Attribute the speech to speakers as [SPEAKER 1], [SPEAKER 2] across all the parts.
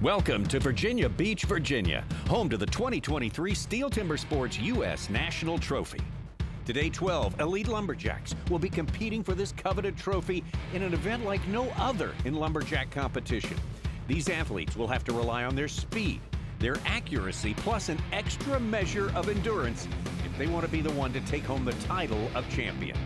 [SPEAKER 1] Welcome to Virginia Beach, Virginia, home to the 2023 STIHL TIMBERSPORTS U.S. National Trophy. Today, 12 elite lumberjacks will be competing for this coveted trophy in an event like no other in lumberjack competition. These athletes will have to rely on their speed, their accuracy, plus an extra measure of endurance if they want to be the one to take home the title of champion.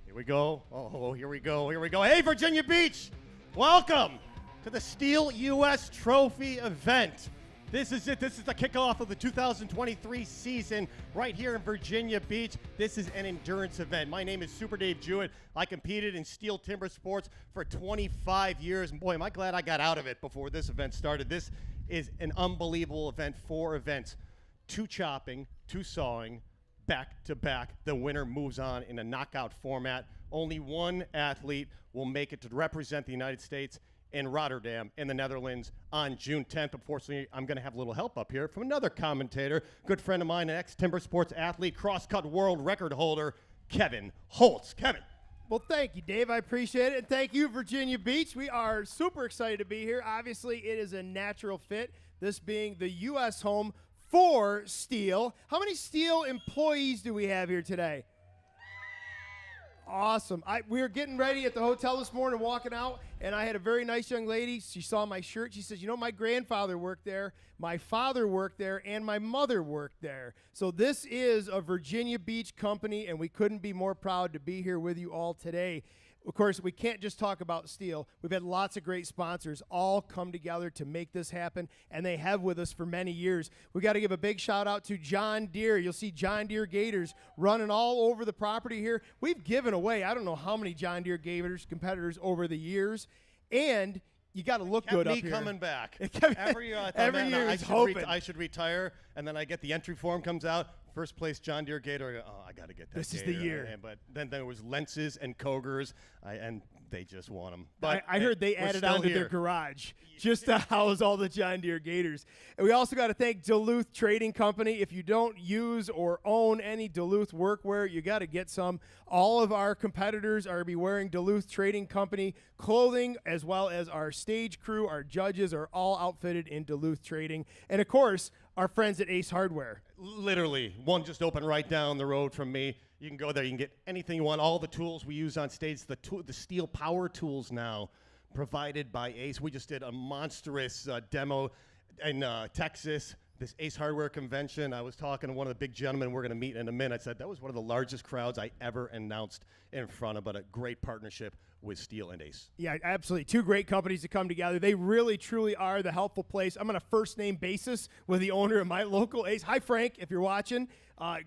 [SPEAKER 2] Here we go. Oh, here we go. Here we go. Hey, Virginia Beach, welcome to the STIHL U.S. Trophy event. This is it. This is the kickoff of the 2023 season right here in Virginia Beach. This is an endurance event. My name is Super Dave Jewett. I competed in STIHL Timbersports for 25 years. And boy, am I glad I got out of it before this event started. This is an unbelievable event. 4 events, 2 chopping, 2 sawing, back to back. The winner moves on in a knockout format. Only one athlete will make it to represent the United States in Rotterdam in the Netherlands on June 10th. Unfortunately, I'm going to have a little help up here from another commentator, good friend of mine, an ex-timber sports athlete, cross-cut world record holder, Kevin Holtz. Kevin.
[SPEAKER 3] Well, thank you, Dave. I appreciate it. And thank you, Virginia Beach. We are super excited to be here. Obviously, it is a natural fit, this being the U.S. home for STIHL. How many STIHL employees do we have here today? Awesome. We were getting ready at the hotel this morning, walking out, and I had a very nice young lady. She saw my shirt. She says, you know, my grandfather worked there, my father worked there, and my mother worked there. So this is a Virginia Beach company, and we couldn't be more proud to be here with you all today. Of course, we can't just talk about STIHL. We've had lots of great sponsors all come together to make this happen, and they have with us for many years. We got to give a big shout out to John Deere. You'll see John Deere Gators running all over the property here. We've given away, I don't know how many John Deere Gators competitors over the years, and you got to look good up here.
[SPEAKER 2] Coming back.
[SPEAKER 3] Every year
[SPEAKER 2] I should retire, and then I get the entry form comes out. First place John Deere Gator. I go, oh, I got to get that.
[SPEAKER 3] This is the year.
[SPEAKER 2] But then there was Lentz's and Kogers, and they just won them.
[SPEAKER 3] But I heard they added on to their garage just to house all the John Deere Gators. And we also got to thank Duluth Trading Company. If you don't use or own any Duluth workwear, you got to get some. All of our competitors are be wearing Duluth Trading Company clothing, as well as our stage crew, our judges are all outfitted in Duluth Trading. And, of course, our friends at Ace Hardware.
[SPEAKER 2] Literally, one just opened right down the road from me. You can go there. You can get anything you want. All the tools we use on stage, the STIHL power tools now provided by Ace. We just did a monstrous demo in Texas, this Ace Hardware convention. I was talking to one of the big gentlemen we're going to meet in a minute. I said that was one of the largest crowds I ever announced in front of, but a great partnership with STIHL and Ace.
[SPEAKER 3] Yeah, absolutely. 2 great companies to come together. They really, truly are the helpful place. I'm on a first-name basis with the owner of my local Ace. Hi, Frank, if you're watching.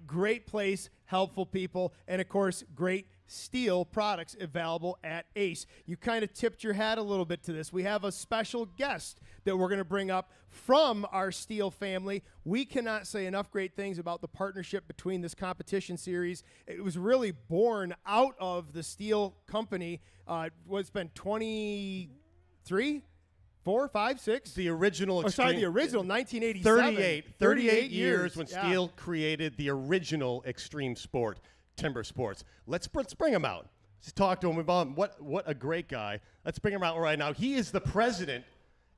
[SPEAKER 3] Great place, helpful people, and, of course, great STIHL products available at Ace. You kind of tipped your hat a little bit to this. We have a special guest that we're going to bring up from our STIHL family. We cannot say enough great things about the partnership between this competition series. It was really born out of the STIHL company. What's been 23? 4, 5, 6?
[SPEAKER 2] The original.
[SPEAKER 3] The original, 1987.
[SPEAKER 2] 38 years when STIHL created the original extreme sport, timber sports. Let's bring him out. Let's talk to him about what a great guy. Let's bring him out right now. He is the president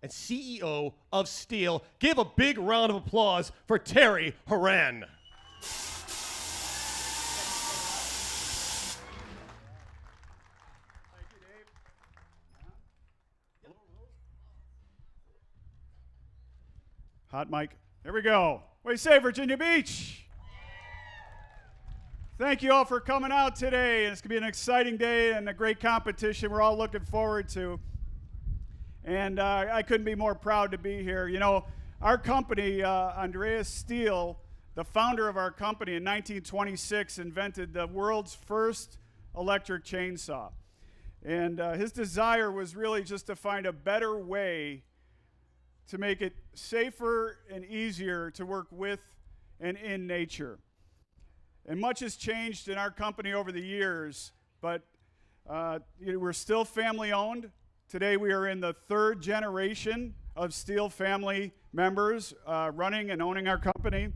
[SPEAKER 2] and CEO of STIHL. Give a big round of applause for Terry Horan.
[SPEAKER 4] Hot mic. There we go. What do you say, Virginia Beach? Thank you all for coming out today. It's going to be an exciting day and a great competition we're all looking forward to. And I couldn't be more proud to be here. You know, our company, Andreas STIHL, the founder of our company in 1926, invented the world's first electric chainsaw. And his desire was really just to find a better way to make it safer and easier to work with and in nature. And much has changed in our company over the years, but we're still family owned. Today we are in the 3rd generation of STIHL family members running and owning our company.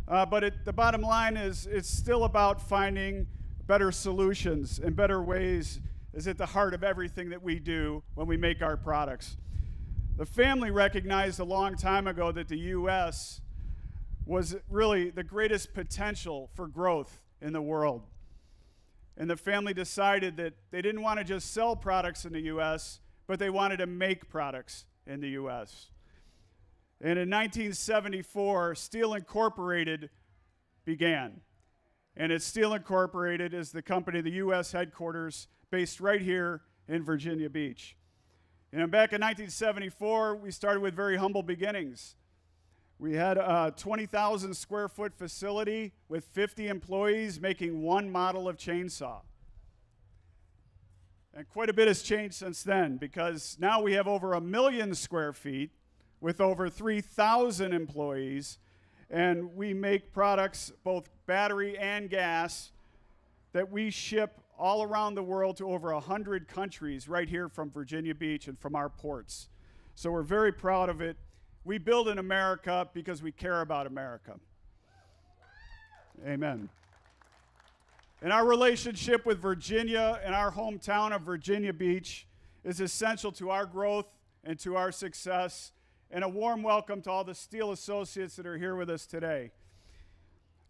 [SPEAKER 4] But the bottom line is it's still about finding better solutions, and better ways is at the heart of everything that we do when we make our products. The family recognized a long time ago that the U.S. was really the greatest potential for growth in the world. And the family decided that they didn't want to just sell products in the U.S., but they wanted to make products in the U.S. And in 1974, Steel Incorporated began. And it's Steel Incorporated is the company, the U.S. headquarters, based right here in Virginia Beach. And back in 1974, we started with very humble beginnings. We had a 20,000 square foot facility with 50 employees making one model of chainsaw. And quite a bit has changed since then, because now we have over 1 million square feet with over 3,000 employees, and we make products, both battery and gas, that we ship all around the world to over 100 countries right here from Virginia Beach and from our ports. So we're very proud of it. We build in America because we care about America. Amen. And our relationship with Virginia and our hometown of Virginia Beach is essential to our growth and to our success. And a warm welcome to all the Steel associates that are here with us today.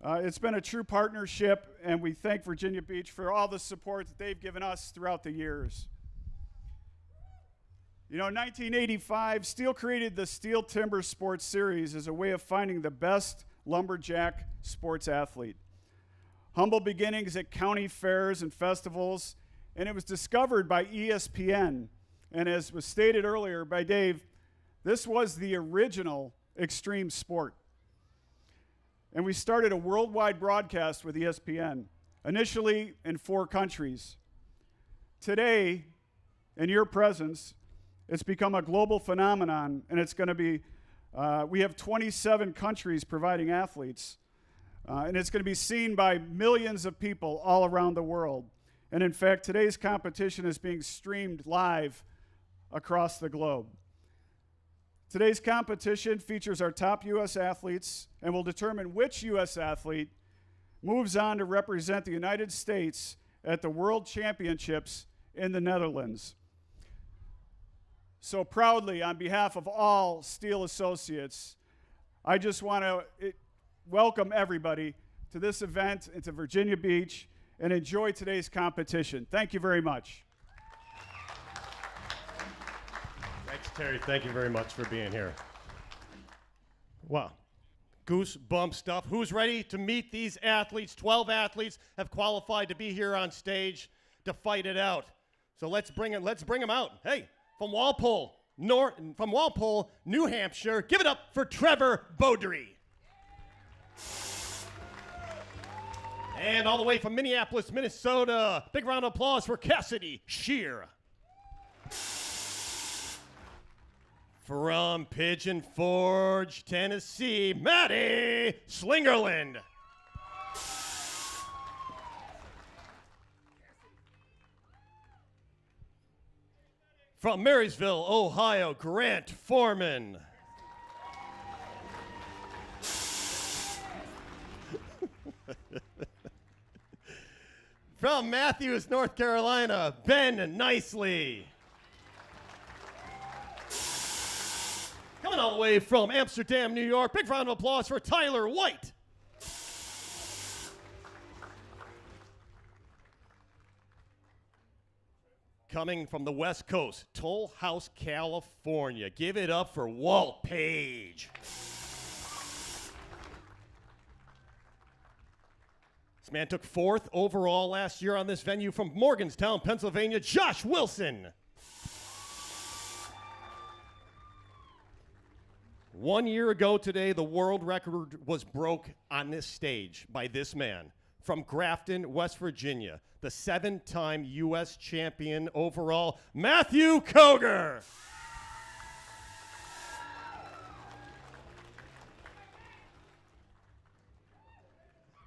[SPEAKER 4] It's been a true partnership, and we thank Virginia Beach for all the support that they've given us throughout the years. You know, in 1985, Steel created the Steel Timber Sports Series as a way of finding the best lumberjack sports athlete. Humble beginnings at county fairs and festivals, and it was discovered by ESPN. And as was stated earlier by Dave, this was the original extreme sport. And we started a worldwide broadcast with ESPN, initially in 4 countries. Today, in your presence, it's become a global phenomenon, and it's going to be, we have 27 countries providing athletes, and it's going to be seen by millions of people all around the world. And in fact, today's competition is being streamed live across the globe. Today's competition features our top U.S. athletes and will determine which U.S. athlete moves on to represent the United States at the World Championships in the Netherlands. So proudly, on behalf of all Steel associates, I just want to welcome everybody to this event and to Virginia Beach and enjoy today's competition. Thank you very much.
[SPEAKER 2] Thanks, Terry. Thank you very much for being here. Wow. Goosebump stuff. Who's ready to meet these athletes? 12 athletes have qualified to be here on stage to fight it out. So let's bring them out. Hey, from Walpole, New Hampshire, give it up for Trevor Beaudry. And all the way from Minneapolis, Minnesota, big round of applause for Cassidy Shear. From Pigeon Forge, Tennessee, Maddie Slingerland. From Marysville, Ohio, Grant Foreman. From Matthews, North Carolina, Ben Nicely. Coming all the way from Amsterdam, New York, big round of applause for Tyler White. Coming from the West Coast, Toll House, California, give it up for Walt Page. This man took 4th overall last year on this venue from Morgantown, Pennsylvania, Josh Wilson. 1 year ago today, the world record was broke on this stage by this man. From Grafton, West Virginia, the 7-time U.S. champion overall, Matthew Koger.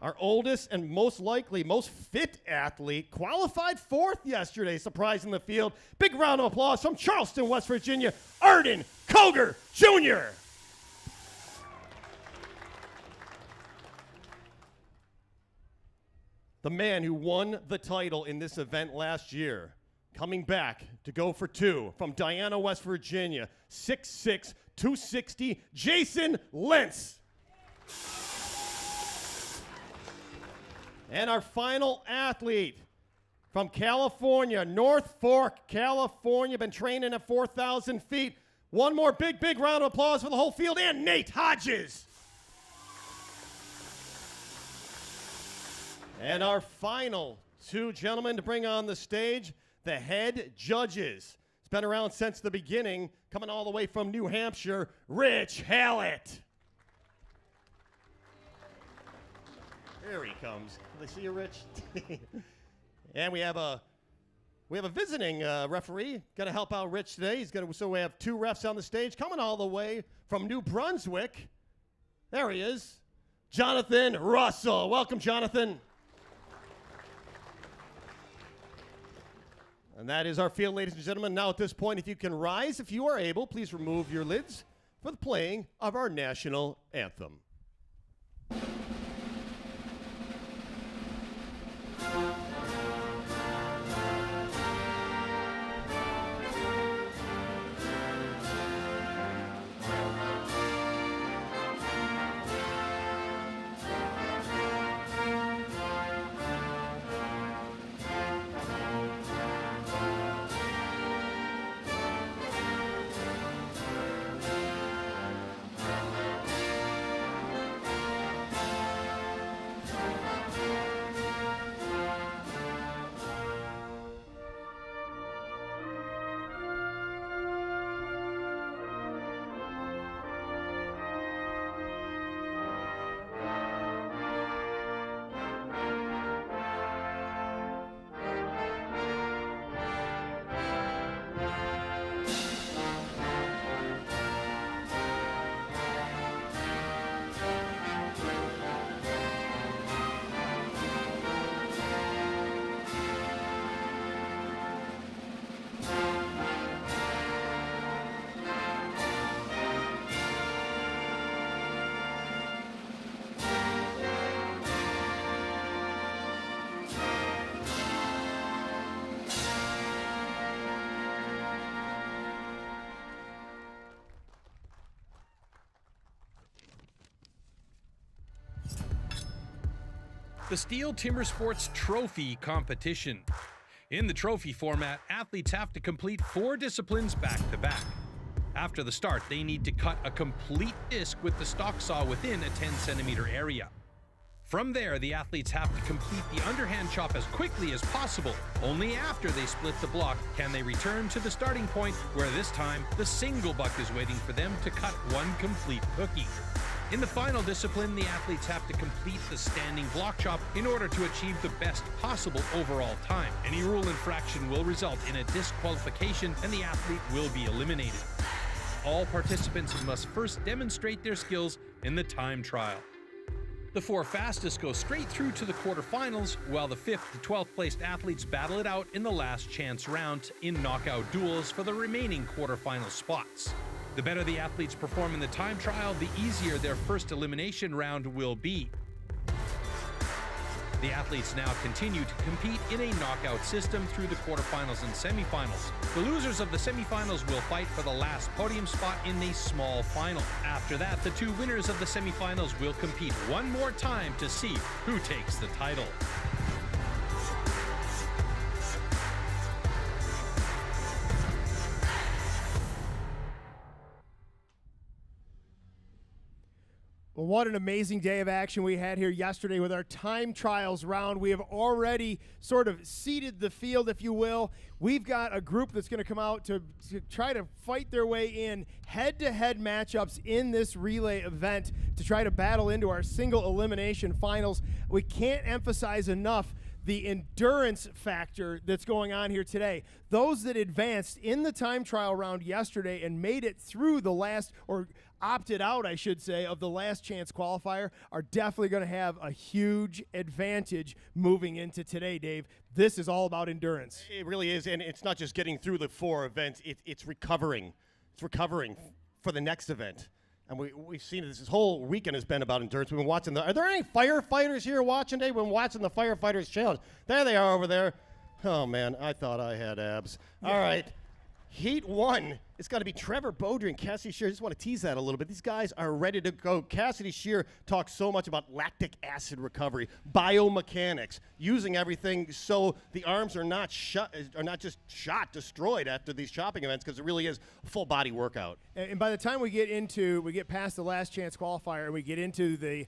[SPEAKER 2] Our oldest and most likely most fit athlete qualified 4th yesterday, surprising the field. Big round of applause from Charleston, West Virginia, Arden Koger Jr. the man who won the title in this event last year, coming back to go for two from Diana, West Virginia, 6'6", 260, Jason Lentz. And our final athlete from California, North Fork, California, been training at 4,000 feet. One more big round of applause for the whole field, and Nate Hodges. And our final two gentlemen to bring on the stage, the head judges. It's been around since the beginning, coming all the way from New Hampshire, Rich Hallett. There he comes. Can they see you, Rich? And we have a visiting referee. Going to help out Rich today. So we have two refs on the stage, coming all the way from New Brunswick. There he is, Jonathan Russell. Welcome, Jonathan. And that is our field, ladies and gentlemen. Now at this point, if you can rise, if you are able, please remove your lids for the playing of our national anthem.
[SPEAKER 5] The STIHL Timbersports Trophy competition. In the trophy format, athletes have to complete 4 disciplines back-to-back. After the start, they need to cut a complete disc with the stock saw within a 10-centimeter area. From there, the athletes have to complete the underhand chop as quickly as possible. Only after they split the block can they return to the starting point, where this time, the single buck is waiting for them to cut one complete cookie. In the final discipline, the athletes have to complete the standing block chop in order to achieve the best possible overall time. Any rule infraction will result in a disqualification and the athlete will be eliminated. All participants must first demonstrate their skills in the time trial. The 4 fastest go straight through to the quarterfinals, while the 5th to 12th placed athletes battle it out in the last chance round in knockout duels for the remaining quarterfinal spots. The better the athletes perform in the time trial, the easier their first elimination round will be. The athletes now continue to compete in a knockout system through the quarterfinals and semifinals. The losers of the semifinals will fight for the last podium spot in the small final. After that, the 2 winners of the semifinals will compete one more time to see who takes the title.
[SPEAKER 3] Well, what an amazing day of action we had here yesterday with our time trials round. We have already sort of seeded the field, if you will. We've got a group that's going to come out to try to fight their way in head-to-head matchups in this relay event to try to battle into our single elimination finals. We can't emphasize enough the endurance factor that's going on here today. Those that advanced in the time trial round yesterday and made it through the last, or opted out, I should say, of the last chance qualifier are definitely going to have a huge advantage moving into today, Dave. This is all about endurance.
[SPEAKER 2] It really is, and it's not just getting through the 4 events. It's recovering. It's recovering for the next event. And we've seen it. This whole weekend has been about endurance. We've been watching are there any firefighters here watching today? We've been watching the firefighters challenge. There they are over there. Oh, man, I thought I had abs. Yeah. All right. Heat 1, it's got to be Trevor Beaudry and Cassidy Shear. I just want to tease that a little bit. These guys are ready to go. Cassidy Shear talks so much about lactic acid recovery, biomechanics, using everything so the arms are not just destroyed after these chopping events, because it really is a full body workout.
[SPEAKER 3] And by the time we get past the last chance qualifier and we get into the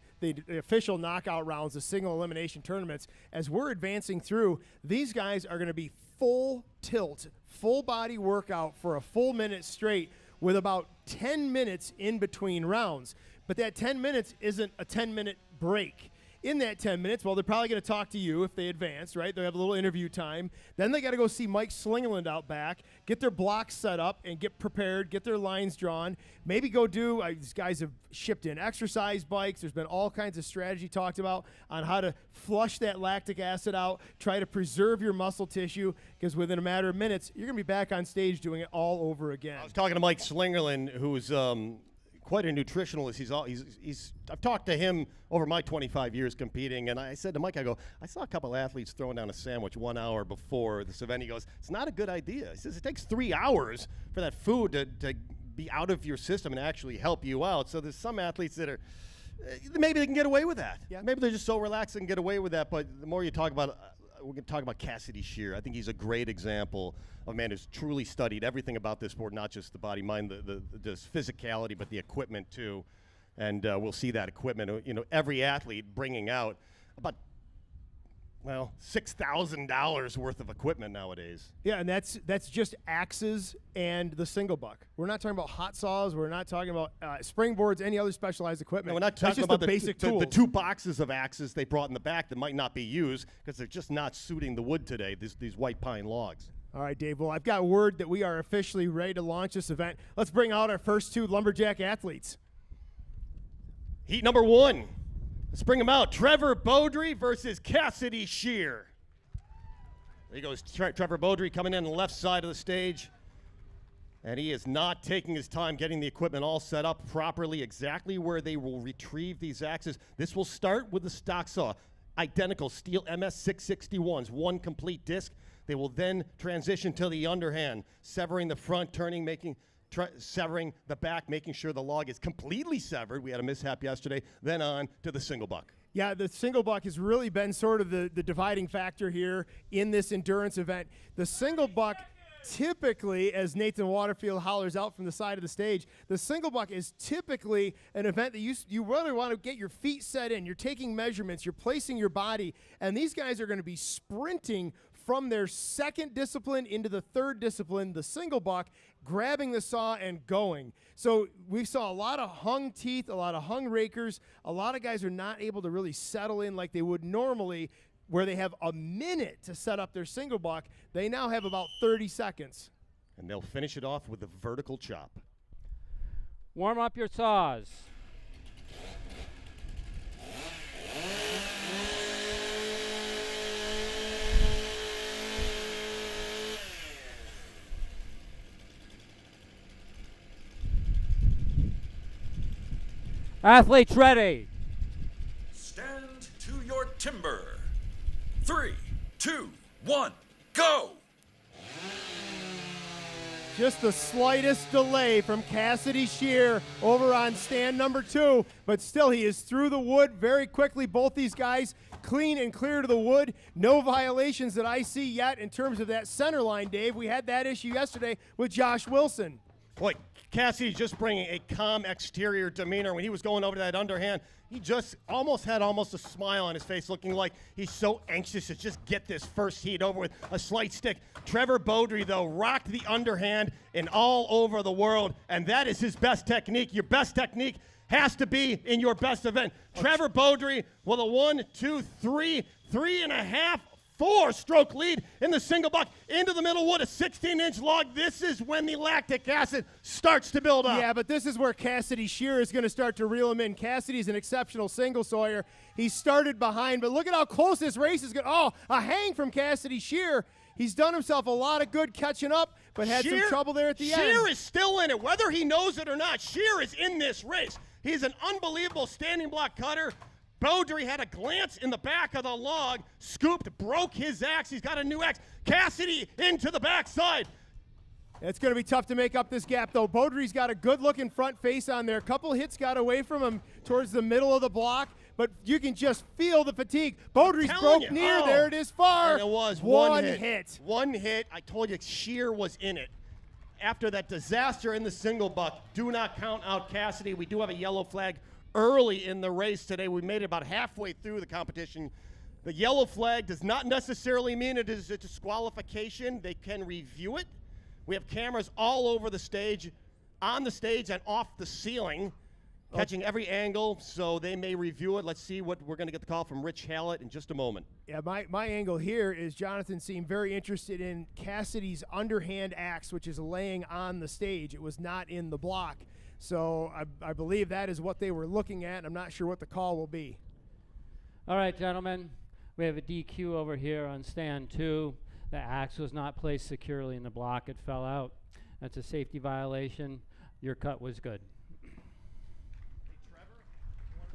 [SPEAKER 3] official knockout rounds, the single elimination tournaments, as we're advancing through, these guys are going to be full tilt, full body workout for a full minute straight with about 10 minutes in between rounds. But that 10 minutes isn't a 10-minute break. In that 10 minutes, well, they're probably going to talk to you if they advance, right? They'll have a little interview time. Then they got to go see Mike Slingerland out back, get their blocks set up and get prepared, get their lines drawn. Maybe go do, these guys have shipped in exercise bikes. There's been all kinds of strategy talked about on how to flush that lactic acid out, try to preserve your muscle tissue, because within a matter of minutes, you're going to be back on stage doing it all over again.
[SPEAKER 2] I was talking to Mike Slingerland, who's quite a nutritionalist. I've talked to him over my 25 years competing, and I said to Mike, I saw a couple athletes throwing down a sandwich 1 hour before this event. He goes, it's not a good idea. He says it takes 3 hours for that food to be out of your system and actually help you out. So there's some athletes that are, maybe they can get away with that. Yeah. Maybe they're just so relaxed and get away with that, but the more you talk about we're going to talk about Cassidy Shear. I think he's a great example of a man who's truly studied everything about this sport, not just the body, mind, the physicality, but the equipment too. And we'll see that equipment. You know, every athlete bringing out about, well, $6,000 worth of equipment nowadays.
[SPEAKER 3] Yeah, and that's just axes and the single buck. We're not talking about hot saws. We're not talking about springboards, any other specialized equipment.
[SPEAKER 2] No, we're not talking about the basic tools. The 2 boxes of axes they brought in the back that might not be used because they're just not suiting the wood today, these white pine logs.
[SPEAKER 3] All right, Dave. Well, I've got word that we are officially ready to launch this event. Let's bring out our first 2 lumberjack athletes.
[SPEAKER 2] Heat number 1. Let's bring him out. Trevor Beaudry versus Cassidy Shear. There he goes, Trevor Beaudry coming in on the left side of the stage. And he is not taking his time getting the equipment all set up properly, exactly where they will retrieve these axes. This will start with the stock saw. Identical Stihl MS661s, 1 complete disc. They will then transition to the underhand, severing the front, turning, severing the back, making sure the log is completely severed. We had a mishap yesterday. Then on to the single buck.
[SPEAKER 3] Yeah, the single buck has really been sort of the dividing factor here in this endurance event. The single buck, typically, as Nathan Waterfield hollers out from the side of the stage, the single buck is typically an event that you really want to get your feet set in. You're taking measurements. You're placing your body. And these guys are going to be sprinting from their second discipline into the third discipline, the single buck, grabbing the saw and going. So we saw a lot of hung teeth, a lot of hung rakers. A lot of guys are not able to really settle in like they would normally, where they have a minute to set up their single buck. They now have about 30 seconds.
[SPEAKER 2] And they'll finish it off with a vertical chop.
[SPEAKER 6] Warm up your saws. Athletes ready.
[SPEAKER 7] Stand to your timber. 3, 2, 1, go!
[SPEAKER 3] Just the slightest delay from Cassidy Shear over on stand number 2, but still he is through the wood very quickly. Both these guys clean and clear to the wood. No violations that I see yet in terms of that center line, Dave. We had that issue yesterday with Josh Wilson.
[SPEAKER 2] Boy, Cassidy just bringing a calm exterior demeanor. When he was going over to that underhand, he just had almost a smile on his face, looking like he's so anxious to just get this first heat over with a slight stick. Trevor Beaudry, though, rocked the underhand and all over the world, and that is his best technique. Your best technique has to be in your best event. Trevor Beaudry with a 1, 2, 3, 3.5, 4-stroke lead in the single buck into the middle wood, a 16-inch log. This is when the lactic acid starts to build up.
[SPEAKER 3] Yeah, but this is where Cassidy Shear is going to start to reel him in. Cassidy's an exceptional single sawyer. He started behind, but look at how close this race is going. Oh, a hang from Cassidy Shear. He's done himself a lot of good catching up, but had some trouble there at the end.
[SPEAKER 2] Shear is still in it, whether he knows it or not. Shear is in this race. He's an unbelievable standing block cutter. Beaudry had a glance in the back of the log, scooped, broke his axe. He's got a new axe. Cassidy into the backside.
[SPEAKER 3] It's going to be tough to make up this gap, though. Beaudry's got a good-looking front face on there. A couple hits got away from him towards the middle of the block, but you can just feel the fatigue. Beaudry's broke near. There it is far.
[SPEAKER 2] And it was one hit. One hit. I told you Shear was in it. After that disaster in the single buck, do not count out Cassidy. We do have a yellow flag early in the race today. We made it about halfway through the competition. The yellow flag does not necessarily mean it is a disqualification. They can review it. We have cameras all over the stage, on the stage and off the ceiling, catching every angle, so they may review it. Let's see what we're going to get the call from Rich Hallett in just a moment.
[SPEAKER 3] Yeah, my angle here is Jonathan seemed very interested in Cassidy's underhand axe, which is laying on the stage. It was not in the block. So I believe that is what they were looking at. I'm not sure what the call will be.
[SPEAKER 6] All right, gentlemen, we have a DQ over here on stand 2. The axe was not placed securely in the block. It fell out. That's a safety violation. Your cut was good.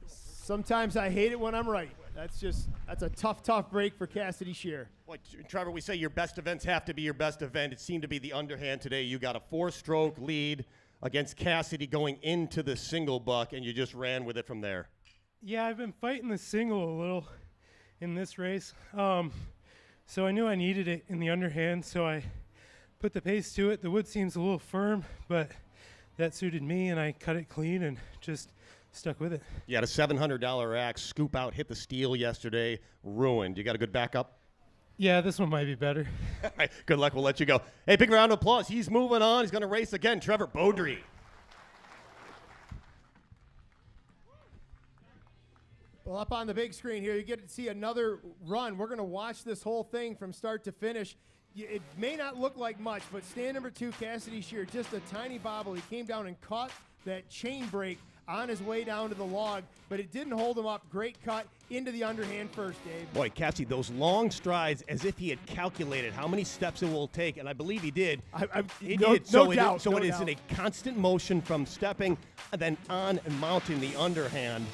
[SPEAKER 3] Sometimes I hate it when I'm right. That's a tough break for Cassidy Shear.
[SPEAKER 2] Boy, Trevor, we say your best events have to be your best event. It seemed to be the underhand today. You got a 4-stroke lead against Cassidy going into the single buck, and you just ran with it from there.
[SPEAKER 8] Yeah, I've been fighting the single a little in this race. So I knew I needed it in the underhand, so I put the pace to it. The wood seems a little firm, but that suited me, and I cut it clean and just stuck with it.
[SPEAKER 2] You had a $700 axe, scoop out, hit the steel yesterday, ruined. You got a good backup?
[SPEAKER 8] Yeah, this one might be better.
[SPEAKER 2] Good luck. We'll let you go. Hey, big round of applause. He's moving on. He's going to race again. Trevor Beaudry.
[SPEAKER 3] Well, up on the big screen here, you get to see another run. We're going to watch this whole thing from start to finish. It may not look like much, but stand number 2, Cassidy Shear, just a tiny bobble. He came down and caught that chain break on his way down to the log, but it didn't hold him up. Great cut into the underhand first, Dave.
[SPEAKER 2] Boy, Cassie, those long strides as if he had calculated how many steps it will take, and I believe he did. He did.
[SPEAKER 3] No doubt.
[SPEAKER 2] So it is in a constant motion from stepping and then on and mounting the underhand.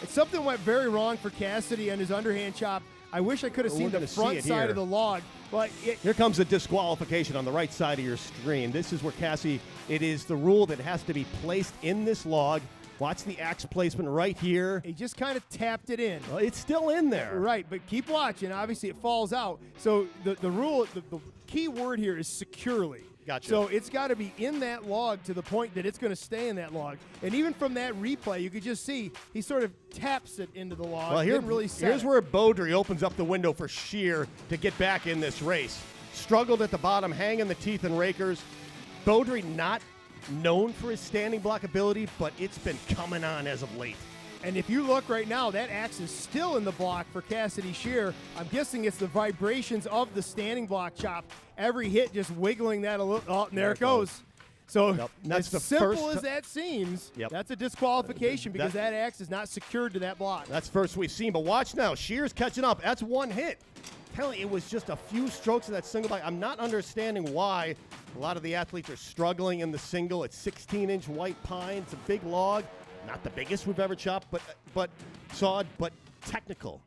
[SPEAKER 3] Something went very wrong for Cassidy on his underhand chop. I wish I could have seen the front side of the log. But
[SPEAKER 2] here comes a disqualification on the right side of your screen. This is where Cassie, it is the rule that has to be placed in this log. Watch the axe placement right here.
[SPEAKER 3] He just kind of tapped it in.
[SPEAKER 2] Well, it's still in there.
[SPEAKER 3] Right, but keep watching. Obviously, it falls out. So the rule, the key word here is securely.
[SPEAKER 2] Gotcha.
[SPEAKER 3] So it's got to be in that log to the point that it's going to stay in that log. And even from that replay, you could just see he sort of taps it into the log.
[SPEAKER 2] Well,
[SPEAKER 3] here's
[SPEAKER 2] where Beaudry opens up the window for Shear to get back in this race. Struggled at the bottom, hanging the teeth and rakers. Beaudry not known for his standing block ability, but it's been coming on as of late.
[SPEAKER 3] And if you look right now, that axe is still in the block for Cassidy Shear. I'm guessing it's the vibrations of the standing block chop. Every hit just wiggling that a little. Oh, and there it goes. So
[SPEAKER 2] that's
[SPEAKER 3] as simple as that seems, that's a disqualification because that axe is not secured to that block.
[SPEAKER 2] That's first we've seen. But watch now. Shear's catching up. That's one hit. Telling you, it was just a few strokes of that single block. I'm not understanding why a lot of the athletes are struggling in the single. It's 16-inch white pine. It's a big log. Not the biggest we've ever chopped, but sawed, but technical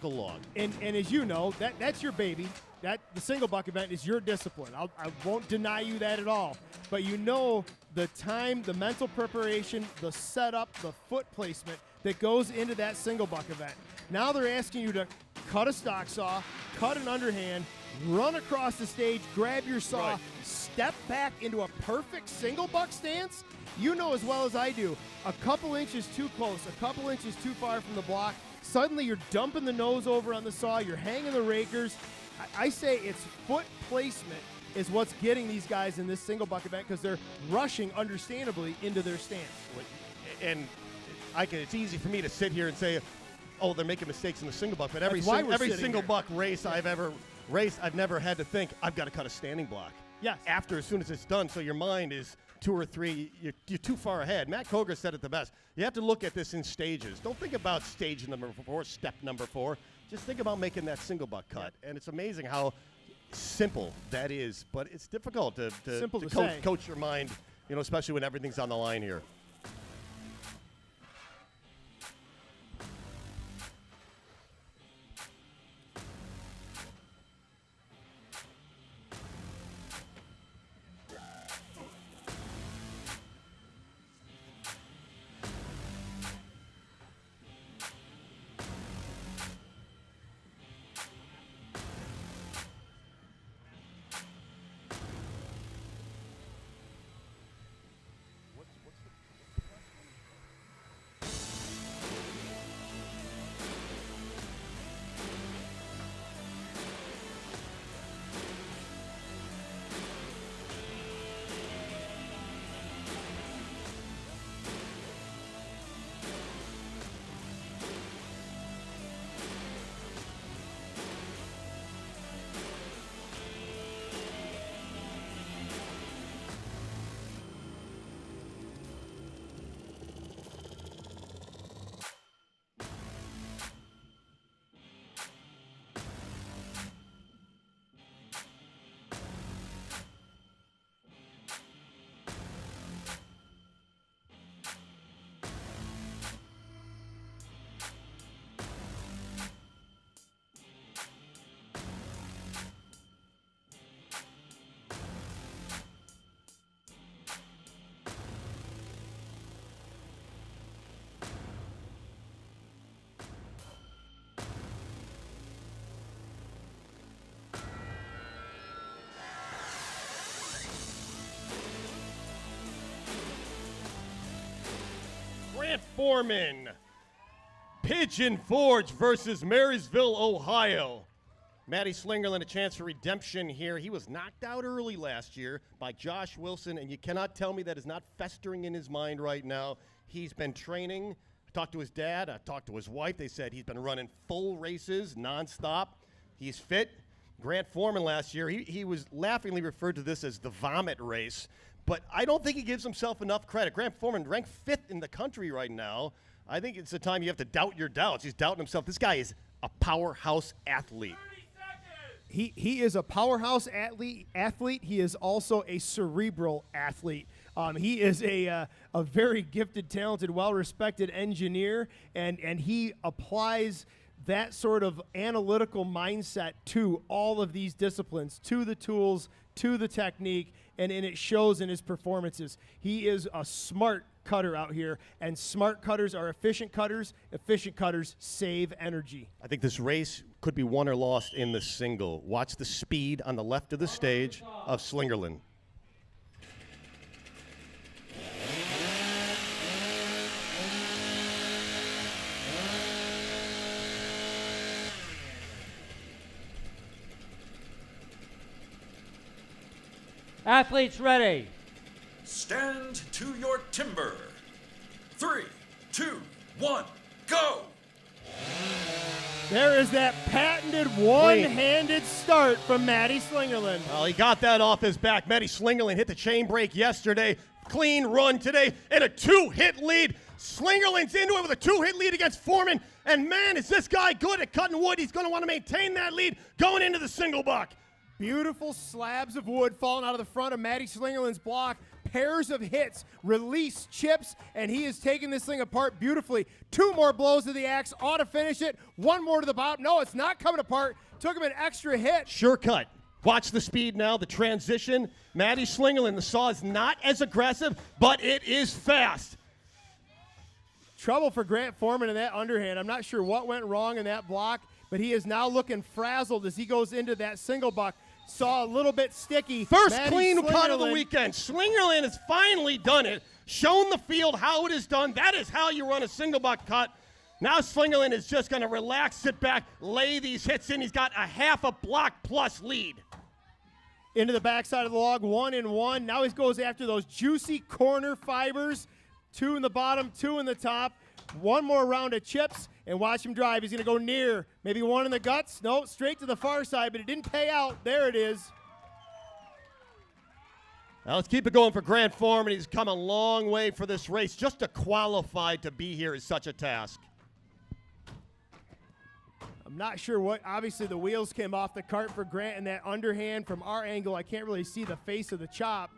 [SPEAKER 2] log.
[SPEAKER 3] And as you know, that's your baby. The single buck event is your discipline. I won't deny you that at all. But you know the time, the mental preparation, the setup, the foot placement that goes into that single buck event. Now they're asking you to cut a stock saw, cut an underhand, run across the stage, grab your saw, step back into a perfect single buck stance. You know as well as I do, a couple inches too close, a couple inches too far from the block, suddenly you're dumping the nose over on the saw, you're hanging the rakers. I say it's foot placement is what's getting these guys in this single buck event because they're rushing, understandably, into their stance.
[SPEAKER 2] And it's easy for me to sit here and say, oh, they're making mistakes in the single buck. But every
[SPEAKER 3] That's why we're
[SPEAKER 2] every
[SPEAKER 3] sitting
[SPEAKER 2] single
[SPEAKER 3] here.
[SPEAKER 2] buck race I've ever raced, I've never had to think I've got to cut a standing block.
[SPEAKER 3] Yes.
[SPEAKER 2] As soon as it's done, so your mind is 2 or 3. You're too far ahead. Matt Koger said it the best. You have to look at this in stages. Don't think about stage number 4, step number 4. Just think about making that single buck cut. And it's amazing how simple that is, but it's difficult to coach your mind, you know, especially when everything's on the line here. Grant Foreman, Pigeon Forge versus Marysville, Ohio. Matty Slingerland, a chance for redemption here. He was knocked out early last year by Josh Wilson, and you cannot tell me that is not festering in his mind right now. He's been training. I talked to his dad. I talked to his wife. They said he's been running full races nonstop. He's fit. Grant Foreman last year, he was laughingly referred to this as the vomit race, but I don't think he gives himself enough credit. Grant Foreman ranked 5th in the country right now. I think it's the time you have to doubt your doubts. He's doubting himself. This guy is a powerhouse athlete.
[SPEAKER 3] He is a powerhouse athlete. He is also a cerebral athlete. He is a very gifted, talented, well-respected engineer, and he applies that sort of analytical mindset to all of these disciplines, to the tools, to the technique, and it shows in his performances. He is a smart cutter out here, and smart cutters are efficient cutters. Efficient cutters save energy.
[SPEAKER 2] I think this race could be won or lost in the single. Watch the speed on the left of the stage of Slingerland.
[SPEAKER 6] Athletes ready.
[SPEAKER 7] Stand to your timber. 3, 2, 1, go!
[SPEAKER 3] There is that patented one-handed start from Matty Slingerland.
[SPEAKER 2] Well, he got that off his back. Matty Slingerland hit the chain break yesterday. Clean run today and a 2-hit lead. Slingerland's into it with a 2-hit lead against Foreman. And man, is this guy good at cutting wood. He's going to want to maintain that lead going into the single buck.
[SPEAKER 3] Beautiful slabs of wood falling out of the front of Matty Slingerland's block. Pairs of hits, release chips, and he is taking this thing apart beautifully. 2 more blows of the axe ought to finish it. 1 more to the bottom. No, it's not coming apart. Took him an extra hit.
[SPEAKER 2] Sure cut. Watch the speed now, the transition. Matty Slingerland, the saw is not as aggressive, but it is fast.
[SPEAKER 3] Trouble for Grant Foreman in that underhand. I'm not sure what went wrong in that block, but he is now looking frazzled as he goes into that single buck. Saw a little bit sticky.
[SPEAKER 2] First
[SPEAKER 3] Matty
[SPEAKER 2] clean cut of the
[SPEAKER 3] Slingerland.
[SPEAKER 2] weekend. Slingerland has finally done it, shown the field how it is done. That is how you run a single buck cut. Now Slingerland is just going to relax, sit back, lay these hits in. He's got a half a block plus lead.
[SPEAKER 3] Into the backside of the log, 1 and 1. Now he goes after those juicy corner fibers. 2 in the bottom, 2 in the top. One more round of chips, and watch him drive. He's going to go near. Maybe one in the guts. No, straight to the far side, but it didn't pay out. There it is.
[SPEAKER 2] Now let's keep it going for Grant Foreman. He's come a long way for this race. Just to qualify to be here is such a task.
[SPEAKER 3] I'm not sure what. Obviously, the wheels came off the cart for Grant, and that underhand from our angle, I can't really see the face of the chop.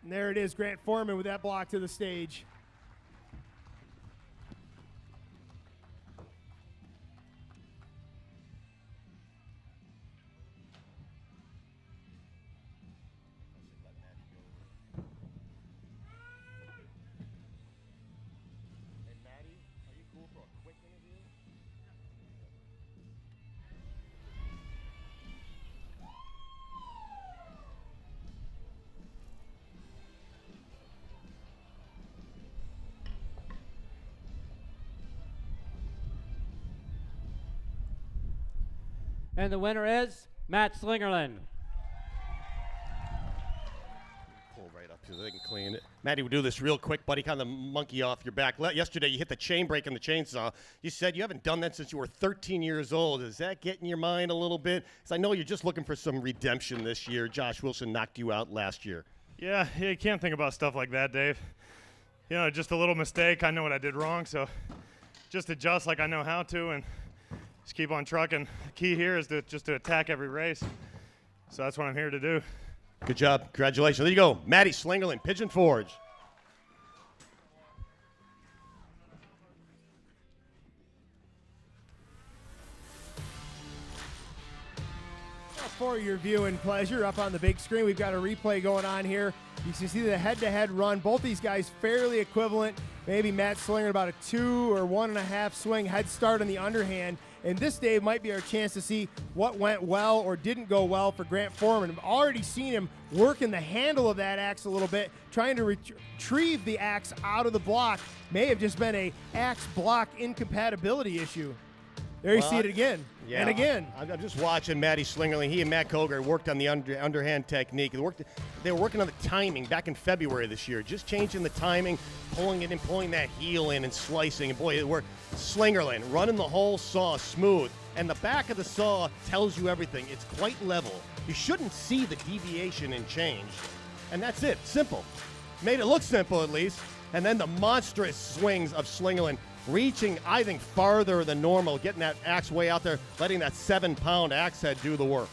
[SPEAKER 3] And there it is, Grant Foreman with that block to the stage.
[SPEAKER 6] And the winner is Matt Slingerland.
[SPEAKER 2] Pull right up so they can clean it. Matty, we'll do this real quick, buddy. Kind of monkey off your back. Yesterday, you hit the chain brake on the chainsaw. You said you haven't done that since you were 13 years old. Does that get in your mind a little bit? Because I know you're just looking for some redemption this year. Josh Wilson knocked you out last year.
[SPEAKER 9] Yeah, you can't think about stuff like that, Dave. You know, just a little mistake. I know what I did wrong, so just adjust like I know how to and just keep on trucking. The key here is to attack every race. So that's what I'm here to do.
[SPEAKER 2] Good job. Congratulations. There you go. Matty Slingerland, Pigeon Forge.
[SPEAKER 3] For your viewing pleasure, up on the big screen, we've got a replay going on here. You can see the head-to-head run. Both these guys fairly equivalent. Maybe Matt Slinger about a 2 or 1.5 swing head start on the underhand. And this, Dave, might be our chance to see what went well or didn't go well for Grant Foreman. I've already seen him working the handle of that axe a little bit, trying to retrieve the axe out of the block. May have just been a axe block incompatibility issue. There you see it again, and again.
[SPEAKER 2] I'm just watching Matty Slingerland. He and Matt Koger worked on the underhand technique. They were working on the timing back in February this year, just changing the timing, pulling it and pulling that heel in and slicing. And boy, it worked. Slingerland running the whole saw smooth, and the back of the saw tells you everything. It's quite level. You shouldn't see the deviation and change, and that's it. Simple. Made it look simple at least. And then the monstrous swings of Slingerland, reaching, I think, farther than normal, getting that axe way out there, letting that 7-pound axe head do the work.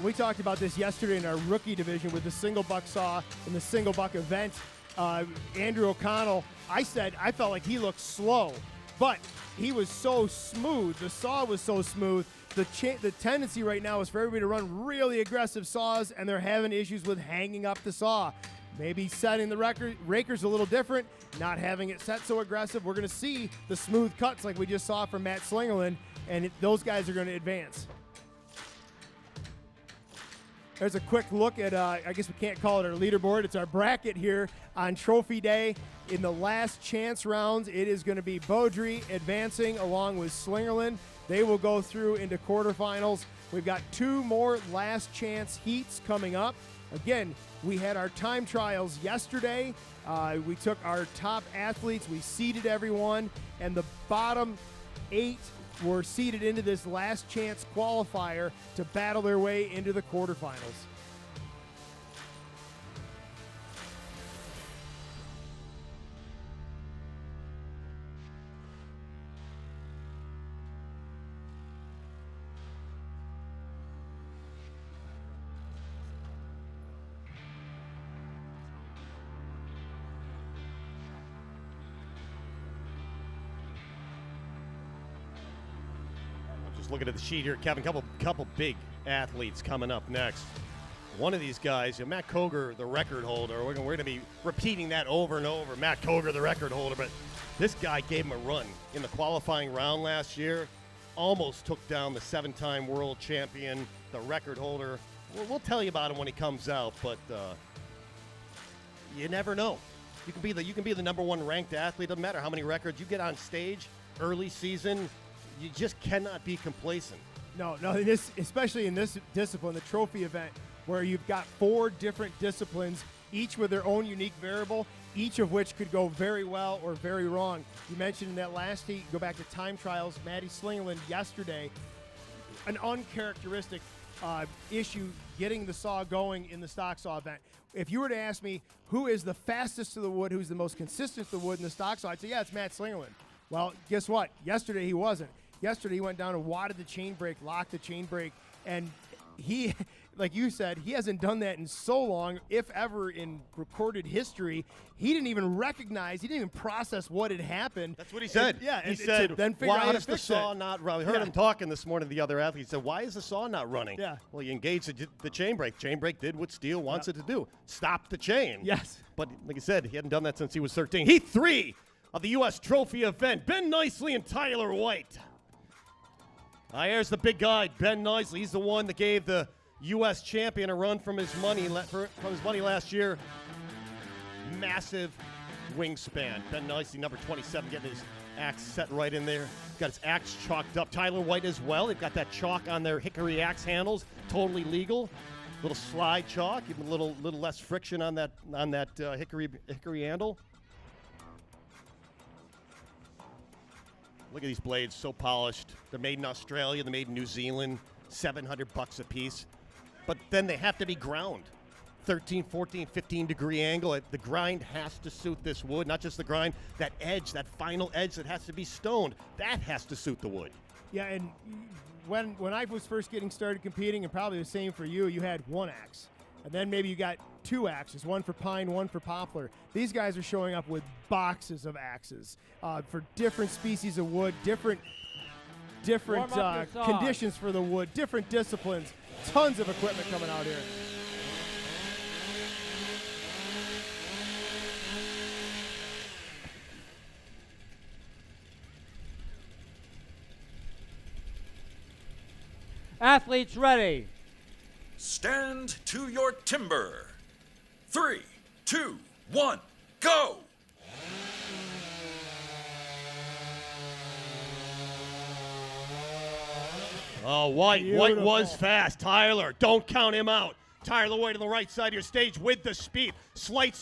[SPEAKER 3] We talked about this yesterday in our rookie division with the single buck saw in the single buck event. Andrew O'Connell, I said I felt like he looked slow, but he was so smooth. The saw was so smooth. The tendency right now is for everybody to run really aggressive saws, and they're having issues with hanging up the saw. Maybe setting the raker's a little different, not having it set so aggressive. We're going to see the smooth cuts like we just saw from Matt Slingerland, and those guys are going to advance. There's a quick look at, I guess we can't call it our leaderboard. It's our bracket here on Trophy Day. In the last chance rounds, it is going to be Beaudry advancing along with Slingerland. They will go through into quarterfinals. We've got 2 more last chance heats coming up. Again, we had our time trials yesterday. We took our top athletes, we seeded everyone, and the bottom 8 were seeded into this last chance qualifier to battle their way into the quarterfinals.
[SPEAKER 2] Looking at the sheet here, Kevin, couple big athletes coming up next. One of these guys, Matt Koger, the record holder. We're going to be repeating that over and over. Matt Koger, the record holder, but this guy gave him a run in the qualifying round last year. Almost took down the 7-time world champion, the record holder. We'll tell you about him when he comes out, but you never know. You can be the number 1 ranked athlete. Doesn't matter how many records you get on stage early season. You just cannot be complacent.
[SPEAKER 3] No, especially in this discipline, the trophy event, where you've got 4 different disciplines, each with their own unique variable. each of which could go very well or very wrong. You mentioned in that last heat, go back to time trials, Maddie Slingerland yesterday, an uncharacteristic issue getting the saw going in the stock saw event. If you were to ask me who is the fastest to the wood, who's the most consistent to the wood in the stock saw, I'd say, yeah, it's Matt Slingerland. Well, guess what? Yesterday he wasn't. Yesterday he went down and wadded the chain brake, locked the chain brake, and he, like you said, he hasn't done that in so long, if ever in recorded history. He didn't even recognize, he didn't even process what had happened.
[SPEAKER 2] That's what he said.
[SPEAKER 3] He
[SPEAKER 2] said,
[SPEAKER 3] then figure out
[SPEAKER 2] why
[SPEAKER 3] how to
[SPEAKER 2] is the
[SPEAKER 3] fix
[SPEAKER 2] saw
[SPEAKER 3] it.
[SPEAKER 2] not running? We heard him talking this morning to the other athlete. He said, why is the saw not running?
[SPEAKER 3] Yeah.
[SPEAKER 2] Well, you engaged the chain brake. Chain brake did what steel wants it to do. Stop the chain.
[SPEAKER 3] Yes.
[SPEAKER 2] But like I said, he hadn't done that since he was 13. Heat 3 of the U.S. Trophy event. Ben Nicely and Tyler White. Here's the big guy, Ben Nicely. He's the one that gave the U.S. champion a run from his money last year. Massive wingspan. Ben Nicely, number 27, getting his axe set right in there. Got his axe chalked up. Tyler White as well. They've got that chalk on their hickory axe handles. Totally legal. Little slide chalk, even a little less friction on that hickory handle. Look at these blades, so polished. They're made in Australia. They're made in New Zealand. $700 a piece. But then they have to be ground. 13, 14, 15 degree angle. The grind has to suit this wood, not just the grind. That edge, that final edge that has to be stoned, that has to suit the wood.
[SPEAKER 3] Yeah, and when I was first getting started competing, and probably the same for you, you had one axe. And then maybe you got two axes, one for pine, one for poplar. These guys are showing up with boxes of axes for different species of wood, different conditions for the wood, different disciplines. Tons of equipment coming out here.
[SPEAKER 6] Athletes ready.
[SPEAKER 7] Stand to your timber. 3, 2, 1, go!
[SPEAKER 2] Oh, White was fast. Tyler, don't count him out. Tyler White on the right side of your stage with the speed. Slight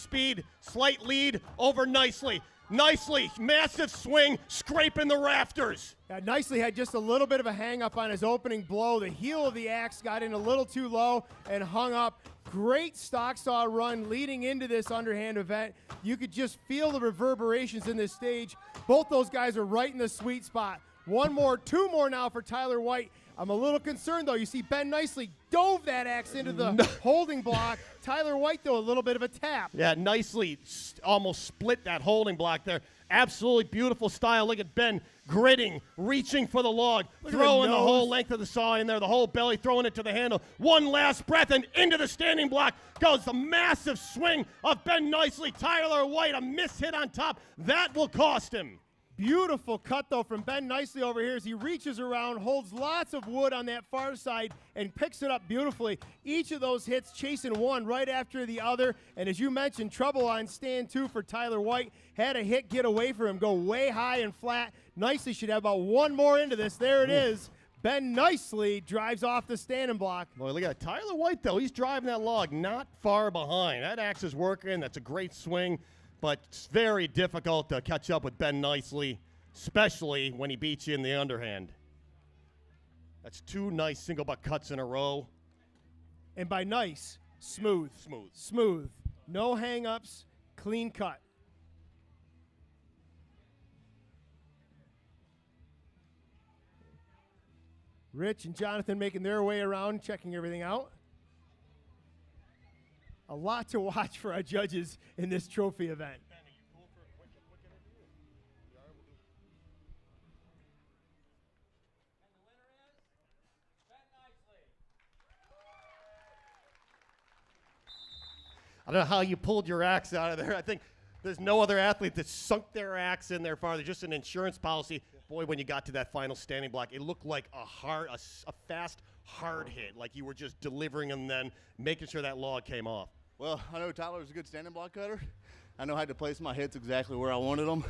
[SPEAKER 2] lead over Nicely. Nicely, massive swing, scraping the rafters.
[SPEAKER 3] Yeah, Nicely had just a little bit of a hang up on his opening blow. The heel of the axe got in a little too low and hung up. Great stock saw run leading into this underhand event. You could just feel the reverberations in this stage. Both those guys are right in the sweet spot. One more, two more now for Tyler White. I'm a little concerned, though. You see Ben Nicely dove that axe into the holding block. Tyler White, though, a little bit of a tap.
[SPEAKER 2] Yeah, Nicely almost split that holding block there. Absolutely beautiful style. Look at Ben gritting, reaching for the log, throwing the whole length of the saw in there, the whole belly, throwing it to the handle. One last breath, and into the standing block goes the massive swing of Ben Nicely. Tyler White, a miss hit on top. That will cost him.
[SPEAKER 3] Beautiful cut, though, from Ben Nicely over here as he reaches around, holds lots of wood on that far side, and picks it up beautifully. Each of those hits chasing one right after the other. And as you mentioned, trouble on stand two for Tyler White. Had a hit get away from him, go way high and flat. Nicely should have about one more into this. There it is. Ben Nicely drives off the standing block.
[SPEAKER 2] Boy, look at Tyler White, though. He's driving that log not far behind. That axe is working. That's a great swing. But it's very difficult to catch up with Ben Nicely, especially when he beats you in the underhand. That's two nice single butt cuts in a row.
[SPEAKER 3] And by nice, smooth. Smooth. No hang-ups, clean cut. Rich and Jonathan making their way around, checking everything out. A lot to watch for our judges in this trophy event.
[SPEAKER 2] I don't know how you pulled your axe out of there. I think there's no other athlete that sunk their axe in there farther. Just an insurance policy. Boy, when you got to that final standing block, it looked like a fast, hard hit, like you were just delivering and then making sure that log came off.
[SPEAKER 10] Well, I know Tyler was a good standing block cutter. I know how to place my hits exactly where I wanted them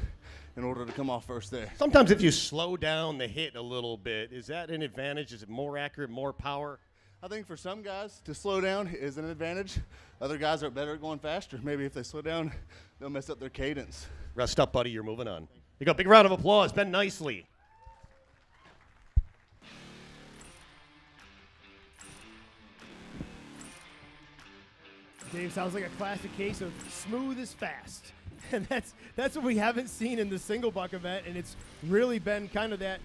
[SPEAKER 10] in order to come off first there.
[SPEAKER 2] Sometimes if you slow down the hit a little bit, is that an advantage? Is it more accurate, more power?
[SPEAKER 10] I think for some guys, to slow down is an advantage. Other guys are better at going faster. Maybe if they slow down, they'll mess up their cadence.
[SPEAKER 2] Rest up, buddy. You're moving on. You go. Big round of applause. Ben Nicely.
[SPEAKER 3] Dave, sounds like a classic case of smooth is fast. And that's what we haven't seen in the single buck event, and it's really been kind of that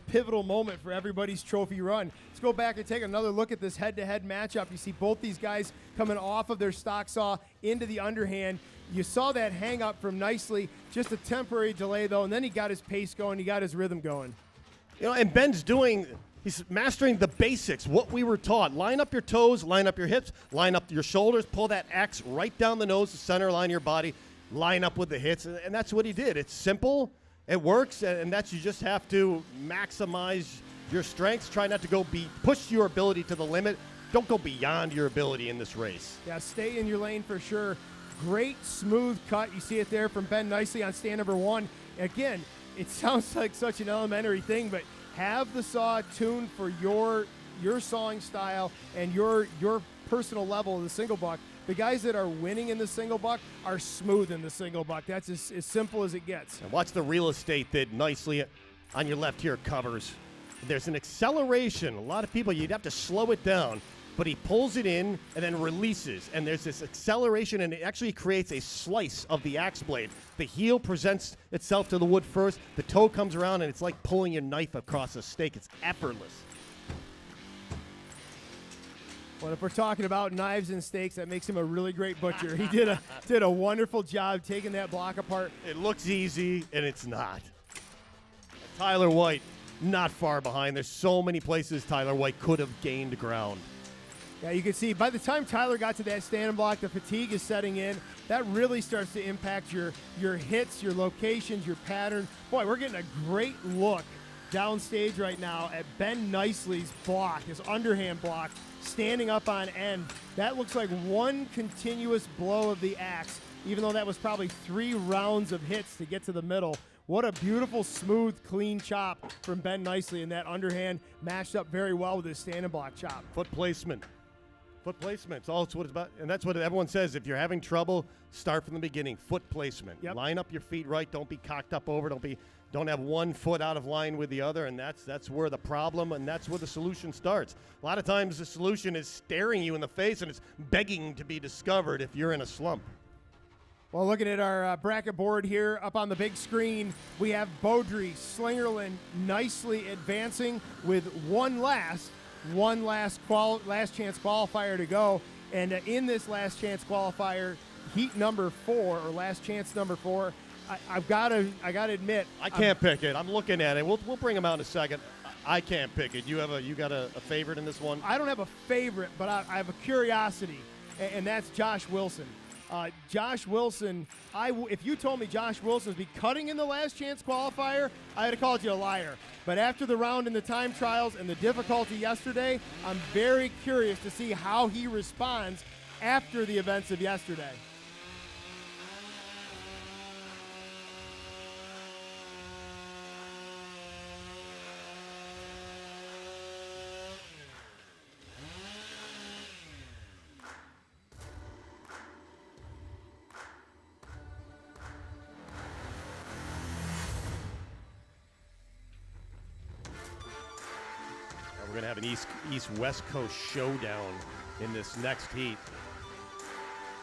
[SPEAKER 3] pivotal moment for everybody's trophy run. Let's go back and take another look at this head-to-head matchup. You see both these guys coming off of their stock saw into the underhand. You saw that hang up from Nicely, just a temporary delay though, and then he got his pace going, he got his rhythm going.
[SPEAKER 2] You know, and Ben's he's mastering the basics, what we were taught. Line up your toes, line up your hips, line up your shoulders, pull that axe right down the nose, the center line of your body, line up with the hits, and that's what he did. It's simple, it works, and that's you just have to maximize your strengths. Try not to push your ability to the limit. Don't go beyond your ability in this race.
[SPEAKER 3] Yeah, stay in your lane for sure. Great smooth cut. You see it there from Ben Nicely on stand number 1. Again, it sounds like such an elementary thing, but have the saw tuned for your sawing style and your personal level of the single buck. The guys that are winning in the single buck are smooth in the single buck. That's as simple as it gets.
[SPEAKER 2] And watch the real estate that Nicely on your left here covers. There's an acceleration. A lot of people, you'd have to slow it down, but he pulls it in and then releases. And there's this acceleration, and it actually creates a slice of the axe blade. The heel presents itself to the wood first. The toe comes around, and it's like pulling your knife across a steak. It's effortless.
[SPEAKER 3] Well, if we're talking about knives and steaks, that makes him a really great butcher. He did a wonderful job taking that block apart.
[SPEAKER 2] It looks easy, and it's not. Tyler White, not far behind. There's so many places Tyler White could have gained ground.
[SPEAKER 3] Yeah, you can see by the time Tyler got to that stand block, the fatigue is setting in. That really starts to impact your hits, your locations, your pattern. Boy, we're getting a great look downstage right now at Ben Nicely's block, his underhand block, standing up on end. That looks like one continuous blow of the axe, even though that was probably 3 rounds of hits to get to the middle. What a beautiful, smooth, clean chop from Ben Nicely, and that underhand matched up very well with his standing block chop.
[SPEAKER 2] Foot placement. Foot placement. It's all what it's about. And that's what everyone says. If you're having trouble, start from the beginning. Foot placement.
[SPEAKER 3] Yep.
[SPEAKER 2] Line up your feet right. Don't be cocked up over. Don't have one foot out of line with the other, and that's where the problem and that's where the solution starts. A lot of times the solution is staring you in the face and it's begging to be discovered if you're in a slump.
[SPEAKER 3] Well, looking at our bracket board here up on the big screen, we have Beaudry, Slingerland Nicely advancing with one last chance qualifier to go. And in this last chance qualifier, heat number 4 or last chance number 4, I gotta admit,
[SPEAKER 2] I can't pick it. I'm looking at it. We'll bring him out in a second. I can't pick it. You got a favorite in this one?
[SPEAKER 3] I don't have a favorite, but I have a curiosity, and that's Josh Wilson. Josh Wilson, if you told me Josh Wilson would be cutting in the last chance qualifier, I would have called you a liar. But after the round in the time trials and the difficulty yesterday, I'm very curious to see how he responds after the events of yesterday.
[SPEAKER 2] We're going to have an East-West Coast showdown in this next heat.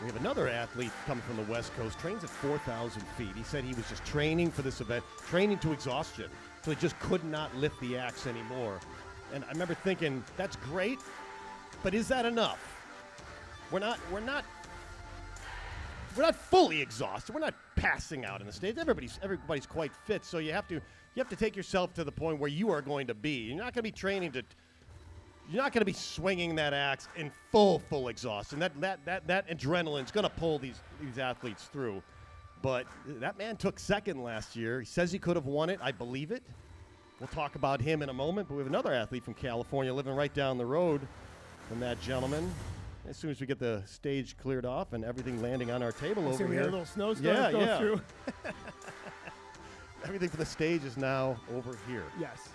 [SPEAKER 2] We have another athlete coming from the West Coast, trains at 4,000 feet. He said he was just training for this event, training to exhaustion, so he just could not lift the axe anymore. And I remember thinking, that's great, but is that enough? We're not fully exhausted. We're not passing out in the stage. Everybody's quite fit, so you have to take yourself to the point where you are going to be. You're not going to be training to. You're not going to be swinging that axe in full exhaustion. That adrenaline's going to pull these athletes through. But that man took second last year. He says he could have won it. I believe it. We'll talk about him in a moment. But we have another athlete from California living right down the road from that gentleman. As soon as we get the stage cleared off and everything landing on our table over here.
[SPEAKER 3] We had a little snowstorm go through.
[SPEAKER 2] Everything for the stage is now over here.
[SPEAKER 3] Yes.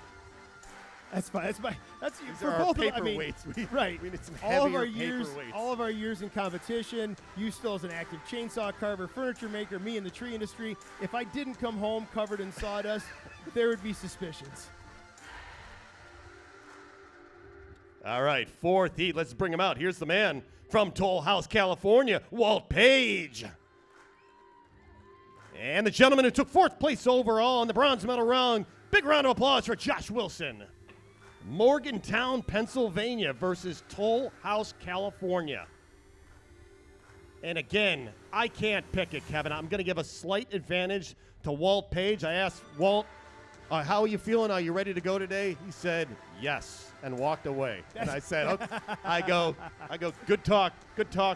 [SPEAKER 3] That's fine. That's
[SPEAKER 2] These
[SPEAKER 3] for
[SPEAKER 2] are our
[SPEAKER 3] both of
[SPEAKER 2] paper
[SPEAKER 3] I mean,
[SPEAKER 2] weights.
[SPEAKER 3] Right.
[SPEAKER 2] We need some
[SPEAKER 3] all of
[SPEAKER 2] heavier
[SPEAKER 3] our
[SPEAKER 2] paper
[SPEAKER 3] years,
[SPEAKER 2] weights.
[SPEAKER 3] all of our years in competition. You still as an active chainsaw carver, furniture maker, me in the tree industry. If I didn't come home covered in sawdust, there would be suspicions.
[SPEAKER 2] All right, fourth heat. Let's bring him out. Here's the man from Toll House, California, Walt Page. And the gentleman who took fourth place overall in the bronze medal round. Big round of applause for Josh Wilson. Morgantown, Pennsylvania versus Toll House, California. And again, I can't pick it, Kevin. I'm going to give a slight advantage to Walt Page. I asked Walt, how are you feeling? Are you ready to go today? He said, yes, and walked away. And I said, okay. I go, good talk,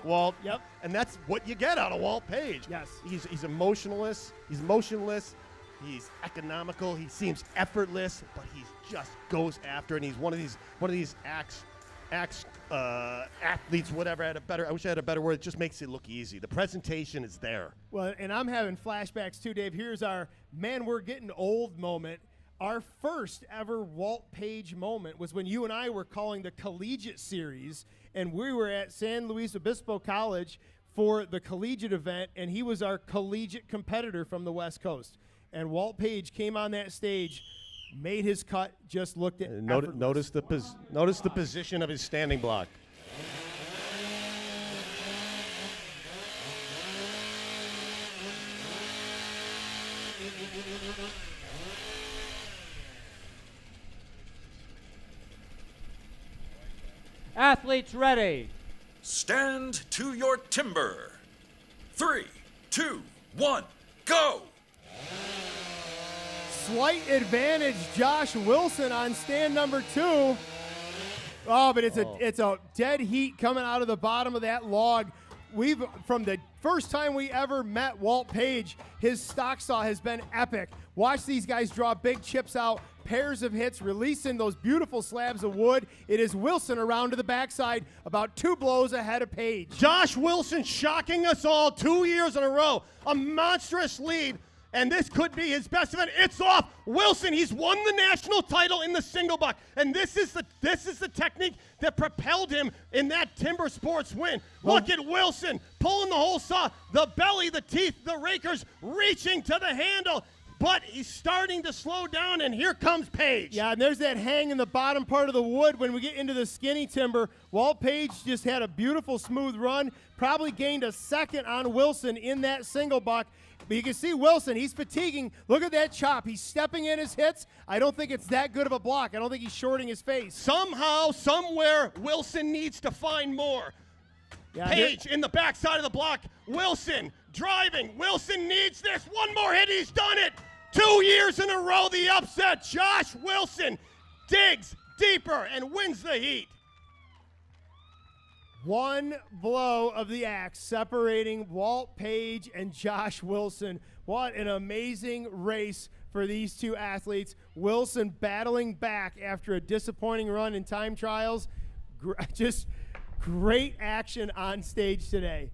[SPEAKER 2] Walt.
[SPEAKER 3] Yep.
[SPEAKER 2] And that's what you get out of Walt Page.
[SPEAKER 3] Yes.
[SPEAKER 2] He's emotionless. He's motionless. He's economical. He seems effortless, but he just goes after it. And he's one of these athletes, whatever. I wish I had a better word. It just makes it look easy. The presentation is there.
[SPEAKER 3] Well, and I'm having flashbacks too, Dave. Here's our man, we're getting old moment. Our first ever Walt Page moment was when you and I were calling the collegiate series, and we were at San Luis Obispo College for the collegiate event, and he was our collegiate competitor from the West Coast. And Walt Page came on that stage, made his cut, just looked at
[SPEAKER 2] Notice the position of his standing block.
[SPEAKER 6] Athletes ready.
[SPEAKER 7] Stand to your timber. 3, 2, 1, go!
[SPEAKER 3] Slight advantage, Josh Wilson on stand number 2. Oh, but it's a dead heat coming out of the bottom of that log. From the first time we ever met Walt Page, his stock saw has been epic. Watch these guys draw big chips out, pairs of hits, releasing those beautiful slabs of wood. It is Wilson around to the backside, about 2 blows ahead of Page.
[SPEAKER 2] Josh Wilson shocking us all 2 years in a row. A monstrous lead. And this could be his best event. It's off. Wilson, he's won the national title in the single buck. And this is the technique that propelled him in that Timber Sports win. Look at Wilson pulling the whole saw, the belly, the teeth, the rakers reaching to the handle. But he's starting to slow down, and here comes Page.
[SPEAKER 3] Yeah, and there's that hang in the bottom part of the wood. When we get into the skinny timber, Walt Page just had a beautiful, smooth run, probably gained a second on Wilson in that single buck. But you can see Wilson, he's fatiguing. Look at that chop. He's stepping in his hits. I don't think it's that good of a block. I don't think he's shorting his face.
[SPEAKER 2] Somehow, somewhere, Wilson needs to find more.
[SPEAKER 3] Yeah,
[SPEAKER 2] Page in the backside of the block. Wilson driving. Wilson needs this. One more hit. He's done it. 2 years in a row, the upset. Josh Wilson digs deeper and wins the heat.
[SPEAKER 3] One blow of the axe separating Walt Page and Josh Wilson. What an amazing race for these two athletes. Wilson battling back after a disappointing run in time trials. Just great action on stage today.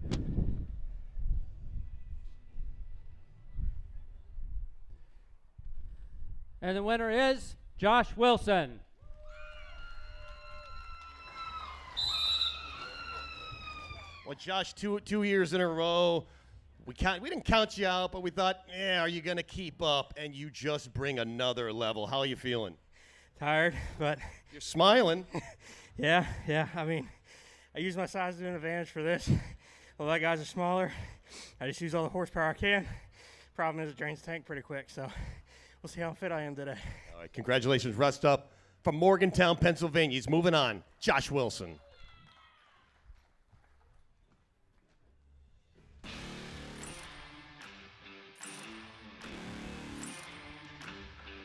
[SPEAKER 6] And the winner is Josh Wilson.
[SPEAKER 2] Well, Josh, two years in a row, we didn't count you out, but we thought, are you going to keep up? And you just bring another level. How are you feeling?
[SPEAKER 11] Tired, but
[SPEAKER 2] you're smiling.
[SPEAKER 11] Yeah. I mean, I use my size to an advantage for this. Although that guys are smaller, I just use all the horsepower I can. Problem is, it drains the tank pretty quick, so we'll see how fit I am today.
[SPEAKER 2] All right, congratulations. Rest up from Morgantown, Pennsylvania. He's moving on. Josh Wilson.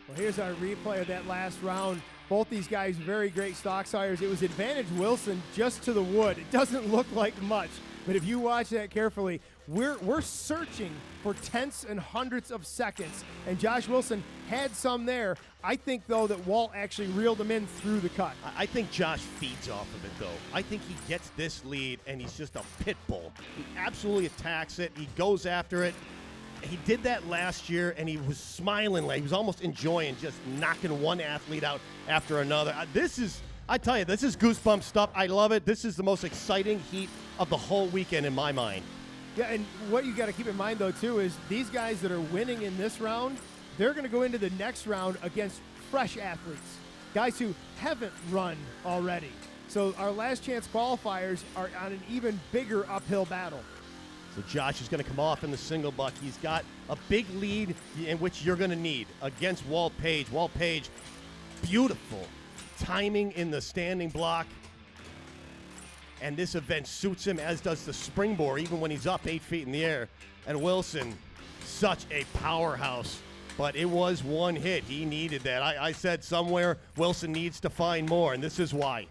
[SPEAKER 3] Well, here's our replay of that last round. Both these guys, very great stock sawyers. It was advantage Wilson just to the wood. It doesn't look like much, but if you watch that carefully, we're searching for tenths and hundredths of seconds, and Josh Wilson had some there. I think, though, that Walt actually reeled him in through the cut.
[SPEAKER 2] I think Josh feeds off of it, though. I think he gets this lead, and he's just a pit bull. He absolutely attacks it. He goes after it. he did that last year, and he was smiling like he was almost enjoying just knocking one athlete out after another. I tell you, this is goosebump stuff. I love it. This is the most exciting heat of the whole weekend in my mind.
[SPEAKER 3] Yeah, and what you got to keep in mind, though, too, is these guys that are winning in this round, they're going to go into the next round against fresh athletes, guys who haven't run already. So our last chance qualifiers are on an even bigger uphill battle.
[SPEAKER 2] So Josh is going to come off in the single buck. He's got a big lead in which you're going to need against Walt Page. Walt Page, beautiful timing in the standing block. And this event suits him, as does the springboard, even when he's up 8 feet in the air. And Wilson, such a powerhouse. But it was one hit. He needed that. I said somewhere Wilson needs to find more, and this is why.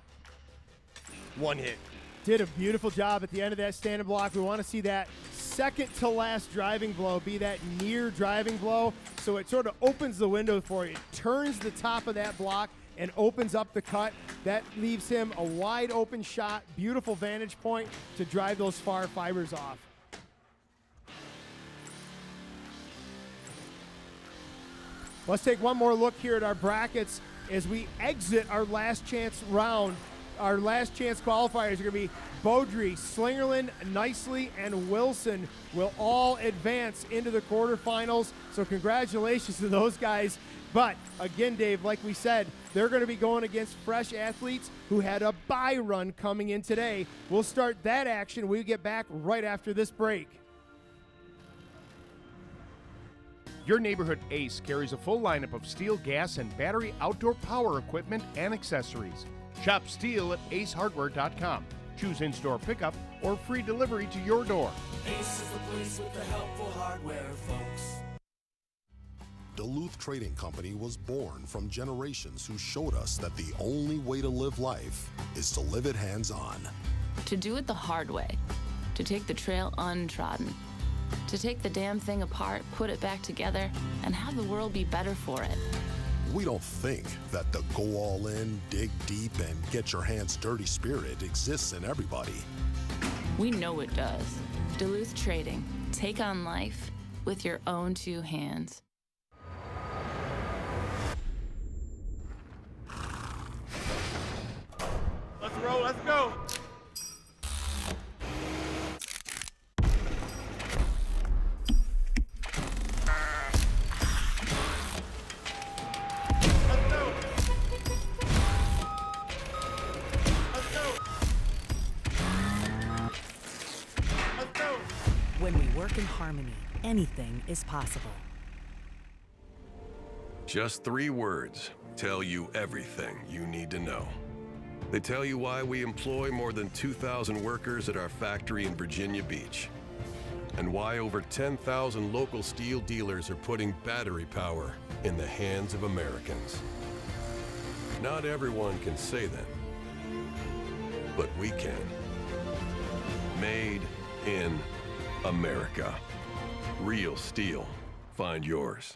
[SPEAKER 2] One hit.
[SPEAKER 3] Did a beautiful job at the end of that standing block. We want to see that second to last driving blow be that near driving blow, so it sort of opens the window for you. It turns the top of that block and opens up the cut. That leaves him a wide open shot, beautiful vantage point to drive those far fibers off. Let's take one more look here at our brackets as we exit our last chance round. Our last chance qualifiers are going to be Beaudry, Slingerland, Nicely, and Wilson will all advance into the quarterfinals. So congratulations to those guys. But again, Dave, like we said, they're going to be going against fresh athletes who had a bye run coming in today. We'll start that action when we get back right after this break.
[SPEAKER 12] Your neighborhood Ace carries a full lineup of STIHL gas and battery outdoor power equipment and accessories. Shop STIHL at acehardware.com. Choose in-store pickup or free delivery to your door.
[SPEAKER 13] Ace is the place with the helpful hardware, folks.
[SPEAKER 14] Duluth Trading Company was born from generations who showed us that the only way to live life is to live it hands-on.
[SPEAKER 15] To do it the hard way. To take the trail untrodden. To take the damn thing apart, put it back together, and have the world be better for it.
[SPEAKER 14] We don't think that the go all in, dig deep, and get your hands dirty spirit exists in everybody.
[SPEAKER 15] We know it does. Duluth Trading. Take on life with your own two hands.
[SPEAKER 12] Let's roll, let's go.
[SPEAKER 16] When we work in harmony, anything is possible.
[SPEAKER 17] Just 3 words tell you everything you need to know. They tell you why we employ more than 2,000 workers at our factory in Virginia Beach, and why over 10,000 local steel dealers are putting battery power in the hands of Americans. Not everyone can say that, but we can. Made in America. Real steel. Find yours.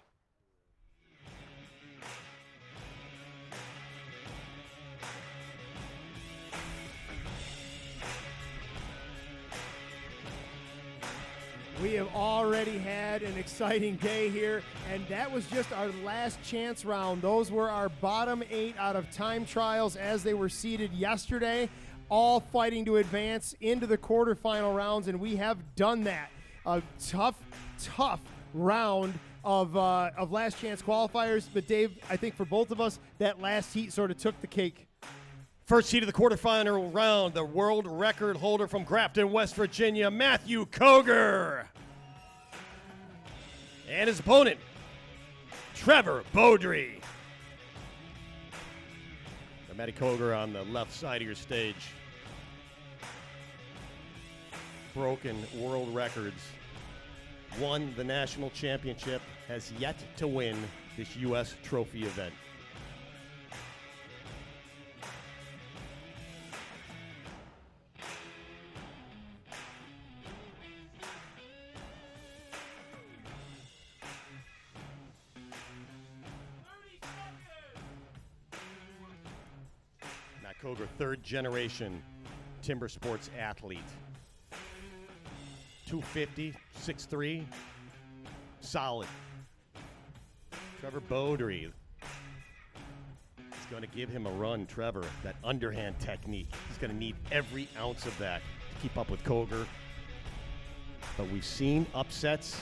[SPEAKER 3] We have already had an exciting day here, and that was just our last chance round. Those were our bottom 8 out of time trials as they were seeded yesterday, all fighting to advance into the quarterfinal rounds, and we have done that. A tough round of last chance qualifiers, but Dave, I think for both of us, that last heat sort of took the cake.
[SPEAKER 2] First heat of the quarterfinal round, the world record holder from Grafton, West Virginia, Matthew Koger. And his opponent, Trevor Beaudry. Matty Koger on the left side of your stage. Broken world records. Won the national championship, has yet to win this U.S. trophy event. Matt Koger, third generation timber sports athlete. 250, 6'3", solid. Trevor Beaudry. He's going to give him a run, Trevor. That underhand technique. He's going to need every ounce of that to keep up with Koger. But we've seen upsets.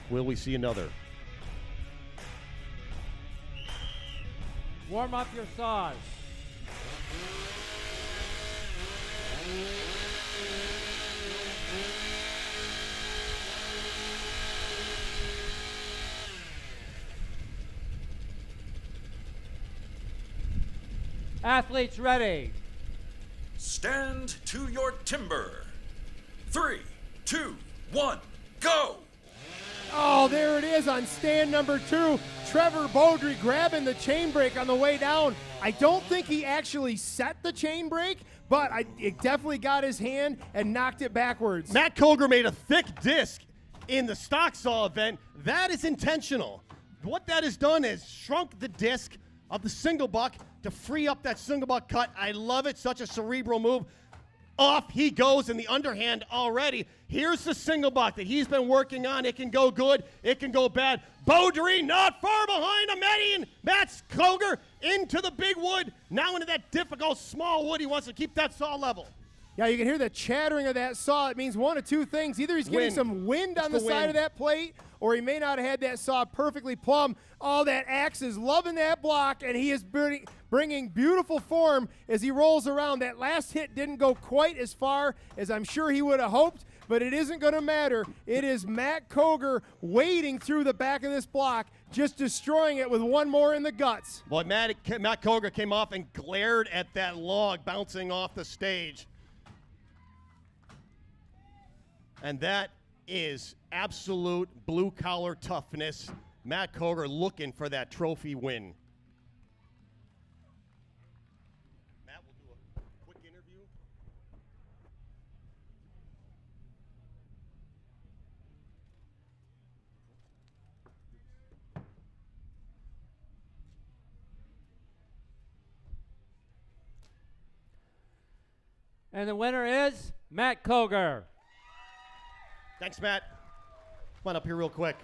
[SPEAKER 2] Will we see another?
[SPEAKER 6] Warm up your saws. Athletes ready.
[SPEAKER 7] Stand to your timber. 3, 2, 1, go!
[SPEAKER 3] Oh, there it is on stand number 2. Trevor Beaudry grabbing the chain brake on the way down. I don't think he actually set the chain brake, but it definitely got his hand and knocked it backwards.
[SPEAKER 2] Matt Koger made a thick disc in the stock saw event. That is intentional. What that has done is shrunk the disc of the single buck to free up that single buck cut. I love it. Such a cerebral move. Off he goes in the underhand already. Here's the single buck that he's been working on. It can go good. It can go bad. Beaudry not far behind him. Matt Koger into the big wood. Now into that difficult small wood. He wants to keep that saw level.
[SPEAKER 3] Yeah, you can hear the chattering of that saw. It means one of two things. Either he's getting some wind on the side of that plate, or he may not have had that saw perfectly plumb. Oh, that axe is loving that block, and he is bringing beautiful form as he rolls around. That last hit didn't go quite as far as I'm sure he would have hoped, but it isn't going to matter. It is Matt Koger wading through the back of this block, just destroying it with one more in the guts.
[SPEAKER 2] Boy, Matt Koger came off and glared at that log bouncing off the stage. And that is absolute blue-collar toughness. Matt Koger looking for that trophy win. Matt, we'll do a quick interview.
[SPEAKER 6] And the winner is Matt Koger.
[SPEAKER 2] Thanks, Matt. Come on up here real quick.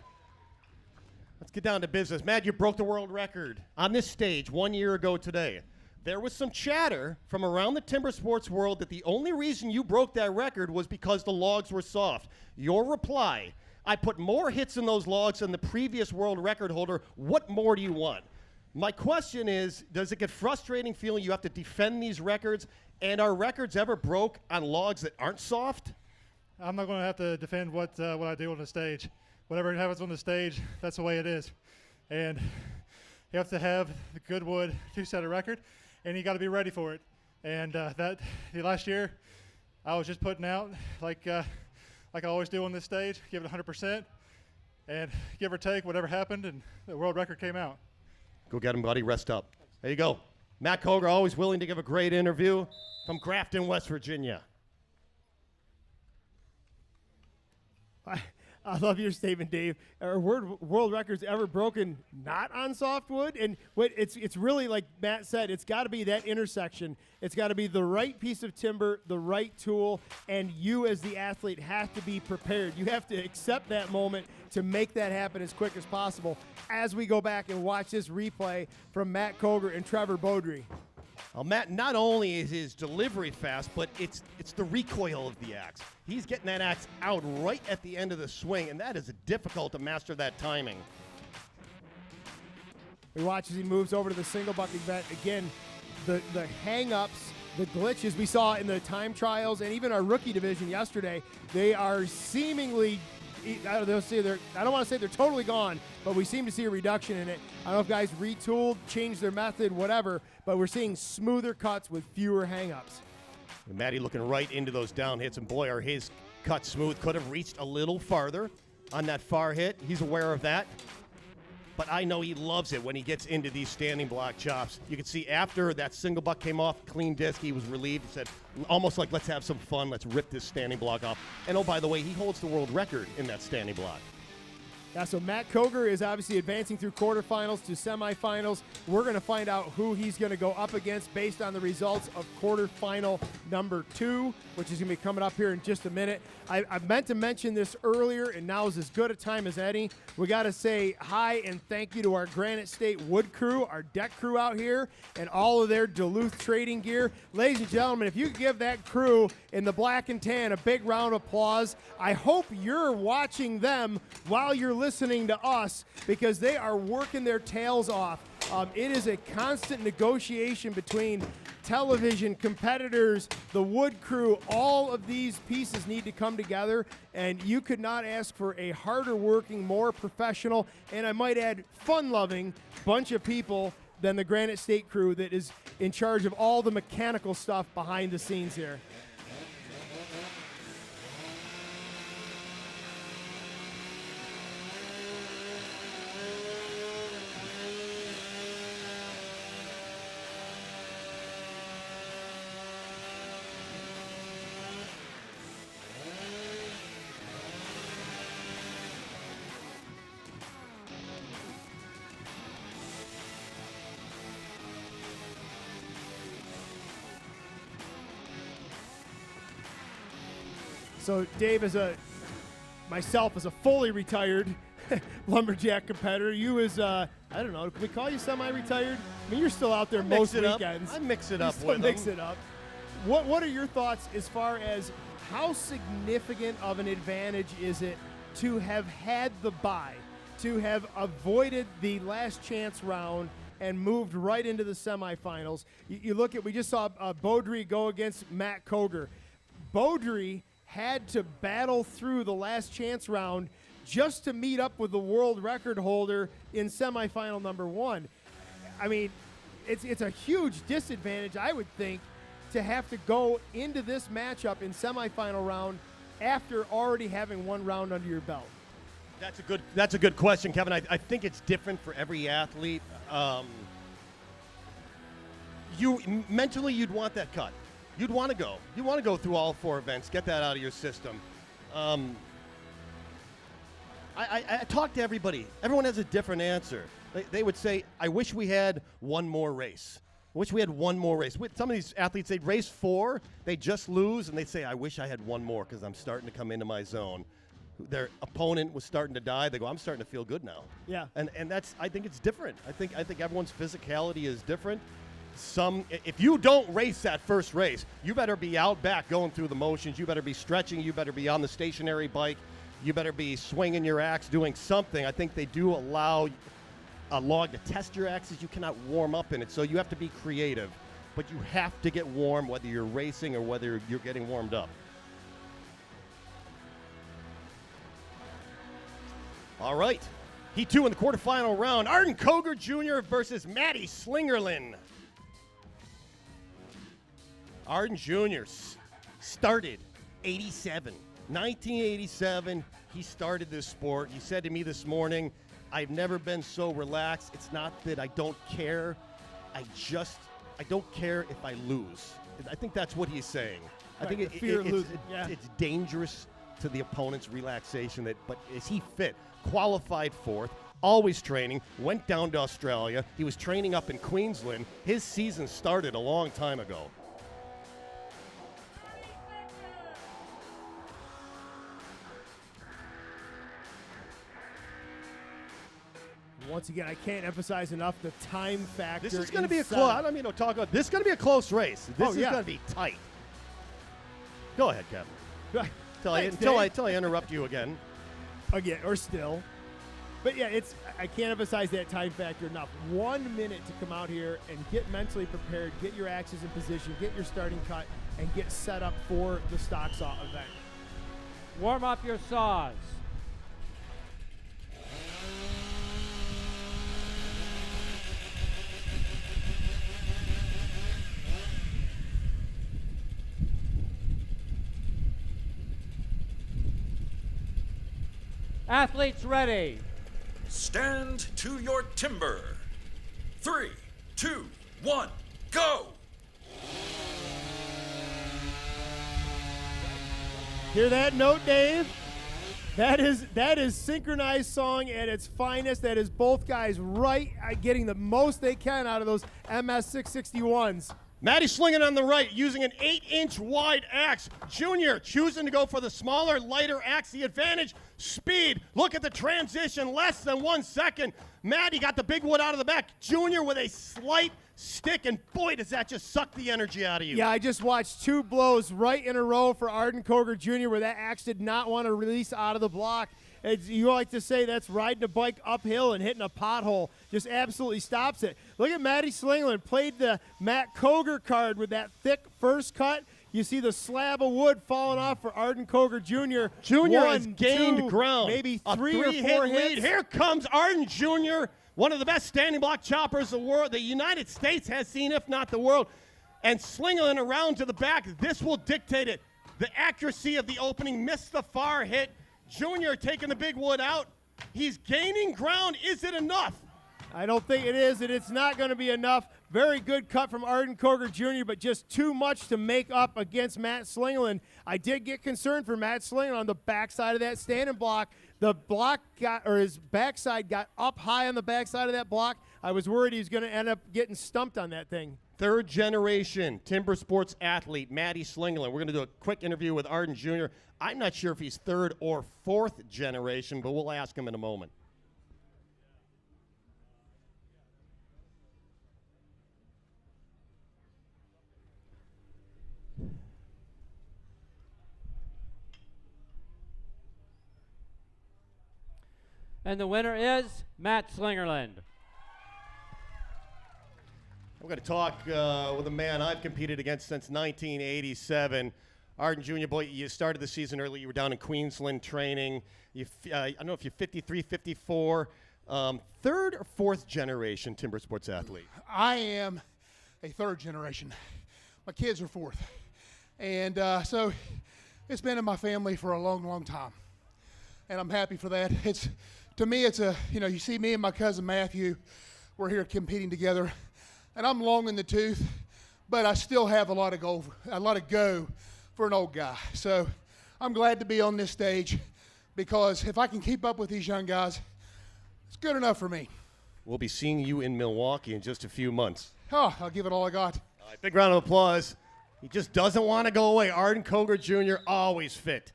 [SPEAKER 2] Let's get down to business. Matt, you broke the world record on this stage 1 year ago today. There was some chatter from around the timber sports world that the only reason you broke that record was because the logs were soft. Your reply, I put more hits in those logs than the previous world record holder. What more do you want? My question is, does it get frustrating feeling you have to defend these records? And are records ever broke on logs that aren't soft?
[SPEAKER 18] I'm not going to have to defend what I do on the stage. Whatever happens on the stage, that's the way it is. And you have to have the good wood to set a record, and you got to be ready for it. And the last year, I was just putting out like I always do on this stage, give it 100%, and give or take whatever happened, and the world record came out.
[SPEAKER 2] Go get him, buddy. Rest up. There you go. Matt Koger, always willing to give a great interview from Grafton, West Virginia.
[SPEAKER 3] I love your statement, Dave. Are world records ever broken not on softwood? And it's really, like Matt said, it's got to be that intersection. It's got to be the right piece of timber, the right tool, and you as the athlete have to be prepared. You have to accept that moment to make that happen as quick as possible as we go back and watch this replay from Matt Koger and Trevor Beaudry.
[SPEAKER 2] Well, Matt, not only is his delivery fast, but it's the recoil of the axe. He's getting that axe out right at the end of the swing, and that is difficult to master that timing.
[SPEAKER 3] We watch as he moves over to the single buck event. Again, the hang-ups, the glitches we saw in the time trials, and even our rookie division yesterday, they are seemingly, I don't want to say they're totally gone, but we seem to see a reduction in it. I don't know if guys retooled, changed their method, whatever, but we're seeing smoother cuts with fewer hang-ups.
[SPEAKER 2] And Matty looking right into those down hits, and boy, are his cuts smooth. Could have reached a little farther on that far hit. He's aware of that. But I know he loves it when he gets into these standing block chops. You can see after that single buck came off, clean disc, he was relieved. He said, almost like, let's have some fun. Let's rip this standing block off. And oh, by the way, he holds the world record in that standing block.
[SPEAKER 3] Yeah, so Matt Koger is obviously advancing through quarterfinals to semifinals. We're going to find out who he's going to go up against based on the results of quarterfinal number 2, which is going to be coming up here in just a minute. I meant to mention this earlier, and now is as good a time as any. We got to say hi and thank you to our Granite State wood crew, our deck crew out here, and all of their Duluth trading gear. Ladies and gentlemen, if you could give that crew in the black and tan a big round of applause. I hope you're watching them while you're listening to us, because they are working their tails off. It is a constant negotiation between television, competitors, the wood crew. All of these pieces need to come together, and you could not ask for a harder working, more professional, and I might add fun-loving bunch of people than the Granite State crew that is in charge of all the mechanical stuff behind the scenes here. So Dave, myself as a fully retired lumberjack competitor, you as I don't know, can we call you semi-retired? I mean, you're still out there most weekends.
[SPEAKER 2] I mix it up with them.
[SPEAKER 3] Mix it up. What are your thoughts as far as how significant of an advantage is it to have had the bye, to have avoided the last chance round and moved right into the semifinals? You look at, we just saw Beaudry go against Matt Koger. Beaudry had to battle through the last chance round just to meet up with the world record holder in semifinal number 1. I mean, it's a huge disadvantage, I would think, to have to go into this matchup in semifinal round after already having one round under your belt.
[SPEAKER 2] That's a good question, Kevin. I think it's different for every athlete. Mentally, you'd want that cut. You'd want to go. You want to go through all 4 events, get that out of your system. I talk to everybody. Everyone has a different answer. They would say, I wish we had one more race. I wish we had one more race. Some of these athletes, they'd race 4, they just lose, and they'd say, I wish I had one more because I'm starting to come into my zone. Their opponent was starting to die. They go, I'm starting to feel good now.
[SPEAKER 3] Yeah.
[SPEAKER 2] And that's, I think it's different. I think everyone's physicality is different. If you don't race that first race, you better be out back going through the motions. You better be stretching. You better be on the stationary bike. You better be swinging your axe, doing something. I think they do allow a log to test your axes. You cannot warm up in it, so you have to be creative. But you have to get warm, whether you're racing or whether you're getting warmed up. All right. Heat 2 in the quarterfinal round. Arden Koger Jr. versus Matty Slingerland. Arden Jr. started 1987, he started this sport. He said to me this morning, I've never been so relaxed. It's not that I don't care. I don't care if I lose. I think that's what he's saying.
[SPEAKER 3] Right,
[SPEAKER 2] I think it's dangerous to the opponent's relaxation. But is he fit? Qualified 4th, always training, went down to Australia. He was training up in Queensland. His season started a long time ago.
[SPEAKER 3] Once again, I can't emphasize enough the time factor.
[SPEAKER 2] This is going to be a close. I don't mean to talk about. This is going to be a close race. This is going to be tight. Go ahead, Kevin. Until I interrupt you again.
[SPEAKER 3] Again, or still. But yeah, I can't emphasize that time factor enough. 1 minute to come out here and get mentally prepared, get your axes in position, get your starting cut, and get set up for the stock saw event.
[SPEAKER 6] Warm up your saws. Athletes ready.
[SPEAKER 7] Stand to your timber. 3, 2, 1, go!
[SPEAKER 3] Hear that note, Dave? That is synchronized song at its finest. That is both guys right getting the most they can out of those MS 661s.
[SPEAKER 2] Maddie Slingling on the right using an 8-inch wide axe. Junior choosing to go for the smaller, lighter axe. The advantage, speed. Look at the transition, less than 1 second. Maddie got the big wood out of the back. Junior with a slight stick, and boy, does that just suck the energy out of you.
[SPEAKER 3] Yeah, I just watched 2 blows right in a row for Arden Koger Jr. where that axe did not want to release out of the block. As you like to say, that's riding a bike uphill and hitting a pothole. Just absolutely stops it. Look at Maddie Slingling. Played the Matt Koger card with that thick first cut. You see the slab of wood falling off for Arden Koger Jr.
[SPEAKER 2] Junior has gained ground.
[SPEAKER 3] Maybe
[SPEAKER 2] a
[SPEAKER 3] 3 or 4 hits.
[SPEAKER 2] Lead. Here comes Arden Jr., one of the best standing block choppers the United States has seen, if not the world. And Slingling around to the back. This will dictate it. The accuracy of the opening, missed the far hit. Junior taking the big wood out. He's gaining ground. Is it enough?
[SPEAKER 3] I don't think it is, and it's not going to be enough. Very good cut from Arden Koger Jr., but just too much to make up against Matt Slingling. I did get concerned for Matt Slingling on the backside of that standing block. The block got, or his backside got up high on the backside of that block. I was worried he was going to end up getting stumped on that thing.
[SPEAKER 2] Third generation timber sports athlete, Maddie Slingling. We're going to do a quick interview with Arden Jr. I'm not sure if he's third or fourth generation, but we'll ask him in a moment.
[SPEAKER 6] And the winner is Matt Slingerland.
[SPEAKER 2] I'm going to talk with a man I've competed against since 1987. Arden Jr., boy, you started the season early. You were down in Queensland training. I don't know if you're 53, 54. Third or fourth generation timber sports athlete?
[SPEAKER 19] I am a third generation. My kids are fourth. And so it's been in my family for a long, long time. And I'm happy for that. To me, it's you see me and my cousin Matthew, we're here competing together. And I'm long in the tooth, but I still have a lot of go for an old guy. So I'm glad to be on this stage because if I can keep up with these young guys, it's good enough for me.
[SPEAKER 2] We'll be seeing you in Milwaukee in just a few months.
[SPEAKER 19] Oh, I'll give it all I got.
[SPEAKER 2] All right, big round of applause. He just doesn't want to go away. Arden Koger Jr. always fit.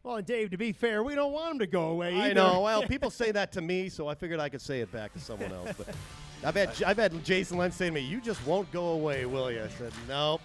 [SPEAKER 3] Well, and Dave, to be fair, we don't want him to go away either.
[SPEAKER 2] I know. Well, people say that to me, so I figured I could say it back to someone else. But I've had Jason Lentz say to me, "You just won't go away, will you?" I said, "No."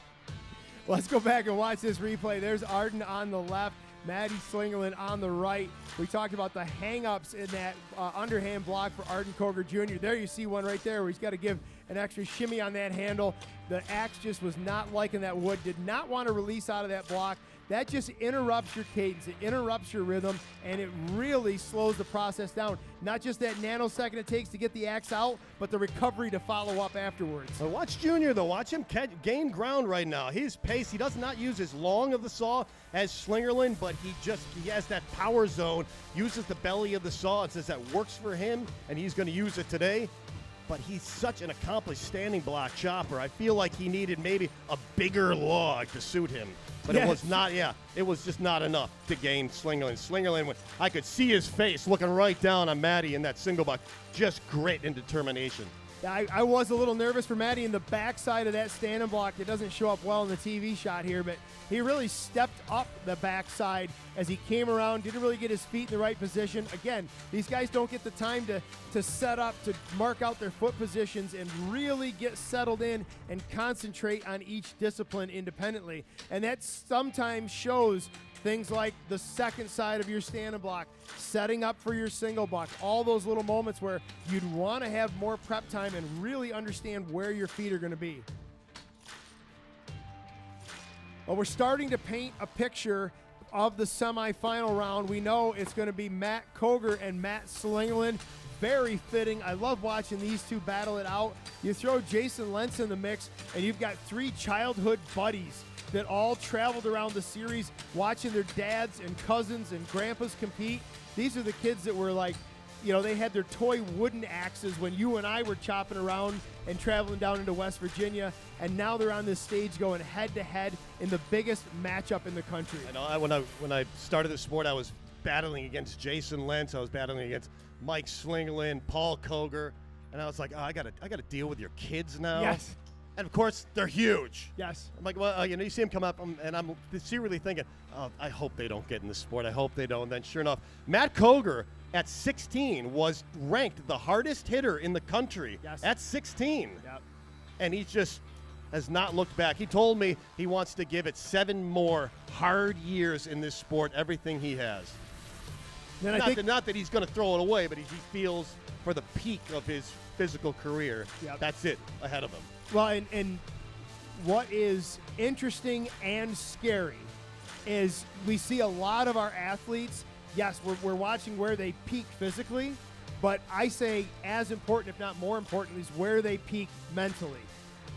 [SPEAKER 3] Let's go back and watch this replay. There's Arden on the left, Maddie Slingling on the right. We talked about the hang-ups in that underhand block for Arden Koger Jr. There you see one right there where he's got to give an extra shimmy on that handle. The axe just was not liking that wood, did not want to release out of that block. That just interrupts your cadence, it interrupts your rhythm, and it really slows the process down. Not just that nanosecond it takes to get the axe out, but the recovery to follow up afterwards.
[SPEAKER 2] Well, watch Junior, though. Watch him gain ground right now. His pace, he does not use as long of the saw as Slingerland, but he has that power zone, uses the belly of the saw. It says that works for him, and he's going to use it today. But he's such an accomplished standing block chopper. I feel like he needed maybe a bigger log to suit him. But It was not, it was just not enough to gain Slingerland. Slingerland, I could see his face looking right down on Maddie in that single buck. Just grit and determination.
[SPEAKER 3] I was a little nervous for Maddie in the backside of that standing block. It doesn't show up well in the TV shot here, but he really stepped up the backside as he came around, didn't really get his feet in the right position. Again, these guys don't get the time to set up, to mark out their foot positions and really get settled in and concentrate on each discipline independently. And that sometimes shows things like the second side of your standing block, setting up for your single block, all those little moments where you'd want to have more prep time and really understand where your feet are going to be. Well, we're starting to paint a picture of the semifinal round. We know it's going to be Matt Koger and Matt Slingerland. Very fitting. I love watching these two battle it out. You throw Jason Lentz in the mix, and you've got 3 childhood buddies that all traveled around the series watching their dads and cousins and grandpas compete. These are the kids that were like, they had their toy wooden axes when you and I were chopping around and traveling down into West Virginia, and now they're on this stage going head-to-head in the biggest matchup in the country.
[SPEAKER 2] I know. When I started the sport, I was battling against Jason Lentz. I was battling against Mike Slingerland, Paul Koger, and I was like, oh, I gotta deal with your kids now.
[SPEAKER 3] Yes.
[SPEAKER 2] And of course, they're huge.
[SPEAKER 3] Yes.
[SPEAKER 2] I'm like, well, you see him come up, and I'm secretly thinking, oh, I hope they don't get in the sport. I hope they don't. And then sure enough, Matt Koger at 16 was ranked the hardest hitter in the country at 16.
[SPEAKER 3] Yep.
[SPEAKER 2] And he just has not looked back. He told me he wants to give it 7 more hard years in this sport, everything he has. Not that he's going to throw it away, but he feels for the peak of his physical career, that's it ahead of him.
[SPEAKER 3] Well, and what is interesting and scary is we see a lot of our athletes, yes, we're watching where they peak physically, but I say as important, if not more important, is where they peak mentally.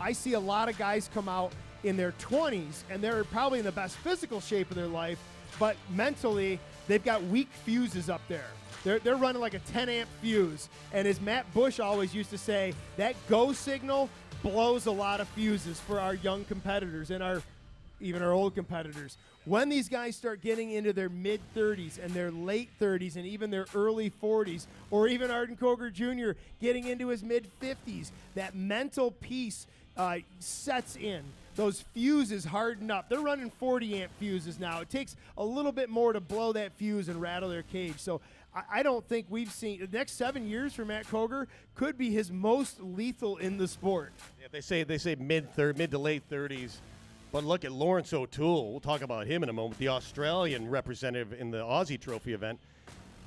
[SPEAKER 3] I see a lot of guys come out in their 20s, and they're probably in the best physical shape of their life, but mentally, they've got weak fuses up there. They're running like a 10-amp fuse, and as Matt Bush always used to say, that go signal blows a lot of fuses for our young competitors and even our old competitors. When these guys start getting into their mid-30s and their late 30s and even their early 40s, or even Arden Koger Jr. getting into his mid-50s, that mental piece sets in. Those fuses harden up. They're running 40-amp fuses now. It takes a little bit more to blow that fuse and rattle their cage. So I don't think we've seen the next 7 years for Matt Koger could be his most lethal in the sport.
[SPEAKER 2] Yeah, they say mid to late 30s, but look at Lawrence O'Toole. We'll talk about him in a moment. The Australian representative in the Aussie Trophy event.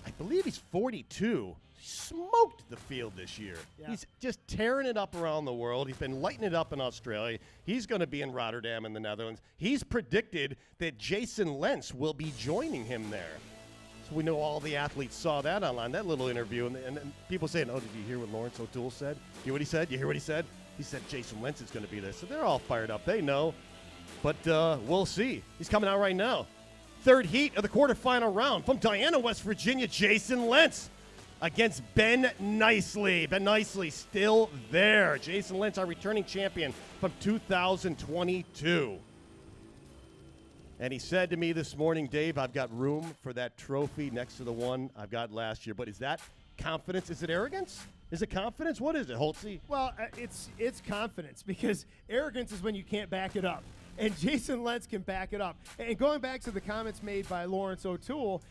[SPEAKER 2] I believe he's 42. He smoked the field this year. Yeah. He's just tearing it up around the world. He's been lighting it up in Australia. He's going to be in Rotterdam in the Netherlands. He's predicted that Jason Lentz will be joining him there. So we know all the athletes saw that online, that little interview, and people saying, oh, did you hear what Lawrence O'Toole said? You hear what he said? You hear what he said? He said Jason Lentz is going to be there. So they're all fired up. They know. But we'll see. He's coming out right now. Third heat of the quarterfinal round from Diana, West Virginia, Jason Lentz against Ben Nicely. Ben Nicely still there. Jason Lentz, our returning champion from 2022. And he said to me this morning, Dave, I've got room for that trophy next to the one I've got last year. But is that confidence? Is it arrogance? Is it confidence? What is it, Holtzy?
[SPEAKER 3] Well, it's confidence, because arrogance is when you can't back it up. And Jason Lentz can back it up. And going back to the comments made by Lawrence O'Toole,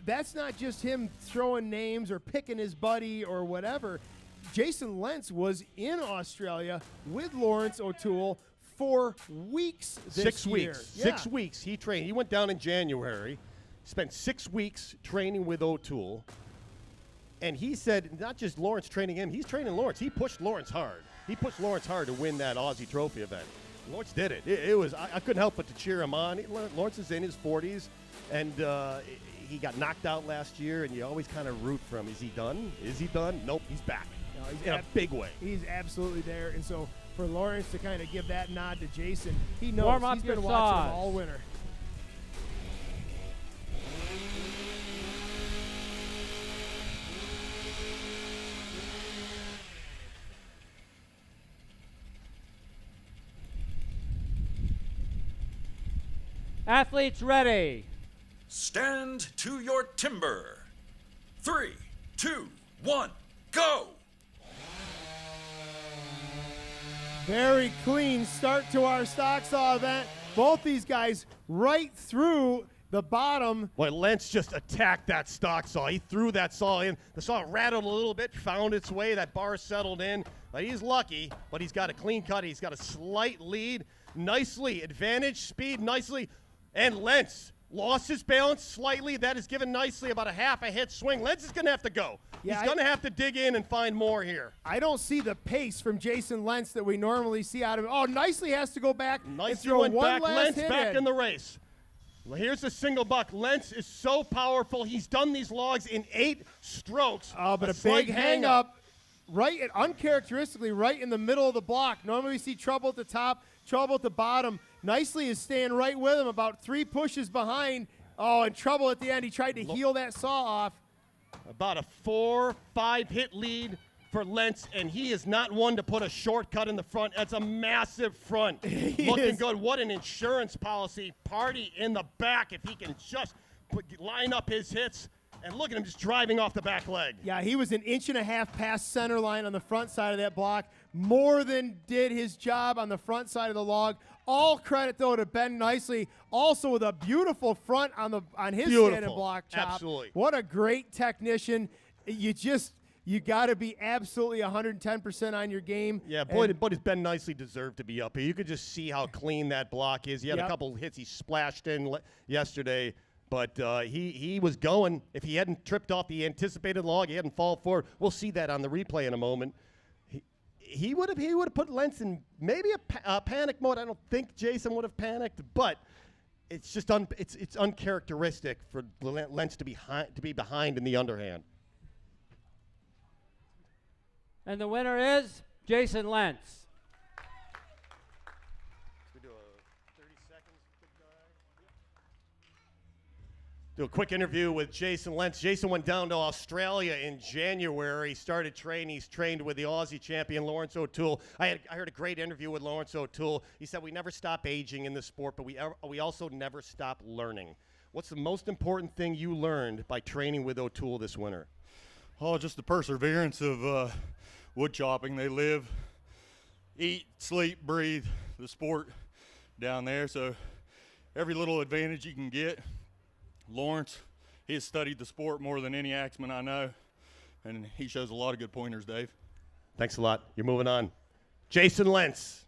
[SPEAKER 3] that's not just him throwing names or picking his buddy or whatever. Jason Lentz was in Australia with Lawrence O'Toole for weeks this year.
[SPEAKER 2] 6 weeks. He trained. He went down in January, spent 6 weeks training with O'Toole. And he said not just Lawrence training him, he's training Lawrence. He pushed Lawrence hard. He pushed Lawrence hard to win that Aussie Trophy event. Lawrence did it. It was I couldn't help but to cheer him on. Lawrence is in his 40s, and he got knocked out last year, and you always kind of root for him. Is he done? Is he done? Nope, he's back. No, he's in a big way.
[SPEAKER 3] He's absolutely there, and so for Lawrence to kind of give that nod to Jason, he knows he's been watching him all winter.
[SPEAKER 6] Athletes ready.
[SPEAKER 7] Stand to your timber. 3, 2, 1, go!
[SPEAKER 3] Very clean start to our stock saw event. Both these guys right through the bottom.
[SPEAKER 2] Boy, Lentz just attacked that stock saw. He threw that saw in. The saw rattled a little bit, found its way. That bar settled in. But he's lucky, but he's got a clean cut. He's got a slight lead. Nicely, advantage, speed, nicely. And Lentz lost his balance slightly. That is given Nicely about a half a hit swing. Lentz is going to have to go. Yeah, he's going to have to dig in and find more here.
[SPEAKER 3] I don't see the pace from Jason Lentz that we normally see out of him. Oh, Nicely has to go back and throw
[SPEAKER 2] went
[SPEAKER 3] one
[SPEAKER 2] back.
[SPEAKER 3] last
[SPEAKER 2] Lentz
[SPEAKER 3] hit
[SPEAKER 2] back in the race. Well, here's the single buck. Lentz is so powerful. He's done these logs in 8 strokes.
[SPEAKER 3] Oh, but a big hang up. Right, uncharacteristically, right in the middle of the block. Normally we see trouble at the top, trouble at the bottom. Nicely is staying right with him, about 3 pushes behind. Oh, and trouble at the end. He tried to heel that saw off.
[SPEAKER 2] About a 4-5 hit lead for Lentz, and he is not one to put a shortcut in the front. That's a massive front. Looking good. What an insurance policy. Party in the back if he can just line up his hits. And look at him just driving off the back leg.
[SPEAKER 3] Yeah, he was 1.5 inches past center line on the front side of that block. More than did his job on the front side of the log. All credit, though, to Ben Nicely, also with a beautiful front on his standing block chop.
[SPEAKER 2] Absolutely.
[SPEAKER 3] What a great technician. You got to be absolutely 110% on your game.
[SPEAKER 2] Yeah, boy, does Ben Nicely deserve to be up here. You could just see how clean that block is. He had a couple hits he splashed in yesterday. But he was going. If he hadn't tripped off the anticipated log, he hadn't fallen forward. We'll see that on the replay in a moment. He would have put Lentz in maybe a panic mode. I don't think Jason would have panicked, but it's just it's uncharacteristic for Lentz to be behind in the underhand.
[SPEAKER 6] And the winner is Jason Lentz.
[SPEAKER 2] Do a quick interview with Jason Lentz. Jason went down to Australia in January, started training. He's trained with the Aussie champion, Lawrence O'Toole. I heard a great interview with Lawrence O'Toole. He said, we never stop aging in this sport, but we also never stop learning. What's the most important thing you learned by training with O'Toole this winter?
[SPEAKER 20] Oh, just the perseverance of wood chopping. They live, eat, sleep, breathe the sport down there. So every little advantage you can get. Lawrence, he has studied the sport more than any axeman I know, and he shows a lot of good pointers, Dave.
[SPEAKER 2] Thanks a lot. You're moving on. Jason Lentz.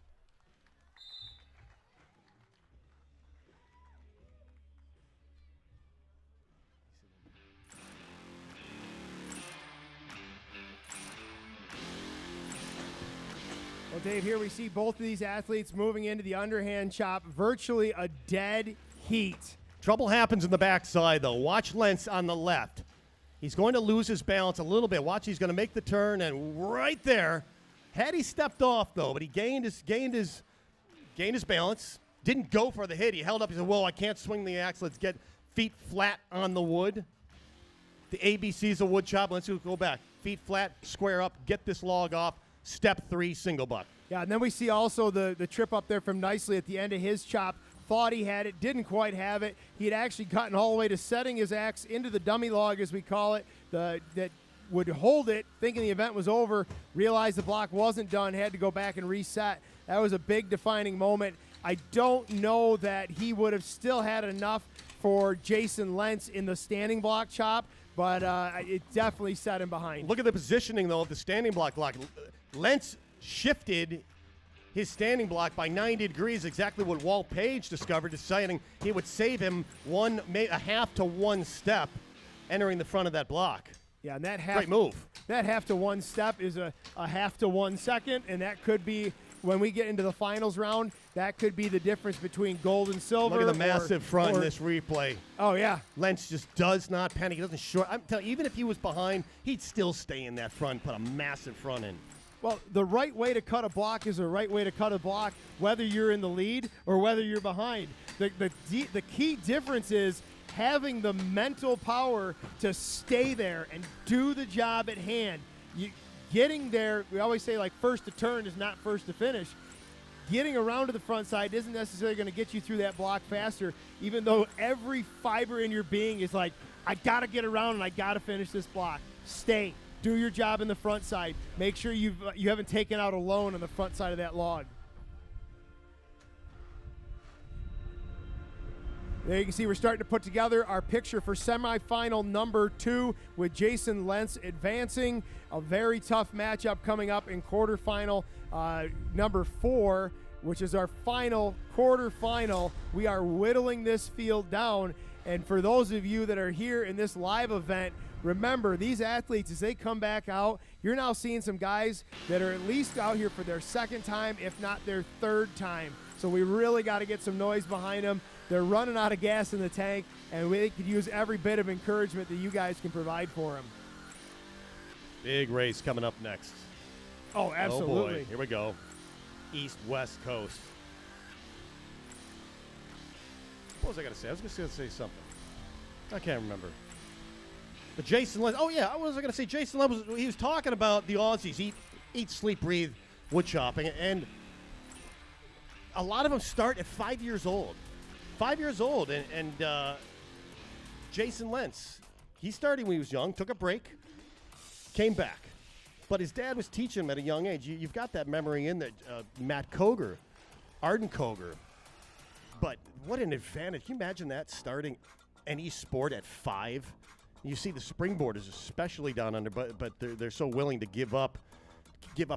[SPEAKER 3] Well, Dave, here we see both of these athletes moving into the underhand chop, virtually a dead heat.
[SPEAKER 2] Trouble happens in the backside, though. Watch Lentz on the left. He's going to lose his balance a little bit. Watch, he's going to make the turn, and right there, had he stepped off, though, but he gained his balance. Didn't go for the hit. He held up. He said, whoa, I can't swing the axe. Let's get feet flat on the wood. The ABCs of wood chop. Let's go back. Feet flat, square up, get this log off. Step 3, single buck.
[SPEAKER 3] Yeah, and then we see also the trip up there from Nicely at the end of his chop. Thought he had it, didn't quite have it. He had actually gotten all the way to setting his axe into the dummy log, as we call it, that would hold it, thinking the event was over, realized the block wasn't done, had to go back and reset. That was a big defining moment. I don't know that he would have still had enough for Jason Lentz in the standing block chop, but it definitely set him behind.
[SPEAKER 2] Look at the positioning, though, of the standing block. Lentz shifted his standing block by 90 degrees, exactly what Walt Page discovered, deciding he would save him a half to one step entering the front of that block.
[SPEAKER 3] Yeah, and
[SPEAKER 2] great move.
[SPEAKER 3] That half to one step is a half to 1 second, and that could be, when we get into the finals round, that could be the difference between gold and silver.
[SPEAKER 2] Look at the massive front in this replay.
[SPEAKER 3] Oh, yeah.
[SPEAKER 2] Lentz just does not panic. He doesn't short. I'm telling you, even if he was behind, he'd still stay in that front, put a massive front in.
[SPEAKER 3] Well, the right way to cut a block is the right way to cut a block, whether you're in the lead or whether you're behind. The key difference is having the mental power to stay there and do the job at hand. Getting there, we always say, like, first to turn is not first to finish. Getting around to the front side isn't necessarily going to get you through that block faster, even though every fiber in your being is like, I got to get around and I got to finish this block. Stay. Do your job in the front side. Make sure you haven't taken out a loan on the front side of that log. There you can see we're starting to put together our picture for semifinal number 2 with Jason Lentz advancing. A very tough matchup coming up in quarterfinal number 4, which is our final quarterfinal. We are whittling this field down. And for those of you that are here in this live event, remember, these athletes, as they come back out, you're now seeing some guys that are at least out here for their second time, if not their third time. So we really got to get some noise behind them. They're running out of gas in the tank, and we could use every bit of encouragement that you guys can provide for them.
[SPEAKER 2] Big race coming up next.
[SPEAKER 3] Oh, absolutely.
[SPEAKER 2] Oh, boy. Here we go. East-West Coast. What was I going to say? I was going to say something. I can't remember. But Jason Lentz, oh yeah, I was going to say Jason Lentz, he was talking about the Aussies, eat, sleep, breathe, wood chopping, and a lot of them start at 5 years old. 5 years old, and Jason Lentz, he started when he was young, took a break, came back. But his dad was teaching him at a young age. You've got that memory in there, Matt Koger, Arden Koger. But what an advantage. Can you imagine that, starting any sport at 5? You see the springboarders, especially down under, but they're so willing to give up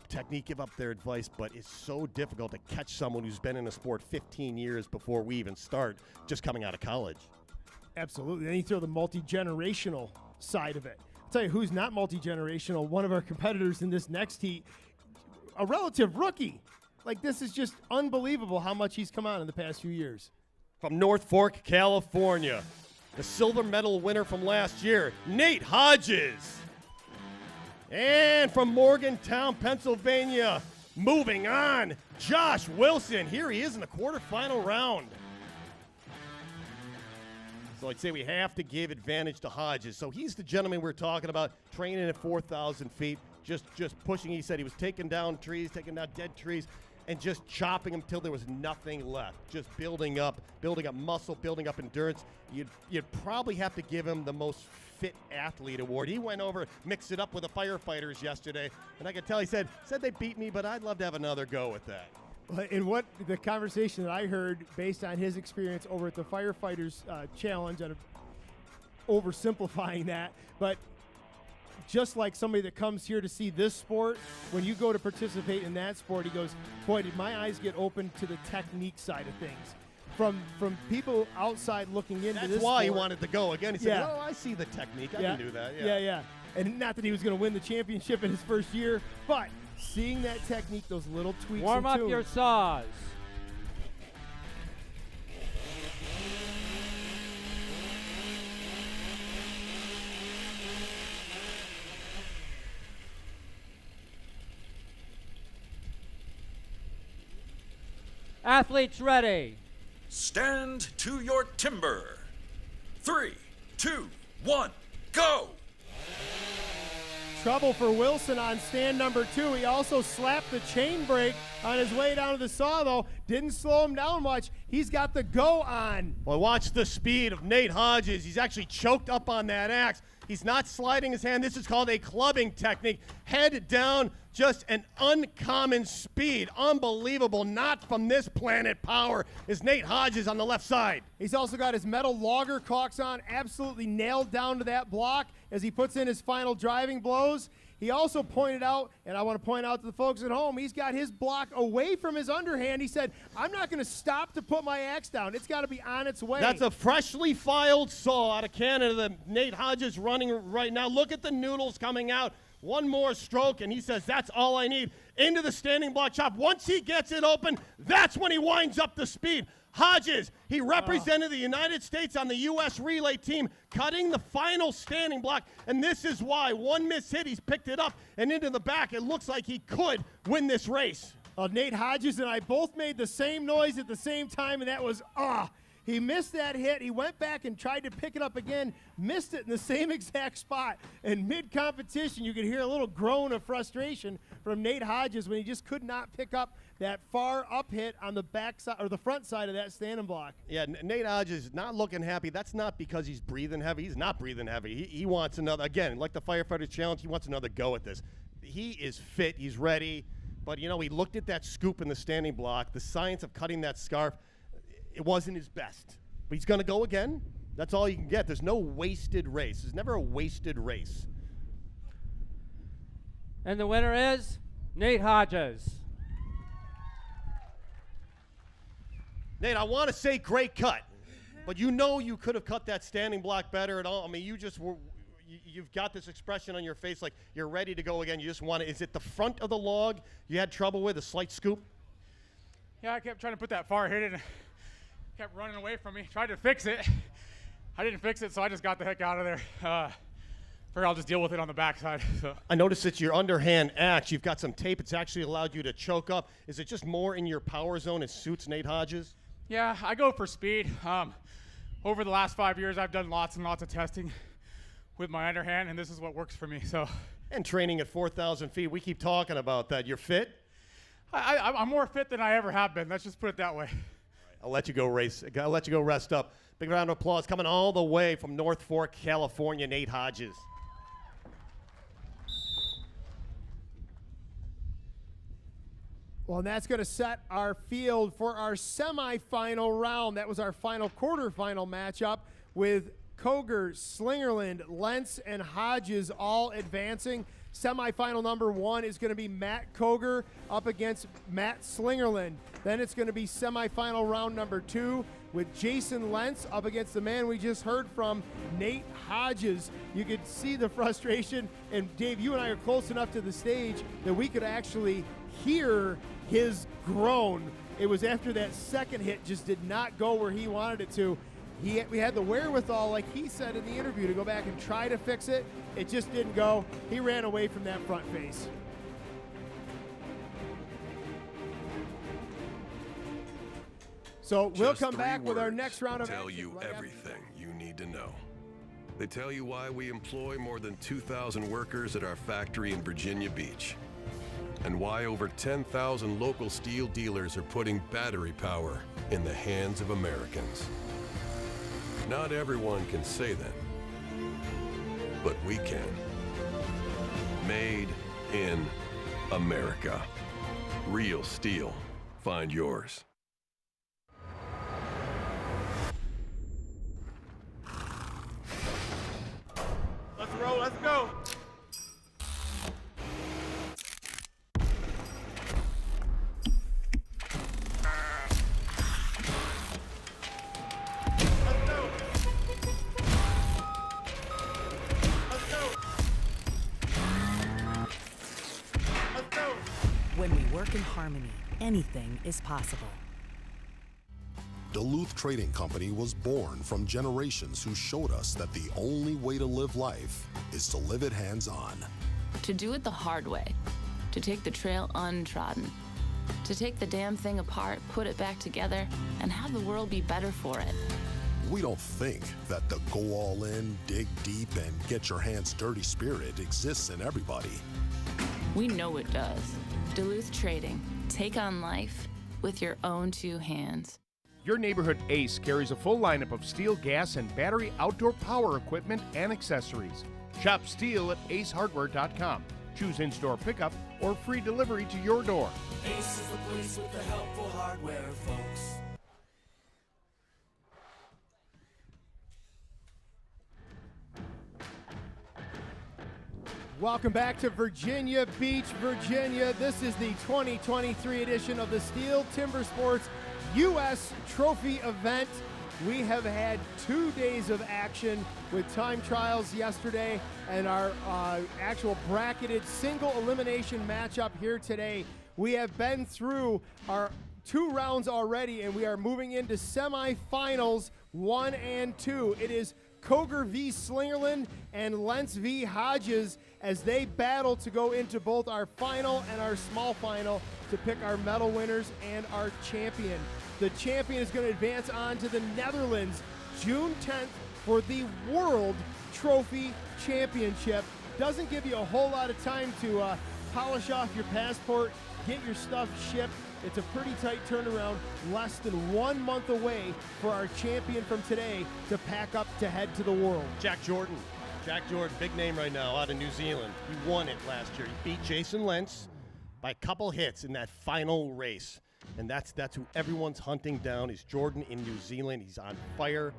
[SPEAKER 2] technique, give up their advice, but it's so difficult to catch someone who's been in a sport 15 years before we even start, just coming out of college.
[SPEAKER 3] Absolutely. Then you throw the multi-generational side of it. I'll tell you who's not multi-generational. One of our competitors in this next heat, a relative rookie. Like, this is just unbelievable how much he's come on in the past few years.
[SPEAKER 2] From North Fork, California, the silver medal winner from last year, Nate Hodges. And from Morgantown, Pennsylvania, moving on, Josh Wilson. Here he is in the quarterfinal round. So I'd say we have to give advantage to Hodges. So he's the gentleman we're talking about, training at 4,000 feet, just pushing. He said he was taking down trees, taking down dead trees, and just chopping them till there was nothing left. Just building up muscle, building up endurance. You'd probably have to give him the most fit athlete award. He went over, mixed it up with the firefighters yesterday, and I could tell he said they beat me, but I'd love to have another go at that.
[SPEAKER 3] In what the conversation that I heard based on his experience over at the firefighters challenge, I'm oversimplifying that, but just like somebody that comes here to see this sport, when you go to participate in that sport, he goes, boy, did my eyes get open to the technique side of things. From people outside looking into this sport.
[SPEAKER 2] That's why he wanted to go again. He said, I see the technique. I can do that.
[SPEAKER 3] Yeah. And not that he was going to win the championship in his first year, but seeing that technique, those little tweaks.
[SPEAKER 6] Warm up your saws. Athletes ready.
[SPEAKER 7] Stand to your timber. 3, 2, 1, go!
[SPEAKER 3] Trouble for Wilson on stand number 2. He also slapped the chain brake on his way down to the saw, though. Didn't slow him down much. He's got the go on.
[SPEAKER 2] Well, watch the speed of Nate Hodges. He's actually choked up on that axe. He's not sliding his hand. This is called a clubbing technique. Head down, just an uncommon speed. Unbelievable. Not from this planet power is Nate Hodges on the left side.
[SPEAKER 3] He's also got his metal logger caulks on, absolutely nailed down to that block as he puts in his final driving blows. He also pointed out, and I want to point out to the folks at home, he's got his block away from his underhand. He said, I'm not going to stop to put my axe down. It's got to be on its way.
[SPEAKER 2] That's a freshly filed saw out of Canada that Nate Hodges running right now. Look at the noodles coming out. One more stroke, and he says, that's all I need. Into the standing block chop. Once he gets it open, that's when he winds up the speed. Hodges, he represented the United States on the U.S. relay team, cutting the final standing block, and this is why. One miss hit, he's picked it up and into the back. It looks like he could win this race.
[SPEAKER 3] Nate Hodges and I both made the same noise at the same time, and that was, He missed that hit. He went back and tried to pick it up again, missed it in the same exact spot. And mid-competition, you could hear a little groan of frustration from Nate Hodges when he just could not pick up that far up hit on the back side or the front side of that standing block.
[SPEAKER 2] Yeah, Nate Hodges not looking happy. That's not because he's breathing heavy. He's not breathing heavy. He wants another, again, like the Firefighters Challenge, he wants another go at this. He is fit. He's ready. But, you know, he looked at that scoop in the standing block, the science of cutting that scarf. It wasn't his best. But he's going to go again. That's all you can get. There's no wasted race. There's never a wasted race.
[SPEAKER 6] And the winner is Nate Hodges.
[SPEAKER 2] Nate, I want to say great cut, but you know you could have cut that standing block better at all. I mean, you've got this expression on your face like you're ready to go again. You just want to, is it the front of the log you had trouble with, a slight scoop?
[SPEAKER 21] Yeah, I kept trying to put that far hit and kept running away from me. Tried to fix it. I didn't fix it, so I just got the heck out of there. Figured I'll just deal with it on the backside. So.
[SPEAKER 2] I noticed it's your underhand axe. You've got some tape. It's actually allowed you to choke up. Is it just more in your power zone? It suits Nate Hodges?
[SPEAKER 21] Yeah, I go for speed. Over the last 5 years, I've done lots and lots of testing with my underhand, and this is what works for me. So.
[SPEAKER 2] And training at 4,000 feet, we keep talking about that. You're fit?
[SPEAKER 21] I'm more fit than I ever have been. Let's just put it that way.
[SPEAKER 2] I'll let you go race. I'll let you go rest up. Big round of applause coming all the way from North Fork, California, Nate Hodges.
[SPEAKER 3] Well, and that's going to set our field for our semifinal round. That was our final quarterfinal matchup with Koger, Slingerland, Lentz, and Hodges all advancing. Semifinal number 1 is going to be Matt Koger up against Matt Slingerland. Then it's going to be semifinal round number 2 with Jason Lentz up against the man we just heard from, Nate Hodges. You could see the frustration, and Dave, you and I are close enough to the stage that we could actually hear his groan. It was after that second hit just did not go where he wanted it to. We had the wherewithal, like he said in the interview, to go back and try to fix it. It just didn't go. He ran away from that front face. So we'll come back with our next round of
[SPEAKER 17] tell you everything you need to know. They tell you why we employ more than 2,000 workers at our factory in Virginia Beach, and why over 10,000 local steel dealers are putting battery power in the hands of Americans. Not everyone can say that, but we can. Made in America. Real steel. Find yours.
[SPEAKER 21] Let's roll, let's go.
[SPEAKER 16] When we work in harmony, anything is possible.
[SPEAKER 14] Duluth Trading Company was born from generations who showed us that the only way to live life is to live it hands-on.
[SPEAKER 15] To do it the hard way. To take the trail untrodden. To take the damn thing apart, put it back together, and have the world be better for it.
[SPEAKER 14] We don't think that the go all in, dig deep, and get your hands dirty spirit exists in everybody.
[SPEAKER 15] We know it does. Duluth Trading. Take on life with your own 2 hands.
[SPEAKER 12] Your neighborhood Ace carries a full lineup of steel, gas, and battery outdoor power equipment and accessories. Shop STIHL at acehardware.com. Choose in-store pickup or free delivery to your door.
[SPEAKER 13] Ace is the place with the helpful hardware, folks.
[SPEAKER 3] Welcome back to Virginia Beach, Virginia. This is the 2023 edition of the STIHL Timbersports U.S. Trophy Event. We have had 2 days of action with time trials yesterday and our actual bracketed single elimination matchup here today. We have been through our 2 rounds already, and we are moving into semifinals 1 and 2. It is Koger v. Slingerland and Lentz v. Hodges as they battle to go into both our final and our small final to pick our medal winners and our champion. The champion is going to advance on to the Netherlands June 10th for the World Trophy Championship. Doesn't give you a whole lot of time to polish off your passport, get your stuff shipped. It's a pretty tight turnaround, less than 1 month away for our champion from today to pack up to head to the World.
[SPEAKER 2] Jack Jordan. Jack Jordan, big name right now out of New Zealand. He won it last year. He beat Jason Lentz by a couple hits in that final race. And that's who everyone's hunting down is Jordan in New Zealand. He's on fire.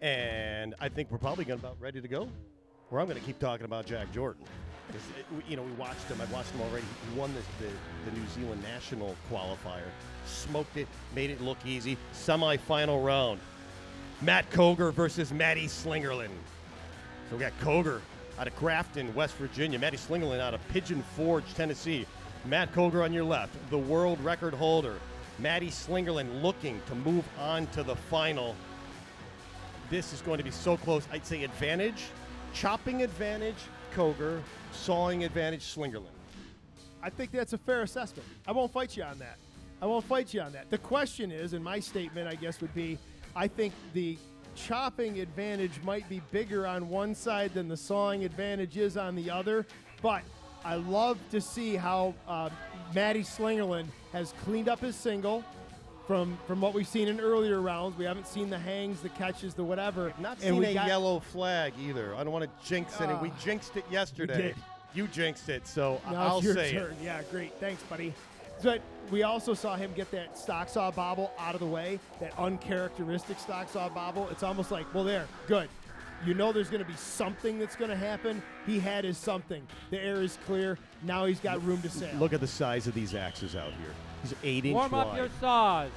[SPEAKER 2] And I think we're probably about ready to go. Or I'm going to keep talking about Jack Jordan. We watched him. I've watched him already. He won the New Zealand national qualifier. Smoked it, made it look easy. Semi-final round. Matt Koger versus Matty Slingerland. So we got Koger out of Grafton, West Virginia. Matty Slingerland out of Pigeon Forge, Tennessee. Matt Koger on your left, the world record holder. Matty Slingerland looking to move on to the final. This is going to be so close. I'd say advantage, chopping advantage, Koger, sawing advantage, Slingerland.
[SPEAKER 3] I think that's a fair assessment. I won't fight you on that. The question is, and my statement, I guess, would be, I think the chopping advantage might be bigger on one side than the sawing advantage is on the other, but I love to see how Matty Slingerland has cleaned up his single from what we've seen in earlier rounds. We haven't seen the hangs, the catches, the whatever.
[SPEAKER 2] Not seen a yellow flag either. I don't want to jinx it. We jinxed it yesterday.
[SPEAKER 3] You did.
[SPEAKER 2] You jinxed it, so
[SPEAKER 3] Now
[SPEAKER 2] I'll
[SPEAKER 3] it's your
[SPEAKER 2] say
[SPEAKER 3] turn.
[SPEAKER 2] it.
[SPEAKER 3] Yeah, great. Thanks, buddy. But we also saw him get that stock saw bobble out of the way, that uncharacteristic stock saw bobble. It's almost like, well, there, good. You know there's going to be something that's going to happen. He had his something. The air is clear. Now he's got room to sail.
[SPEAKER 2] Look at the size of these axes out here. He's 8 inch wide.
[SPEAKER 6] Warm up your saws.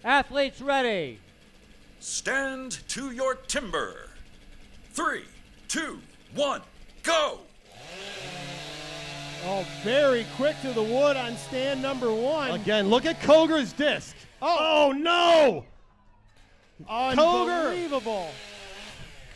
[SPEAKER 6] Athletes ready.
[SPEAKER 7] Stand to your timber. 3, 2, 1, go!
[SPEAKER 3] Oh, very quick to the wood on stand number 1.
[SPEAKER 2] Again, look at Koger's disc. Oh no!
[SPEAKER 3] Unbelievable.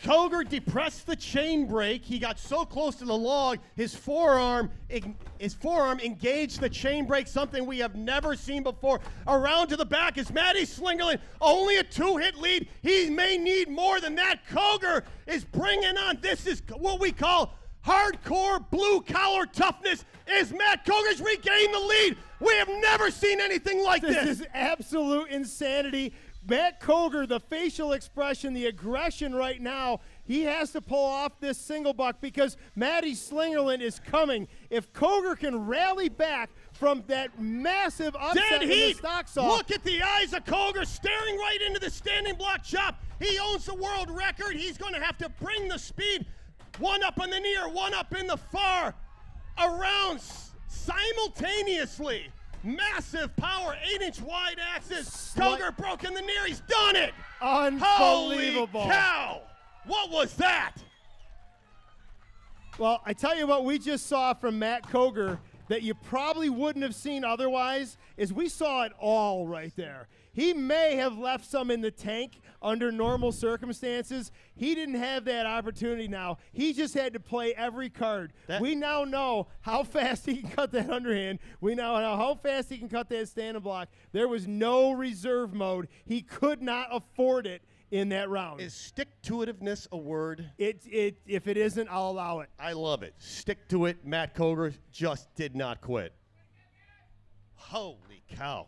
[SPEAKER 2] Koger depressed the chain brake. He got so close to the log, his forearm engaged the chain brake, something we have never seen before. Around to the back is Matty Slingerland. Only a 2-hit lead. He may need more than that. Koger is bringing on. This is what we call hardcore blue-collar toughness. Is Matt Koger's regained the lead. We have never seen anything like this.
[SPEAKER 3] This is absolute insanity. Matt Koger, the facial expression, the aggression right now, he has to pull off this single buck because Matty Slingerland is coming. If Koger can rally back from that massive upset in the stock saw.
[SPEAKER 2] Look at the eyes of Koger staring right into the standing block chop. He owns the world record. He's going to have to bring the speed. One up on the near, one up in the far, around simultaneously. Massive power, 8-inch wide axis. Koger broken the near. He's done it.
[SPEAKER 3] Unbelievable.
[SPEAKER 2] Holy cow. What was that?
[SPEAKER 3] Well, I tell you what we just saw from Matt Koger that you probably wouldn't have seen otherwise is we saw it all right there. He may have left some in the tank under normal circumstances. He didn't have that opportunity now. He just had to play every card. We now know how fast he can cut that underhand. We now know how fast he can cut that standing block. There was no reserve mode. He could not afford it in that round.
[SPEAKER 2] Is stick-to-itiveness a word?
[SPEAKER 3] If it isn't, I'll allow it.
[SPEAKER 2] I love it. Stick to it. Matt Koger just did not quit. Holy cow.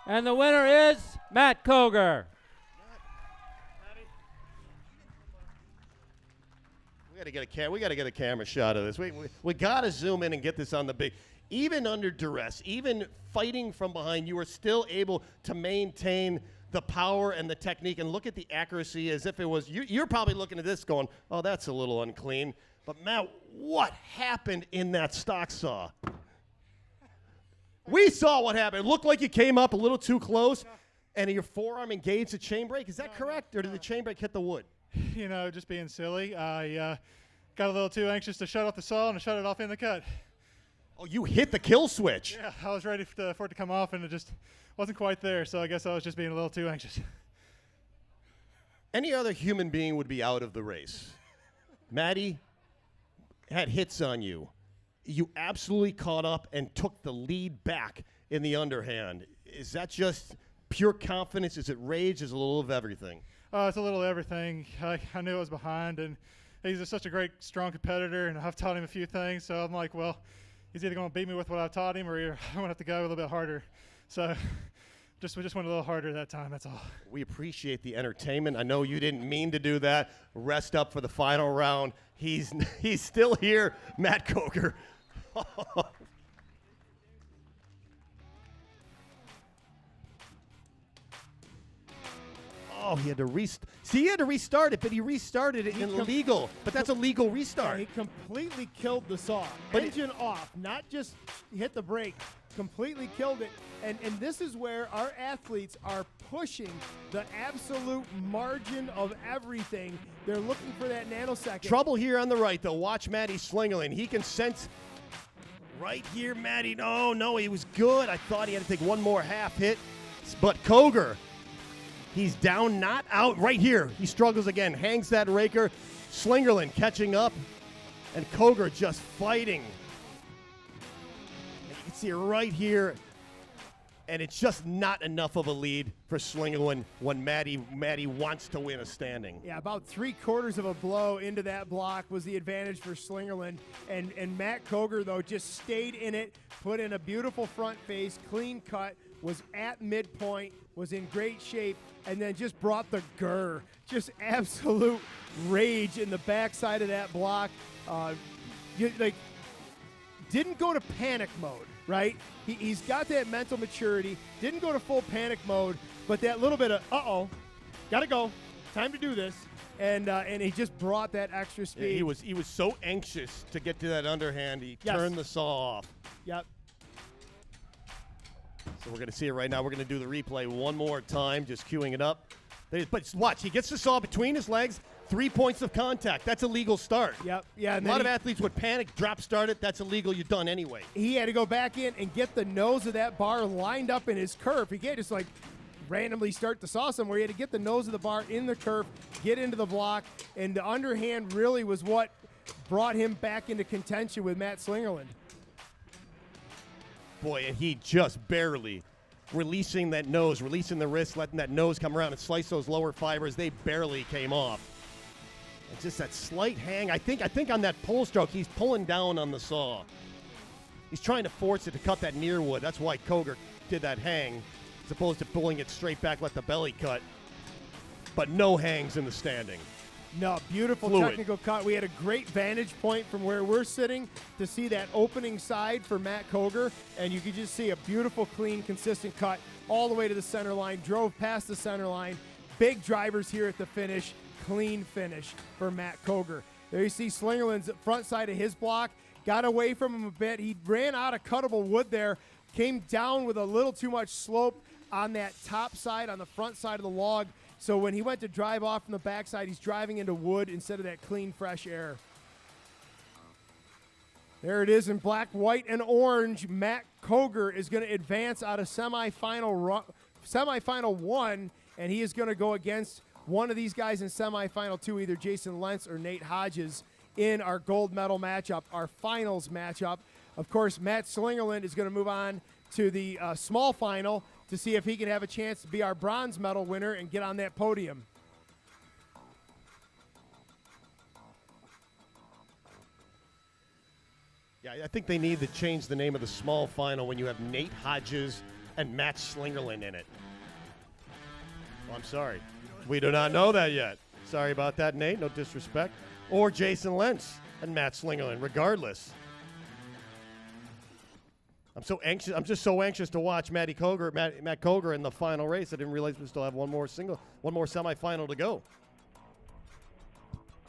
[SPEAKER 6] And the winner is Matt Koger.
[SPEAKER 2] We got to get a camera shot of this. We got to zoom in and get this on the big. Even under duress, even fighting from behind, you are still able to maintain the power and the technique. And look at the accuracy as if it was. You're probably looking at this going, "Oh, that's a little unclean." But Matt, what happened in that stock saw? We saw what happened. It looked like you came up a little too close, and your forearm engaged the chain brake. Is that correct, or did the chain brake hit the wood?
[SPEAKER 18] You know, just being silly. I got a little too anxious to shut off the saw and shut it off in the cut.
[SPEAKER 2] Oh, you hit the kill switch.
[SPEAKER 18] Yeah, I was ready for it to come off, and it just wasn't quite there, so I guess I was just being a little too anxious.
[SPEAKER 2] Any other human being would be out of the race. Matty had hits on you. You absolutely caught up and took the lead back in the underhand. Is that just pure confidence? Is it rage? Is it a little of everything?
[SPEAKER 18] It's a little of everything. I knew I was behind, and he's just such a great, strong competitor, and I've taught him a few things, so I'm like, well, he's either going to beat me with what I've taught him, or I'm going to have to go a little bit harder. So we just went a little harder that time, that's all. We
[SPEAKER 2] appreciate the entertainment. I know you didn't mean to do that. Rest up for the final round. He's still here, Matt Koger. Oh, he had to restart it, but he restarted it illegal. But that's a legal restart.
[SPEAKER 3] Yeah, he completely killed the saw.
[SPEAKER 2] But
[SPEAKER 3] engine off, not just hit the brake, completely killed it. And this is where our athletes are pushing the absolute margin of everything. They're looking for that nanosecond.
[SPEAKER 2] Trouble here on the right, though. Watch Matty Slingerland. He can sense right here, Matty. No, he was good. I thought he had to take one more half hit. But Koger He's down, not out. Right here, he struggles again. Hangs that raker. Slingerland catching up. And Koger just fighting. You can see it right here. And it's just not enough of a lead for Slingerland when Matty wants to win a standing.
[SPEAKER 3] Yeah, about 3/4 of a blow into that block was the advantage for Slingerland. And Matt Koger, though, just stayed in it, put in a beautiful front face, clean cut, was at midpoint, was in great shape, and then just brought the grr. Just absolute rage in the backside of that block. Didn't go to panic mode, right? He's got that mental maturity, didn't go to full panic mode, but that little bit of, gotta go, time to do this, and he just brought that extra speed.
[SPEAKER 2] Yeah, he was so anxious to get to that underhand, he turned the saw off.
[SPEAKER 3] Yep.
[SPEAKER 2] So we're going to see it right now. We're going to do the replay one more time, just queuing it up. But watch, he gets the saw between his legs, 3 points of contact. That's a legal start.
[SPEAKER 3] Yep. Yeah.
[SPEAKER 2] A lot of athletes would panic, drop start it. That's illegal. You're done anyway.
[SPEAKER 3] He had to go back in and get the nose of that bar lined up in his curve. He can't just randomly start the saw somewhere. He had to get the nose of the bar in the curve, get into the block, and the underhand really was what brought him back into contention with Matt Slingerland.
[SPEAKER 2] Boy, and he just barely releasing that nose, releasing the wrist, letting that nose come around and slice those lower fibers. They barely came off. It's just that slight hang. I think on that pull stroke, he's pulling down on the saw. He's trying to force it to cut that near wood. That's why Koger did that hang, as opposed to pulling it straight back, let the belly cut. But no hangs in the standing.
[SPEAKER 3] No, beautiful technical cut. We had a great vantage point from where we're sitting to see that opening side for Matt Koger, and you could just see a beautiful, clean, consistent cut all the way to the center line, drove past the center line. Big drivers here at the finish, clean finish for Matt Koger. There you see Slingerland's front side of his block, got away from him a bit. He ran out of cuttable wood there, came down with a little too much slope on that top side, on the front side of the log. So when he went to drive off from the backside, he's driving into wood instead of that clean, fresh air. There it is in black, white, and orange. Matt Koger is going to advance out of semifinal 1, and he is going to go against one of these guys in semifinal 2, either Jason Lentz or Nate Hodges, in our gold medal matchup, our finals matchup. Of course, Matt Slingerland is going to move on to the small final to see if he can have a chance to be our bronze medal winner and get on that podium.
[SPEAKER 2] Yeah, I think they need to change the name of the small final when you have Nate Hodges and Matt Slingerland in it. Oh, I'm sorry. We do not know that yet. Sorry about that, Nate. No disrespect. Or Jason Lentz and Matt Slingerland, regardless. I'm just so anxious to watch Matt Koger in the final race. I didn't realize we still have one more semifinal to go.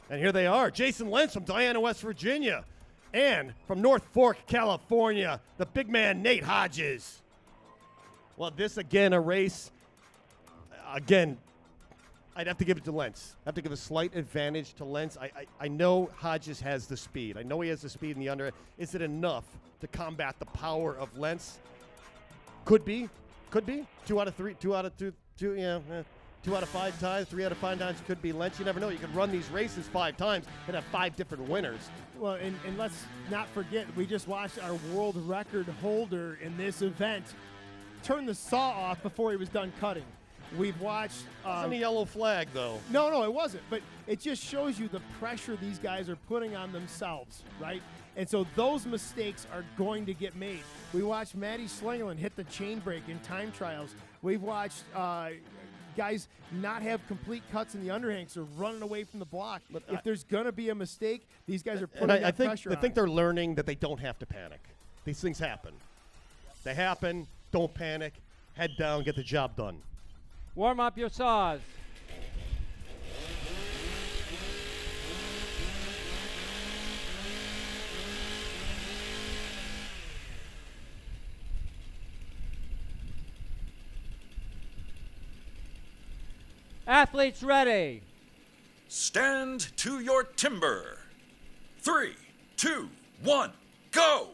[SPEAKER 2] And here they are. Jason Lentz from Diana, West Virginia. And from North Fork, California, the big man, Nate Hodges. Well, this again, a race. Again, I'd have to give it to Lentz. I have to give a slight advantage to Lentz. I know Hodges has the speed. I know he has the speed in the under. Is it enough to combat the power of Lentz? Could be. 2 out of 3. 2 out of 2. 2 out of 5 times. 3 out of 5 times could be Lentz. You never know. You could run these races 5 times and have 5 different winners.
[SPEAKER 3] Well, and let's not forget, we just watched our world record holder in this event turn the saw off before he was done cutting. We've watched...
[SPEAKER 2] Wasn't a yellow flag, though.
[SPEAKER 3] No, it wasn't. But it just shows you the pressure these guys are putting on themselves, right? And so those mistakes are going to get made. We watched Matty Slingerland hit the chain break in time trials. We've watched guys not have complete cuts in the underhand, so running away from the block. But if there's going to be a mistake, these guys are putting that pressure on.
[SPEAKER 2] I think they're learning that they don't have to panic. These things happen. They happen. Don't panic. Head down. Get the job done.
[SPEAKER 6] Warm up your saws. Athletes ready.
[SPEAKER 7] Stand to your timber. 3, 2, 1, go!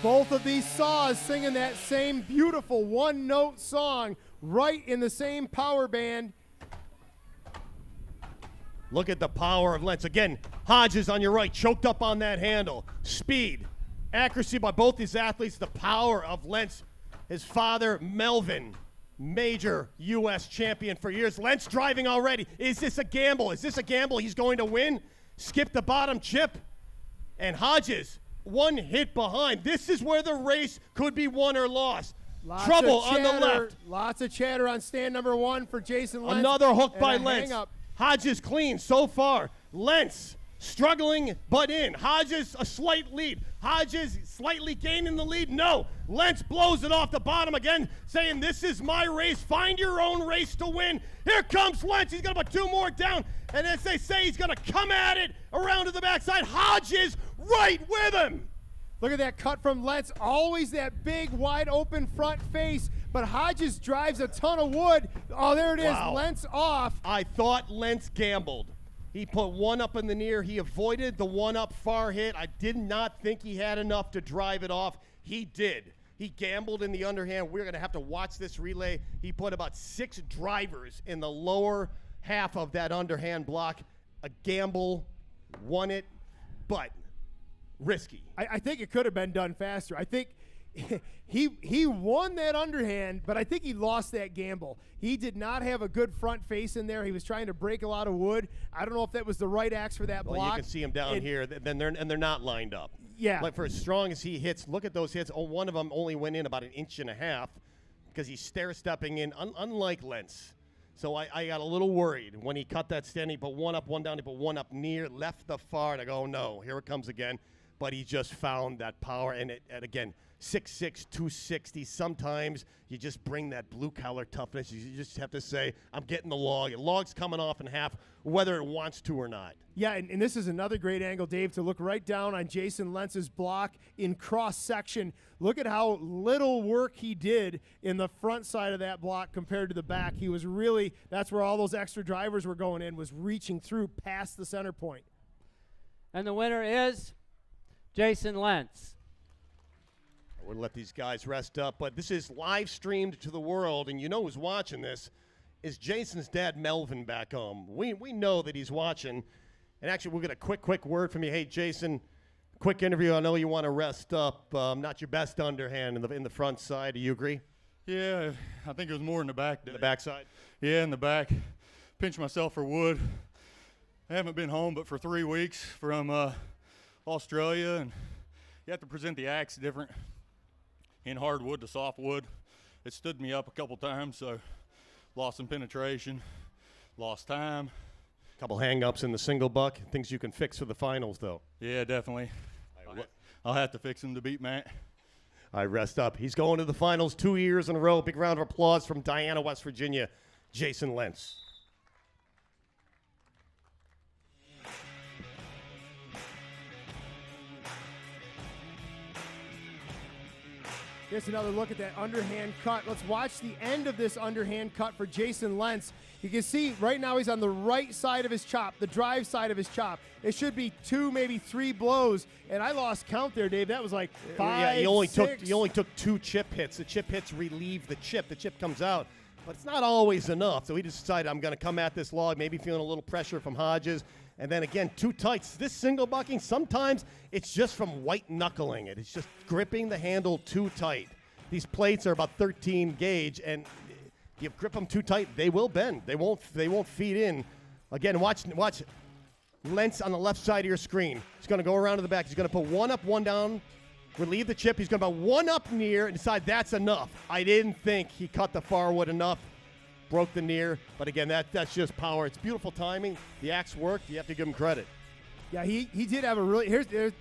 [SPEAKER 3] Both of these saws singing that same beautiful one-note song right in the same power band.
[SPEAKER 2] Look at the power of Lentz. Again, Hodges on your right, choked up on that handle. Speed, accuracy by both these athletes, the power of Lentz. His father, Melvin, major U.S. champion for years. Lentz driving already. Is this a gamble? Is this a gamble he's going to win? Skip the bottom chip. And Hodges, one hit behind. This is where the race could be won or lost. Trouble on the left.
[SPEAKER 3] Lots of chatter on stand number 1 for Jason Lentz.
[SPEAKER 2] Another hook by
[SPEAKER 3] and a
[SPEAKER 2] Lentz.
[SPEAKER 3] hang-up.
[SPEAKER 2] Hodges clean so far. Lentz struggling but in. Hodges a slight lead. Hodges slightly gaining the lead. No. Lentz blows it off the bottom again, saying this is my race. Find your own race to win. Here comes Lentz. He's going to put 2 more down. And as they say, he's going to come at it around to the backside. Hodges right with him.
[SPEAKER 3] Look at that cut from Lentz. Always that big, wide open front face. But Hodges drives a ton of wood. Oh, there it is.
[SPEAKER 2] Wow.
[SPEAKER 3] Lentz off.
[SPEAKER 2] I thought Lentz gambled. He put one up in the near. He avoided the one up far hit. I did not think he had enough to drive it off. He did. He gambled in the underhand. We're going to have to watch this relay. He put about 6 drivers in the lower half of that underhand block. A gamble, won it, but risky.
[SPEAKER 3] I think it could have been done faster. I think he won that underhand, but I think he lost that gamble. He did not have a good front face in there. He was trying to break a lot of wood. I don't know if that was the right axe for that block.
[SPEAKER 2] Well, you can see him down here, they're not lined up.
[SPEAKER 3] Yeah.
[SPEAKER 2] Like for as strong as he hits, look at those hits. Oh, one of them only went in about 1.5 inches because he's stair-stepping in, unlike Lentz. So I got a little worried when he cut that stand. He put one up, one down. He put one up near, left the far, and I go, oh, no, here it comes again. But he just found that power, and again, 6'6", 260. Sometimes you just bring that blue-collar toughness. You just have to say, I'm getting the log. And log's coming off in half, whether it wants to or not.
[SPEAKER 3] Yeah, and this is another great angle, Dave, to look right down on Jason Lentz's block in cross-section. Look at how little work he did in the front side of that block compared to the back. He was really, that's where all those extra drivers were going in, was reaching through past the center point.
[SPEAKER 6] And the winner is Jason Lentz.
[SPEAKER 2] We'll let these guys rest up, but this is live streamed to the world, and you know who's watching this is Jason's dad, Melvin, back home. We know that he's watching, and actually we'll get a quick word from you. Hey, Jason, quick interview. I know you want to rest up. Not your best underhand in the front side. Do you agree?
[SPEAKER 20] Yeah, I think it was more in the back.
[SPEAKER 2] The backside?
[SPEAKER 20] Yeah, in the back. Pinched myself for wood. I haven't been home but for 3 weeks from Australia, and you have to present the axe different in hardwood to softwood. It stood me up a couple times, so lost some penetration, lost time.
[SPEAKER 2] Couple hang-ups in the single buck. Things you can fix for the finals, though.
[SPEAKER 20] Yeah, definitely. I'll have to fix them to beat Matt.
[SPEAKER 2] I rest up. He's going to the finals 2 years in a row. Big round of applause from Diana, West Virginia, Jason Lentz.
[SPEAKER 3] Here's another look at that underhand cut. Let's watch the end of this underhand cut for Jason Lentz. You can see right now he's on the right side of his chop, the drive side of his chop. It should be 2, maybe 3 blows, and I lost count there, Dave. That was like 5,
[SPEAKER 2] Yeah, he only
[SPEAKER 3] 6.
[SPEAKER 2] took 2 chip hits. The chip hits relieve the chip. The chip comes out, but it's not always enough. So he just decided, I'm going to come at this log, maybe feeling a little pressure from Hodges. And then again, too tight. This single bucking, sometimes it's just from white knuckling it. It's just gripping the handle too tight. These plates are about 13 gauge, and you grip them too tight, they will bend. They won't feed in. Again, watch Lentz on the left side of your screen. He's going to go around to the back. He's going to put one up, one down, relieve the chip. He's going to put one up near and decide that's enough. I didn't think he cut the far wood enough. Broke the near, but again, that's just power. It's beautiful timing. The axe worked. You have to give him credit.
[SPEAKER 3] Yeah, he did have a really,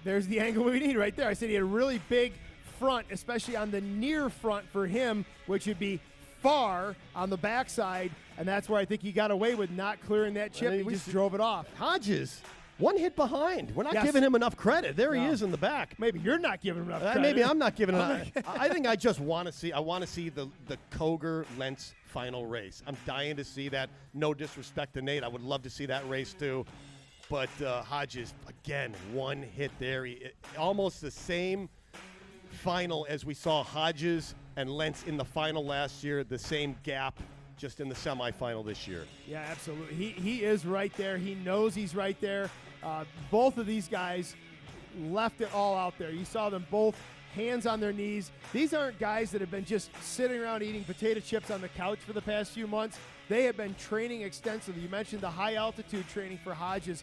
[SPEAKER 3] there's the angle we need right there. I said he had a really big front, especially on the near front for him, which would be far on the backside, and that's where I think he got away with not clearing that chip. He just drove it off.
[SPEAKER 2] Hodges, one hit behind. We're not giving him enough credit. There he is in the back.
[SPEAKER 3] Maybe you're not giving him enough credit.
[SPEAKER 2] Maybe I'm not giving him enough. I think I just want to see. I want to see the Koger-Lentz final race. I'm dying to see that. No disrespect to Nate. I would love to see that race too. But Hodges, again, one hit there. Almost the same final as we saw Hodges and Lentz in the final last year, the same gap just in the semifinal this year.
[SPEAKER 3] Yeah, absolutely. He is right there. He knows he's right there. Both of these guys left it all out there. You saw them both hands on their knees. These aren't guys that have been just sitting around eating potato chips on the couch for the past few months. They have been training extensively. You mentioned the high altitude training for Hodges.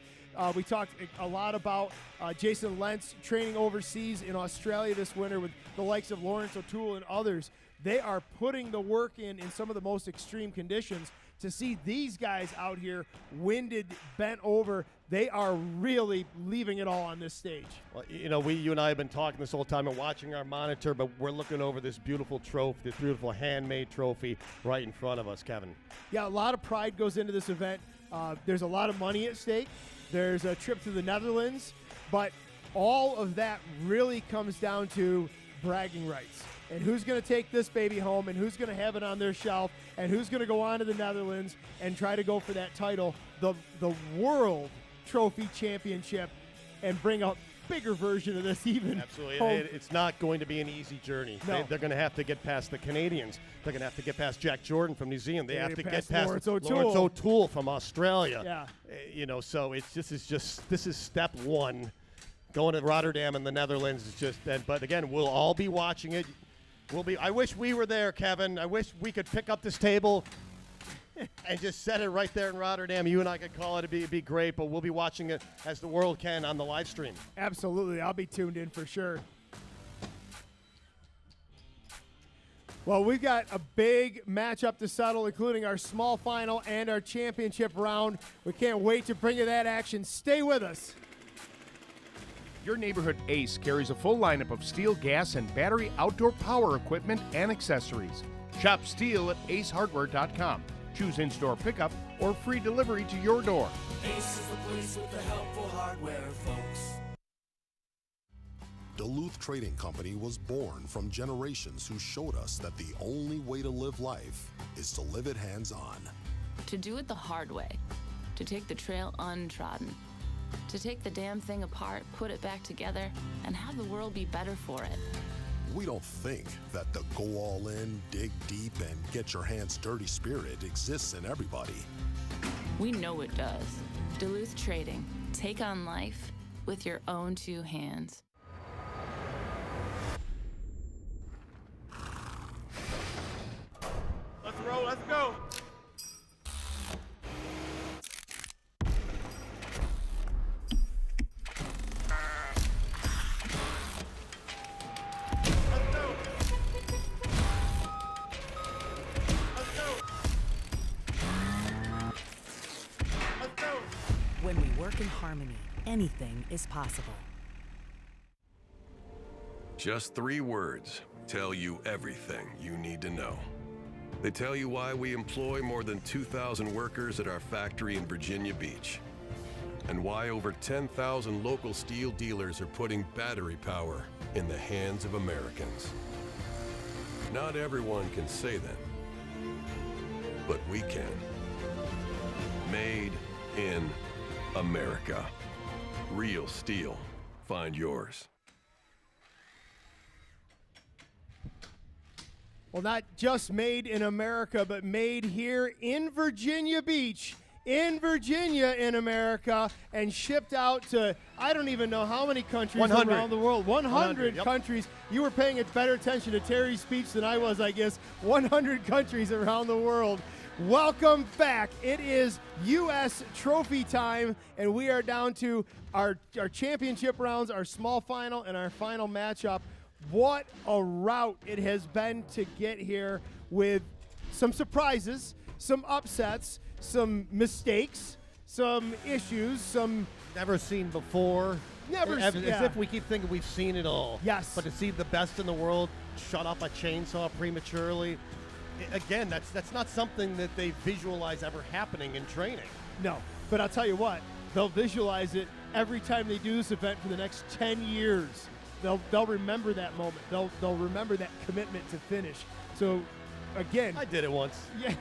[SPEAKER 3] We talked a lot about Jason Lentz training overseas in Australia this winter with the likes of Lawrence O'Toole and others. They are putting the work in some of the most extreme conditions. To see these guys out here winded, bent over, they are really leaving it all on this stage.
[SPEAKER 2] Well, you know, you and I have been talking this whole time and watching our monitor, but we're looking over this beautiful trophy, this beautiful handmade trophy right in front of us, Kevin.
[SPEAKER 3] Yeah, a lot of pride goes into this event. There's a lot of money at stake. There's a trip to the Netherlands, but all of that really comes down to bragging rights. And who's going to take this baby home, and who's going to have it on their shelf, and who's going to go on to the Netherlands and try to go for that title, the World Trophy Championship, and bring a bigger version of this even.
[SPEAKER 2] Absolutely.
[SPEAKER 3] Home.
[SPEAKER 2] It's not going to be an easy journey.
[SPEAKER 3] No.
[SPEAKER 2] They're going to have to get past the Canadians. They're going to have to get past Jack Jordan from New Zealand. They have to get past
[SPEAKER 3] Lawrence O'Toole.
[SPEAKER 2] Lawrence O'Toole from Australia.
[SPEAKER 3] Yeah.
[SPEAKER 2] You know, so this is step one. Going to Rotterdam in the Netherlands is just. But again, we'll all be watching it. I wish we were there, Kevin. I wish we could pick up this table and just set it right there in Rotterdam. You and I could call it. It'd be great, but we'll be watching it as the world can on the live stream.
[SPEAKER 3] Absolutely. I'll be tuned in for sure. Well, we've got a big matchup to settle, including our small final and our championship round. We can't wait to bring you that action. Stay with us.
[SPEAKER 12] Your neighborhood Ace carries a full lineup of steel, gas, and battery outdoor power equipment and accessories. Shop STIHL at acehardware.com. Choose in-store pickup or free delivery to your door.
[SPEAKER 13] Ace is the place with the helpful hardware, folks.
[SPEAKER 14] Duluth Trading Company was born from generations who showed us that the only way to live life is to live it hands-on.
[SPEAKER 15] To do it the hard way. To take the trail untrodden. To take the damn thing apart, put it back together, and have the world be better for it.
[SPEAKER 14] We don't think that the go all in, dig deep, and get your hands dirty spirit exists in everybody.
[SPEAKER 15] We know it does. Duluth Trading. Take on life with your own two hands.
[SPEAKER 21] Let's roll, let's go.
[SPEAKER 16] When we work in harmony, anything is possible.
[SPEAKER 17] Just 3 words tell you everything you need to know. They tell you why we employ more than 2,000 workers at our factory in Virginia Beach, and why over 10,000 local steel dealers are putting battery power in the hands of Americans. Not everyone can say that, but we can. Made in America. Real steel. Find yours.
[SPEAKER 3] Well, not just made in America, but made here in Virginia Beach, in Virginia, in America, and shipped out to, I don't even know how many countries
[SPEAKER 2] 100.
[SPEAKER 3] around the world. 100
[SPEAKER 2] yep.
[SPEAKER 3] countries. You were paying better attention to Terry's speech than I was, I guess. 100 countries around the world. Welcome back. It is U.S. trophy time, and we are down to our championship rounds, our small final, and our final matchup. What a route it has been to get here, with some surprises, some upsets, some mistakes, some issues, some
[SPEAKER 2] never seen before. As
[SPEAKER 3] yeah.
[SPEAKER 2] if we keep thinking we've seen it all.
[SPEAKER 3] Yes.
[SPEAKER 2] But to see the best in the world shut off a chainsaw prematurely, again, that's not something that they visualize ever happening in training.
[SPEAKER 3] No, but I'll tell you what, they'll visualize it every time they do this event for the next 10 years. They'll remember that moment. They'll remember that commitment to finish. So again.
[SPEAKER 2] I did it once.
[SPEAKER 3] Yeah.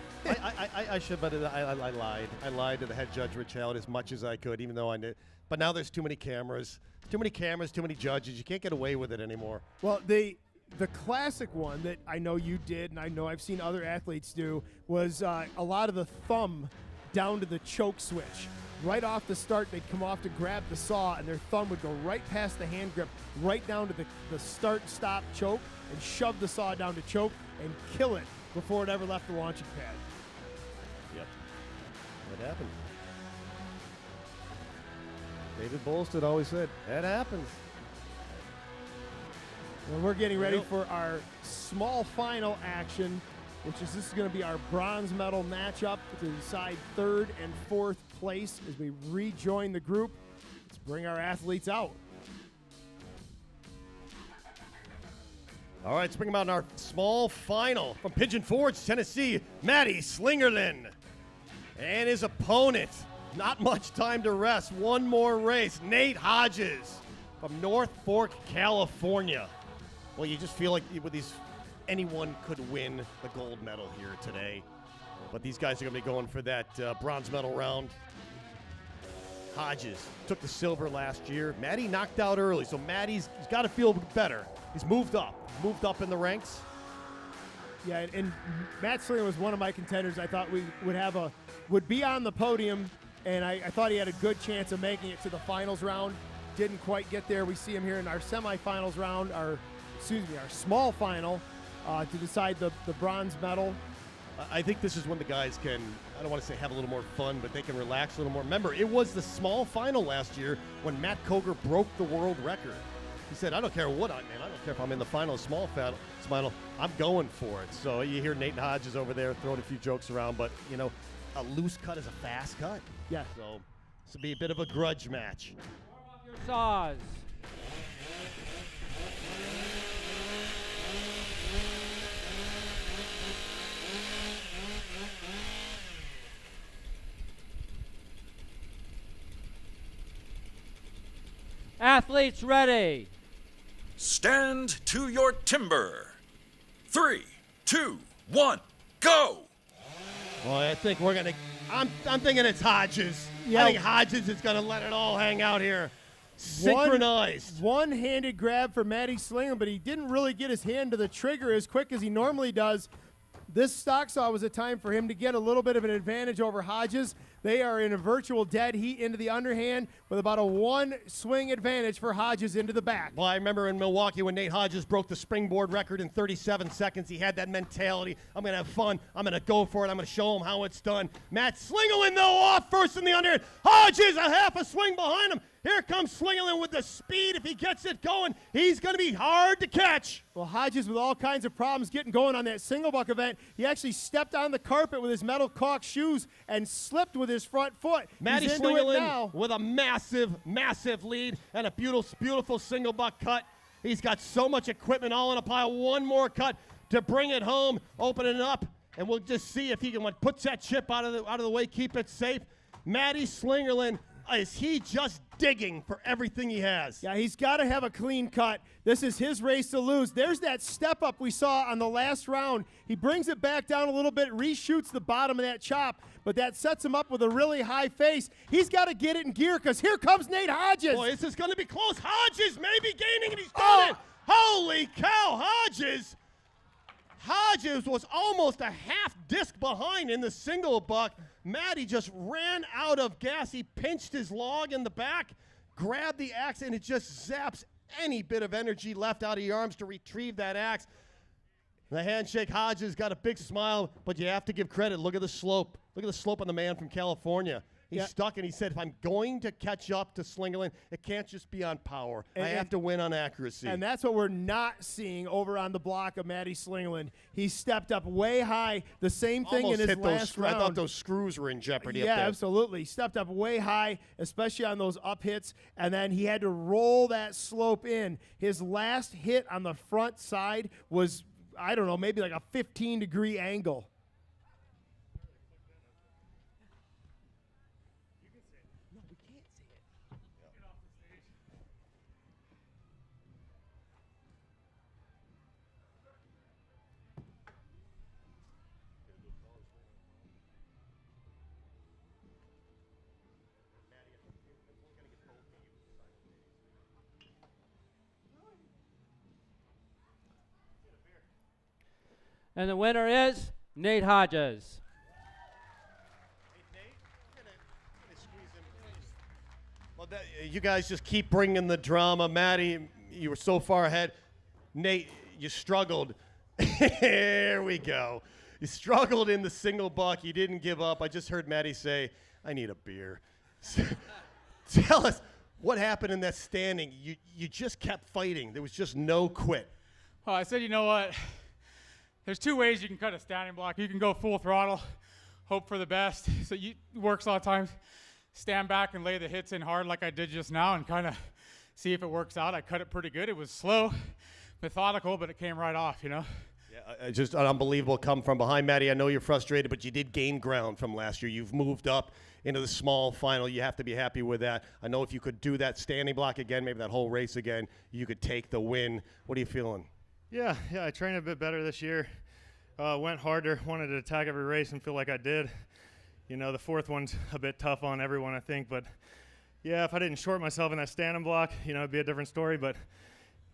[SPEAKER 2] I should, but I lied. I lied to the head judge, Rich Howard, as much as I could, even though I did. But now there's too many cameras. Too many cameras, too many judges. You can't get away with it anymore.
[SPEAKER 3] Well, the classic one that I know you did, and I know I've seen other athletes do, was a lot of the thumb down to the choke switch. Right off the start, they'd come off to grab the saw, and their thumb would go right past the hand grip, right down to the start-stop choke, and shove the saw down to choke and kill it before it ever left the launching pad.
[SPEAKER 2] Yep. What happened? David Bolstead always said, that happens.
[SPEAKER 3] Well, we're getting ready for our small final action, this is going to be our bronze medal matchup to decide third and fourth place as we rejoin the group. Let's bring our athletes out.
[SPEAKER 2] All right, let's bring them out in our small final from Pigeon Forge, Tennessee, Matty Slingerland. And his opponent, not much time to rest, one more race, Nate Hodges from North Fork, California. Well, you just feel like with these, anyone could win the gold medal here today. But these guys are going to be going for that bronze medal round. Hodges took the silver last year. Matty knocked out early, so Matty's got to feel better. He's moved up in the ranks.
[SPEAKER 3] Yeah, and Matt Slinger was one of my contenders. I thought we would be on the podium, and I thought he had a good chance of making it to the finals round. Didn't quite get there. We see him here in our semifinals round, our small final to decide the bronze medal.
[SPEAKER 2] I think this is when the guys can, I don't want to say have a little more fun, but they can relax a little more. Remember, it was the small final last year when Matt Koger broke the world record. He said, I don't care what I don't care if I'm in the final small final, I'm going for it. So you hear Nate Hodges over there throwing a few jokes around, but, you know, a loose cut is a fast cut.
[SPEAKER 3] Yeah.
[SPEAKER 2] So this will be a bit of a grudge match.
[SPEAKER 6] Your saws. Athletes ready.
[SPEAKER 7] Stand to your timber. 3, 2, 1, go!
[SPEAKER 2] Well, I think we're gonna. I'm thinking it's Hodges.
[SPEAKER 3] Yeah.
[SPEAKER 2] I think Hodges is gonna let it all hang out here. Synchronized.
[SPEAKER 3] One-handed grab for Matty Slinger, but he didn't really get his hand to the trigger as quick as he normally does. This stock saw was a time for him to get a little bit of an advantage over Hodges. They are in a virtual dead heat into the underhand with about a one swing advantage for Hodges into the back.
[SPEAKER 2] Well, I remember in Milwaukee when Nate Hodges broke the springboard record in 37 seconds. He had that mentality. I'm going to have fun. I'm going to go for it. I'm going to show him how it's done. Matt Slingerland, though, off first in the underhand. Hodges a half a swing behind him. Here comes Slingerland with the speed. If he gets it going, he's going to be hard to catch.
[SPEAKER 3] Well, Hodges with all kinds of problems getting going on that single buck event. He actually stepped on the carpet with his metal caulk shoes and slipped with his front foot.
[SPEAKER 2] Matty
[SPEAKER 3] He's into it now.
[SPEAKER 2] Slingerland with a massive, massive lead and a beautiful, beautiful single buck cut. He's got so much equipment all in a pile. One more cut to bring it home, open it up, and we'll just see if he can put that chip out of the way, keep it safe. Matty Slingerland, is he just digging for everything he has?
[SPEAKER 3] Yeah, he's got to have a clean cut. This is his race to lose. There's that step up we saw on the last round. He brings it back down a little bit, reshoots the bottom of that chop, but that sets him up with a really high face. He's got to get it in gear because here comes Nate Hodges.
[SPEAKER 2] Boy, this is going to be close. Hodges maybe gaining, and he's done it. Holy cow, Hodges. Hodges was almost a half disc behind in the single buck. Matty just ran out of gas. He pinched his log in the back, grabbed the axe, and it just zaps any bit of energy left out of your arms to retrieve that axe. The handshake, Hodges got a big smile, but you have to give credit. Look at the slope. Look at the slope on the man from California. He's stuck, and he said, if I'm going to catch up to Slingerland, it can't just be on power. I have to win on accuracy.
[SPEAKER 3] And that's what we're not seeing over on the block of Matty Slingerland. He stepped up way high. The same thing
[SPEAKER 2] Almost
[SPEAKER 3] in his
[SPEAKER 2] hit
[SPEAKER 3] last round.
[SPEAKER 2] I thought those screws were in jeopardy
[SPEAKER 3] Yeah,
[SPEAKER 2] up there.
[SPEAKER 3] absolutely. Stepped up way high, especially on those up hits, and then he had to roll that slope in. His last hit on the front side was, I don't know, maybe like a 15-degree angle.
[SPEAKER 6] And the winner is Nate Hodges.
[SPEAKER 2] Well, you guys just keep bringing the drama. Maddie, you were so far ahead. Nate, you struggled. Here we go. You struggled in the single buck. You didn't give up. I just heard Maddie say, I need a beer. Tell us what happened in that standing. You just kept fighting. There was just no quit.
[SPEAKER 21] Well, I said, you know what? There's two ways you can cut a standing block. You can go full throttle, hope for the best. So it works a lot of times. Stand back and lay the hits in hard like I did just now and kind of see if it works out. I cut it pretty good. It was slow, methodical, but it came right off, you know?
[SPEAKER 2] Yeah, just an unbelievable come from behind. Maddie, I know you're frustrated, but you did gain ground from last year. You've moved up into the small final. You have to be happy with that. I know if you could do that standing block again, maybe that whole race again, you could take the win. What are you feeling?
[SPEAKER 9] Yeah, I trained a bit better this year. Went harder, wanted to attack every race and feel like I did. You know, the fourth one's a bit tough on everyone, I think, but yeah, if I didn't short myself in that standing block, you know, it'd be a different story, but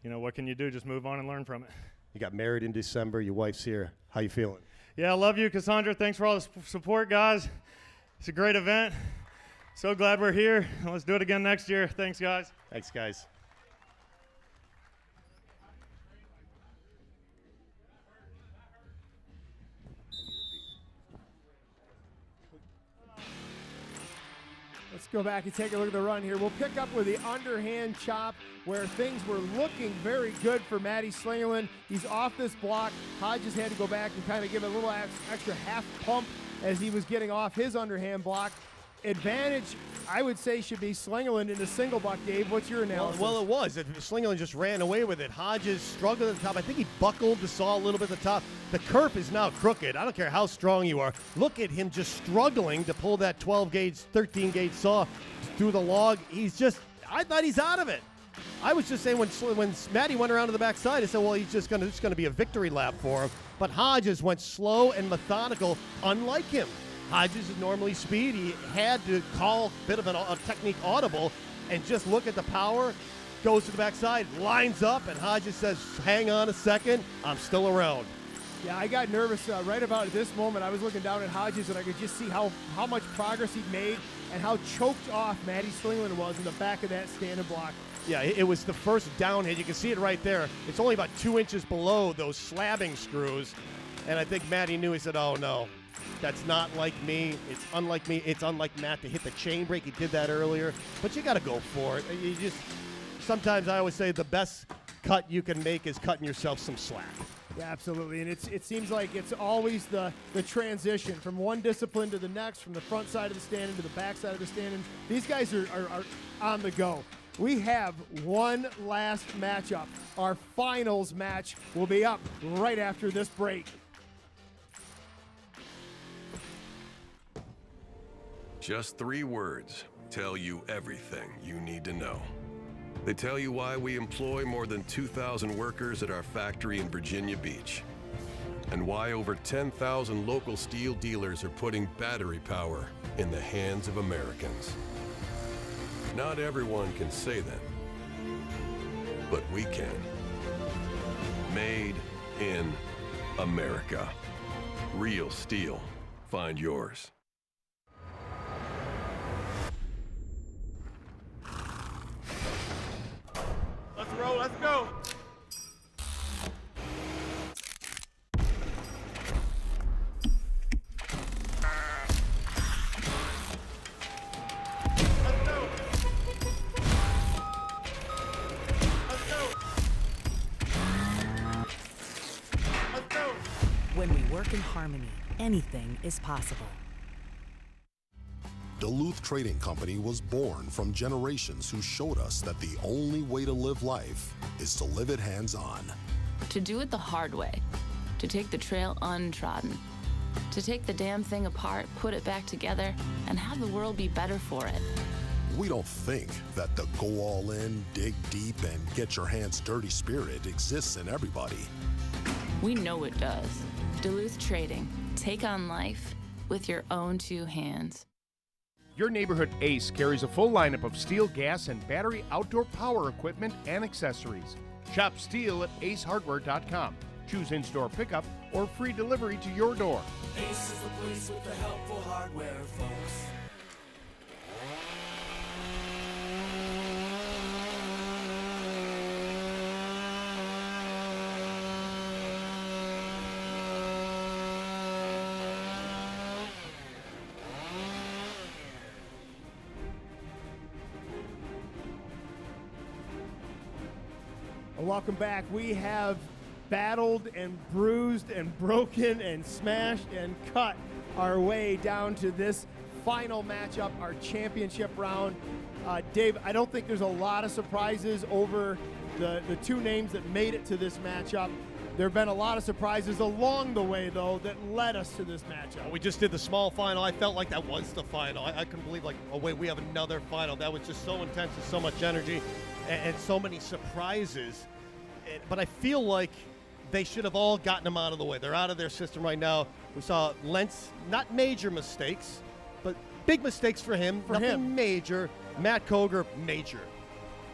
[SPEAKER 9] you know, what can you do? Just move on and learn from it.
[SPEAKER 2] You got married in December. Your wife's here. How you feeling?
[SPEAKER 9] Yeah, I love you, Cassandra. Thanks for all the support, guys. It's a great event. So glad we're here. Let's do it again next year. Thanks, guys.
[SPEAKER 2] Thanks, guys.
[SPEAKER 3] Let's go back and take a look at the run here. We'll pick up with the underhand chop where things were looking very good for Matty Slingerland. He's off this block. Hodges had to go back and kind of give a little extra half pump as he was getting off his underhand block. Advantage, I would say, should be Slingerland in the single buck. Dave, what's your analysis?
[SPEAKER 2] Well, it was. Slingerland just ran away with it. Hodges struggled at the top. I think he buckled the saw a little bit at the top. The kerf is now crooked. I don't care how strong you are. Look at him just struggling to pull that 12-gauge, 13-gauge saw through the log. I thought he's out of it. I was just saying when Matty went around to the backside, I said, well, it's going to be a victory lap for him. But Hodges went slow and methodical, unlike him. Hodges is normally speed. He had to call a bit of a technique audible and just look at the power, goes to the backside, lines up, and Hodges says, hang on a second, I'm still around.
[SPEAKER 3] Yeah, I got nervous right about at this moment. I was looking down at Hodges, and I could just see how much progress he'd made and how choked off Matty Slingerland was in the back of that standing block.
[SPEAKER 2] Yeah, it was the first down hit. You can see it right there. It's only about 2 inches below those slabbing screws, and I think Matty knew. He said, oh, no. That's not like me. It's unlike me. It's unlike Matt to hit the chain break. He did that earlier. But you got to go for it. Sometimes I always say the best cut you can make is cutting yourself some slack.
[SPEAKER 3] Yeah, absolutely. And it seems like it's always the transition from one discipline to the next, from the front side of the stand to the back side of the stand. These guys are on the go. We have one last matchup. Our finals match will be up right after this break.
[SPEAKER 17] Just 3 words tell you everything you need to know. They tell you why we employ more than 2,000 workers at our factory in Virginia Beach, and why over 10,000 local STIHL dealers are putting battery power in the hands of Americans. Not everyone can say that, but we can. Made in America. Real STIHL. Find yours.
[SPEAKER 21] Let's roll, let's go.
[SPEAKER 16] When we work in harmony, anything is possible.
[SPEAKER 14] Duluth Trading Company was born from generations who showed us that the only way to live life is to live it hands-on.
[SPEAKER 15] To do it the hard way. To take the trail untrodden. To take the damn thing apart, put it back together, and have the world be better for it.
[SPEAKER 14] We don't think that the go all in, dig deep, and get your hands dirty spirit exists in everybody.
[SPEAKER 15] We know it does. Duluth Trading. Take on life with your own 2 hands.
[SPEAKER 12] Your neighborhood Ace carries a full lineup of STIHL gas and battery outdoor power equipment and accessories. Shop STIHL at acehardware.com. Choose in-store pickup or free delivery to your door.
[SPEAKER 13] Ace is the place with the helpful hardware, folks.
[SPEAKER 3] Welcome back. We have battled and bruised and broken and smashed and cut our way down to this final matchup, our championship round. Dave, I don't think there's a lot of surprises over the two names that made it to this matchup. There have been a lot of surprises along the way, though, that led us to this matchup.
[SPEAKER 2] We just did the small final. I felt like that was the final. I couldn't believe, like, oh, wait, we have another final. That was just so intense and so much energy and so many surprises. But I feel like they should have all gotten them out of the way. They're out of their system right now. We saw Lentz, not major mistakes, but big mistakes for him. Nothing major. Matt Koger, major.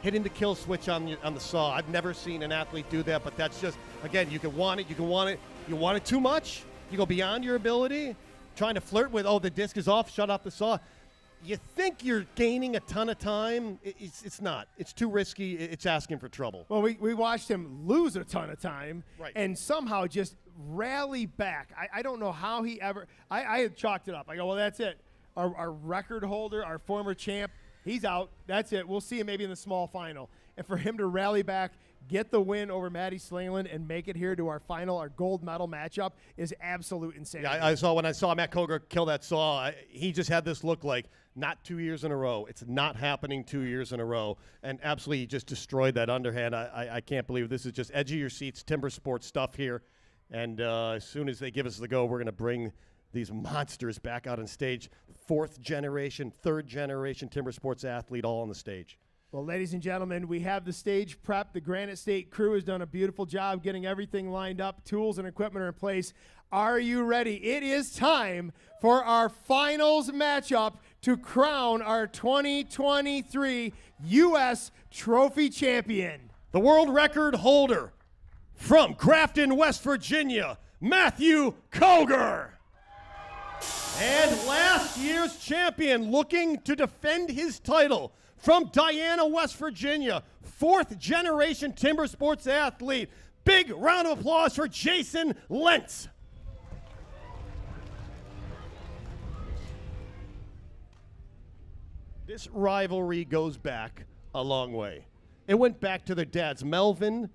[SPEAKER 2] Hitting the kill switch on the saw. I've never seen an athlete do that, but that's just, again, you can want it. You want it too much. You go beyond your ability. Trying to flirt with, oh, the disc is off, shut off the saw. You think you're gaining a ton of time. It's not. It's too risky. It's asking for trouble.
[SPEAKER 3] Well, we watched him lose a ton of time and somehow just rally back. I don't know how he ever – I had chalked it up. I go, well, that's it. Our record holder, our former champ, he's out. That's it. We'll see him maybe in the small final. And for him to rally back, get the win over Matty Slayland, and make it here to our final, our gold medal matchup is absolute insanity.
[SPEAKER 2] Yeah, when I saw Matt Koger kill that saw, he just had this look like not 2 years in a row. It's not happening 2 years in a row, and absolutely just destroyed that underhand. I can't believe this is just edge of your seats, timber sports stuff here. And as soon as they give us the go, we're going to bring these monsters back out on stage. 4th generation, 3rd generation timber sports athlete all on the stage.
[SPEAKER 3] Well, ladies and gentlemen, we have the stage prep. The Granite State crew has done a beautiful job getting everything lined up. Tools and equipment are in place. Are you ready? It is time for our finals matchup to crown our 2023 U.S. Trophy champion.
[SPEAKER 2] The world record holder from Grafton, West Virginia, Matthew Koger. And last year's champion looking to defend his title from Diana, West Virginia, 4th generation timber sports athlete. Big round of applause for Jason Lentz. This rivalry goes back a long way. It went back to their dads. Melvin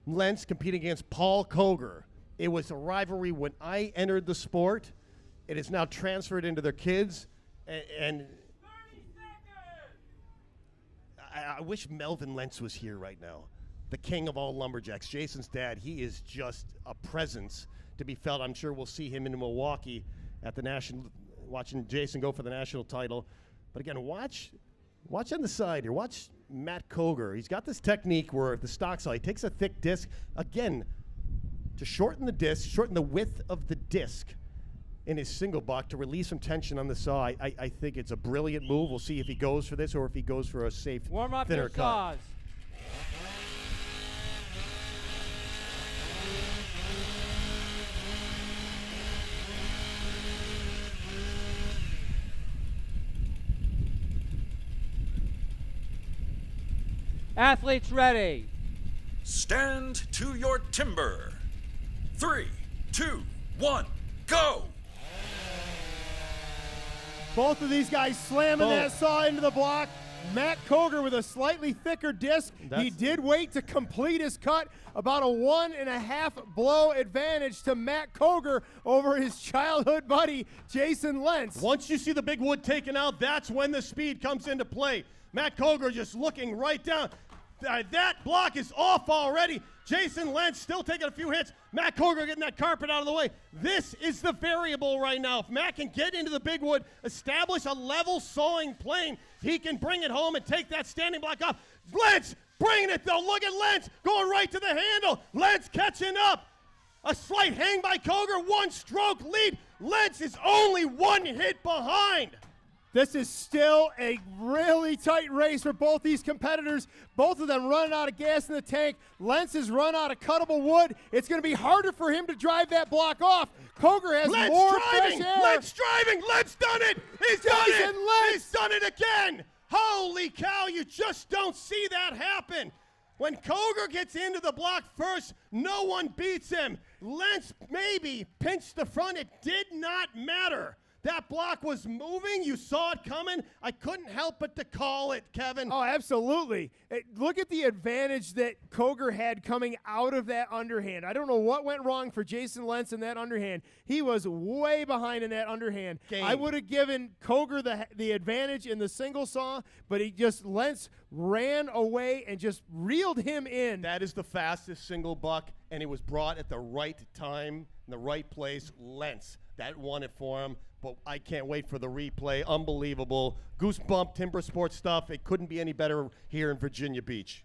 [SPEAKER 2] Lentz competing against Paul Koger. It was a rivalry when I entered the sport. It is now transferred into their kids, and I wish Melvin Lentz was here right now. The king of all lumberjacks, Jason's dad. He is just a presence to be felt. I'm sure we'll see him in Milwaukee at the national, watching Jason go for the national title. But again, watch on the side here. Watch Matt Koger. He's got this technique where the stock saw, he takes a thick disc, again, to shorten the disc, shorten the width of the disc in his single buck to release some tension on the saw. I think it's a brilliant move. We'll see if he goes for this or if he goes for a safe,
[SPEAKER 6] warm up
[SPEAKER 2] thinner
[SPEAKER 6] your
[SPEAKER 2] cut.
[SPEAKER 6] saws. Athletes ready.
[SPEAKER 7] Stand to your timber. 3, 2, 1, go!
[SPEAKER 3] Both of these guys slamming that saw into the block. Matt Koger with a slightly thicker disc. He did wait to complete his cut. About a 1.5 blow advantage to Matt Koger over his childhood buddy, Jason Lentz.
[SPEAKER 2] Once you see the big wood taken out, that's when the speed comes into play. Matt Koger just looking right down. That block is off already. Jason Lentz still taking a few hits. Matt Koger getting that carpet out of the way. This is the variable right now. If Matt can get into the big wood, establish a level sawing plane, he can bring it home and take that standing block off. Lentz bringing it though. Look at Lentz going right to the handle. Lentz catching up. A slight hang by Koger. 1 stroke lead. Lentz is only 1 hit behind.
[SPEAKER 3] This is still a really tight race for both these competitors. Both of them running out of gas in the tank. Lentz has run out of cuttable wood. It's going to be harder for him to drive that block off. Coger has
[SPEAKER 2] Lentz
[SPEAKER 3] more
[SPEAKER 2] driving!
[SPEAKER 3] fresh air.
[SPEAKER 2] Lentz driving! Lentz done it! He's done it!
[SPEAKER 3] Lentz.
[SPEAKER 2] He's done it again! Holy cow, you just don't see that happen. When Coger gets into the block first, no one beats him. Lentz maybe pinched the front. It did not matter. That block was moving. You saw it coming. I couldn't help but to call it, Kevin.
[SPEAKER 3] Oh, absolutely. Look at the advantage that Coger had coming out of that underhand. I don't know what went wrong for Jason Lentz in that underhand. He was way behind in that underhand.
[SPEAKER 2] Game.
[SPEAKER 3] I would have given Coger the advantage in the single saw, but Lentz ran away and just reeled him in.
[SPEAKER 2] That is the fastest single buck, and it was brought at the right time, in the right place. Lentz, that won it for him. But I can't wait for the replay. Unbelievable. Goosebump timber sports stuff. It couldn't be any better here in Virginia Beach.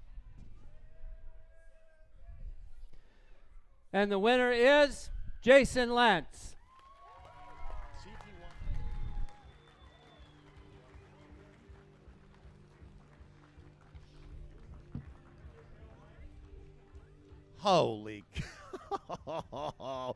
[SPEAKER 6] And the winner is Jason Lentz.
[SPEAKER 2] Holy cow.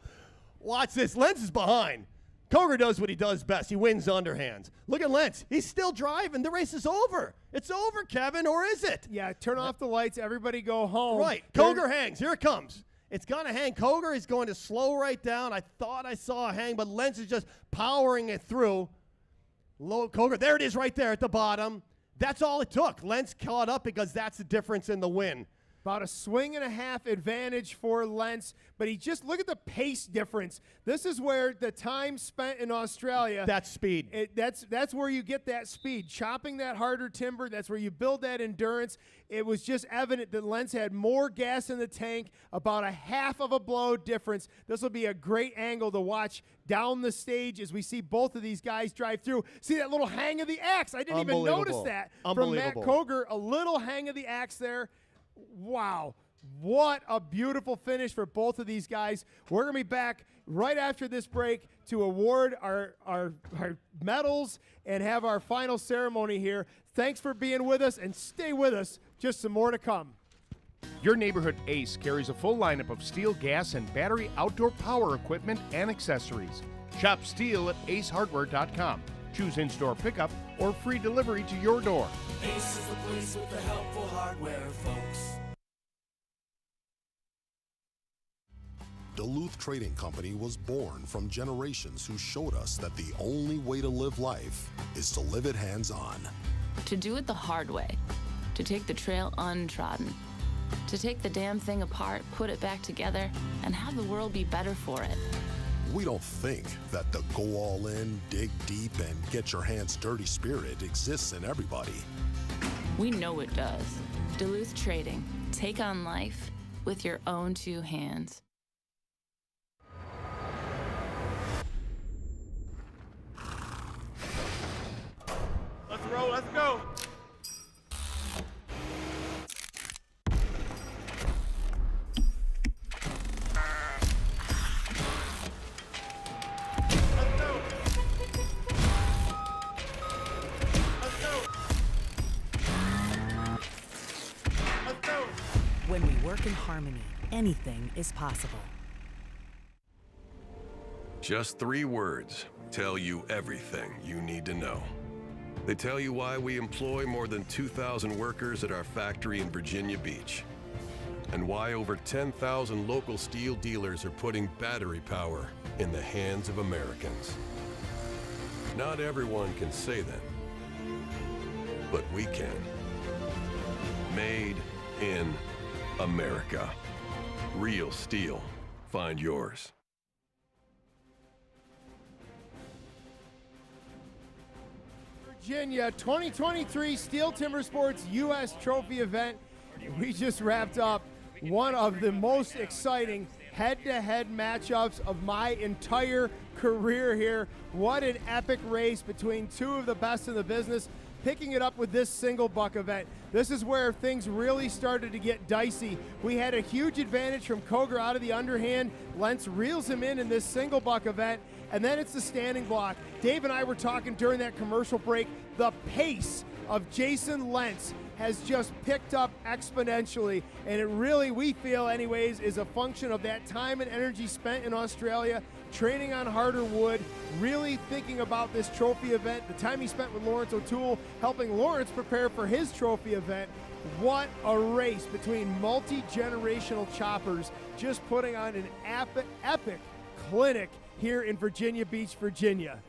[SPEAKER 2] Watch this. Lentz is behind. Coger does what he does best. He wins underhands. Look at Lentz. He's still driving. The race is over. It's over, Kevin, or is it?
[SPEAKER 3] Yeah, turn off the lights. Everybody go home.
[SPEAKER 2] Right. Coger hangs. Here it comes. It's going to hang. Coger is going to slow right down. I thought I saw a hang, but Lentz is just powering it through. Low Coger. There it is right there at the bottom. That's all it took. Lentz caught up because that's the difference in the win.
[SPEAKER 3] About a swing and a half advantage for Lentz, but look at the pace difference. This is where the time spent in Australia.
[SPEAKER 2] That's speed.
[SPEAKER 3] That's where you get that speed. Chopping that harder timber, that's where you build that endurance. It was just evident that Lentz had more gas in the tank, about a half of a blow difference. This will be a great angle to watch down the stage as we see both of these guys drive through. See that little hang of the axe? I didn't even notice that from Matt Coger. A little hang of the axe there. Wow, what a beautiful finish for both of these guys. We're going to be back right after this break to award our medals and have our final ceremony here. Thanks for being with us, and stay with us. Just some more to come.
[SPEAKER 12] Your neighborhood Ace carries a full lineup of steel, gas, and battery outdoor power equipment and accessories. Shop STIHL at acehardware.com. Choose in-store pickup or free delivery to your door.
[SPEAKER 13] Ace is the place with the helpful hardware, folks.
[SPEAKER 14] Duluth Trading Company was born from generations who showed us that the only way to live life is to live it hands-on.
[SPEAKER 15] To do it the hard way. To take the trail untrodden. To take the damn thing apart, put it back together, and have the world be better for it.
[SPEAKER 14] We don't think that the go all in, dig deep, and get your hands dirty spirit exists in everybody.
[SPEAKER 15] We know it does. Duluth Trading. Take on life with your own two hands.
[SPEAKER 4] Let's roll, let's go.
[SPEAKER 16] When we work in harmony, anything is possible.
[SPEAKER 17] Just 3 words tell you everything you need to know. They tell you why we employ more than 2,000 workers at our factory in Virginia Beach, and why over 10,000 local steel dealers are putting battery power in the hands of Americans. Not everyone can say that, but we can. Made in America. Real steel. Find yours.
[SPEAKER 3] Virginia 2023 STIHL TIMBERSPORTS U.S. trophy event. We just wrapped up one of the most exciting head-to-head matchups of my entire career here. What an epic race between two of the best in the business. picking it up with this single buck event. This is where things really started to get dicey. We had a huge advantage from Koger out of the underhand. Lentz reels him in this single buck event, and then it's the standing block. Dave and I were talking during that commercial break. The pace of Jason Lentz has just picked up exponentially, and it really, we feel anyways, is a function of that time and energy spent in Australia, training on harder wood, really thinking about this trophy event, the time he spent with Lawrence O'Toole, helping Lawrence prepare for his trophy event. What a race between multi-generational choppers, just putting on an epic clinic here in Virginia Beach, Virginia.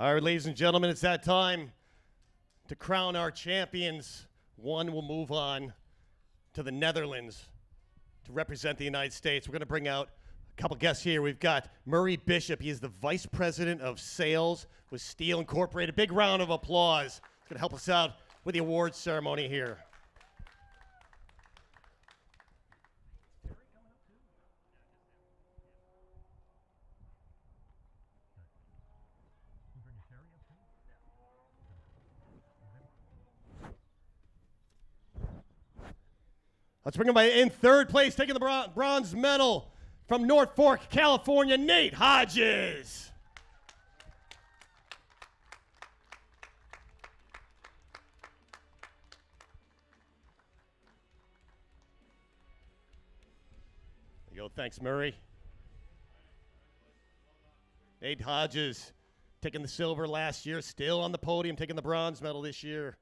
[SPEAKER 2] All right, ladies and gentlemen, it's that time to crown our champions. One will move on to the Netherlands to represent the United States. We're going to bring out a couple guests here. We've got Murray Bishop. He is the Vice President of Sales with STIHL Incorporated. Big round of applause. He's going to help us out with the awards ceremony here. Let's bring him in third place, taking the bronze medal from North Fork, California, Nate Hodges. There you go. Thanks, Murray. Nate Hodges taking the silver last year, still on the podium, taking the bronze medal this year.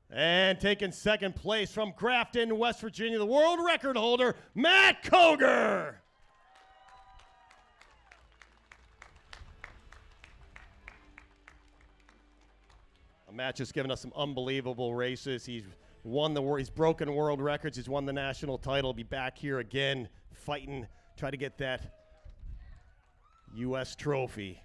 [SPEAKER 2] And taking second place from Grafton, West Virginia, the world record holder, Matt Koger. Matt just given us some unbelievable races. He's broken world records. He's won the national title. Be back here again, fighting, try to get that U.S. trophy.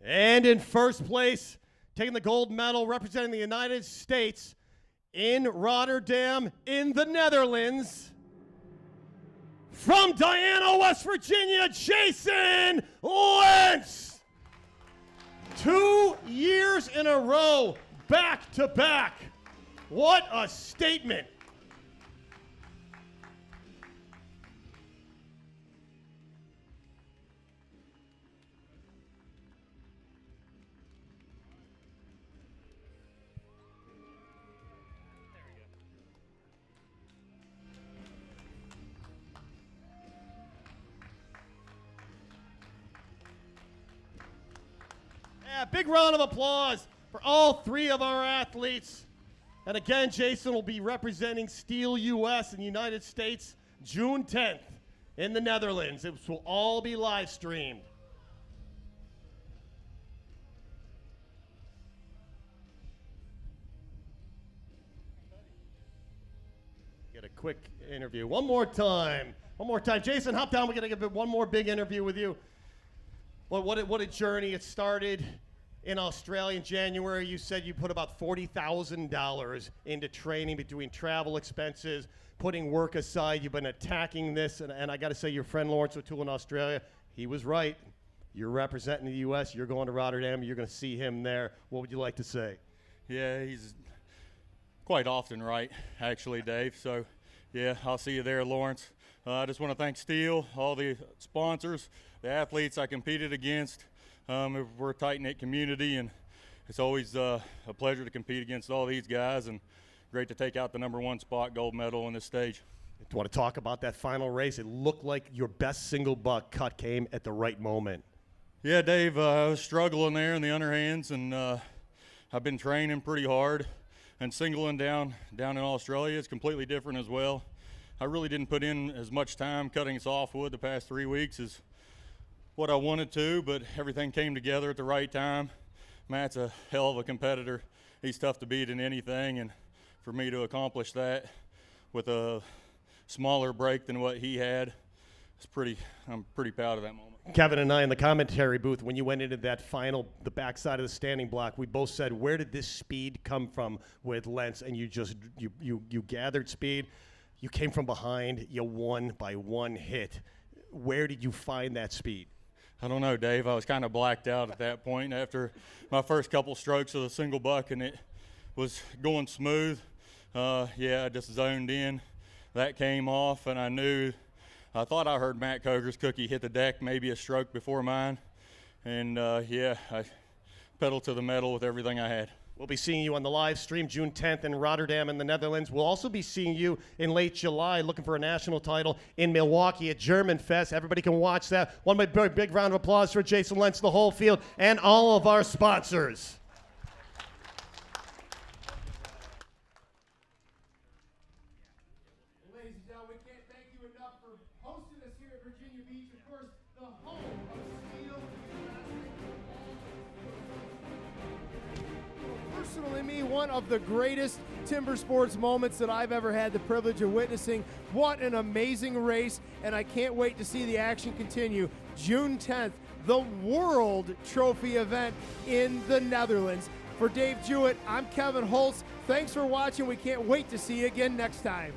[SPEAKER 2] And in first place, taking the gold medal, representing the United States in Rotterdam, in the Netherlands, from Diana, West Virginia, Jason Lentz. 2 years in a row, back to back. What a statement. Big round of applause for all three of our athletes. And again, Jason will be representing STIHL U.S. in the United States June 10th in the Netherlands. It will all be live streamed. quick interview. One more time. Jason, hop down. We're going to give one more big interview with you. What a journey. It started in Australia in January. You said you put about $40,000 into training between travel expenses, putting work aside. You've been attacking this, and I got to say, your friend Lawrence O'Toole in Australia, he was right. You're representing the U.S. You're going to Rotterdam. You're going to see him there. What would you like to say?
[SPEAKER 20] Yeah, he's quite often right, actually, Dave. So, yeah, I'll see you there, Lawrence. I just want to thank STIHL, all the sponsors, the athletes I competed against. We're a tight-knit community, and it's always a pleasure to compete against all these guys, and great to take out the #1 spot gold medal on this stage.
[SPEAKER 2] Do you want to talk about that final race? It looked like your best single buck cut came at the right moment.
[SPEAKER 20] Yeah, Dave, I was struggling there in the underhands, and I've been training pretty hard, and singling down in Australia is completely different as well. I really didn't put in as much time cutting softwood the past 3 weeks as what I wanted to, but everything came together at the right time. Matt's a hell of a competitor. He's tough to beat in anything, and for me to accomplish that with a smaller break than what he had, I'm pretty proud of that moment.
[SPEAKER 2] Kevin and I in the commentary booth, when you went into that final, the backside of the standing block, we both said, where did this speed come from with Lentz? And you gathered speed. You came from behind. You won by one hit. Where did you find that speed?
[SPEAKER 20] I don't know, Dave. I was kind of blacked out at that point after my first couple strokes of the single buck, and it was going smooth. I just zoned in. That came off, and I thought I heard Matt Koger's cookie hit the deck maybe a stroke before mine. And, I pedaled to the metal with everything I had.
[SPEAKER 2] We'll be seeing you on the live stream June 10th in Rotterdam in the Netherlands. We'll also be seeing you in late July looking for a national title in Milwaukee at German Fest. Everybody can watch that. One big round of applause for Jason Lentz, the whole field, and all of our sponsors.
[SPEAKER 3] Ladies and gentlemen, we can't thank you enough for hosting us here at Virginia Beach. Of course, the home of STIHL. Personally, me, one of the greatest timber sports moments that I've ever had the privilege of witnessing. What an amazing race, and I can't wait to see the action continue. June 10th, the World Trophy event in the Netherlands. For Dave Jewett, I'm Kevin Holtz. Thanks for watching. We can't wait to see you again next time.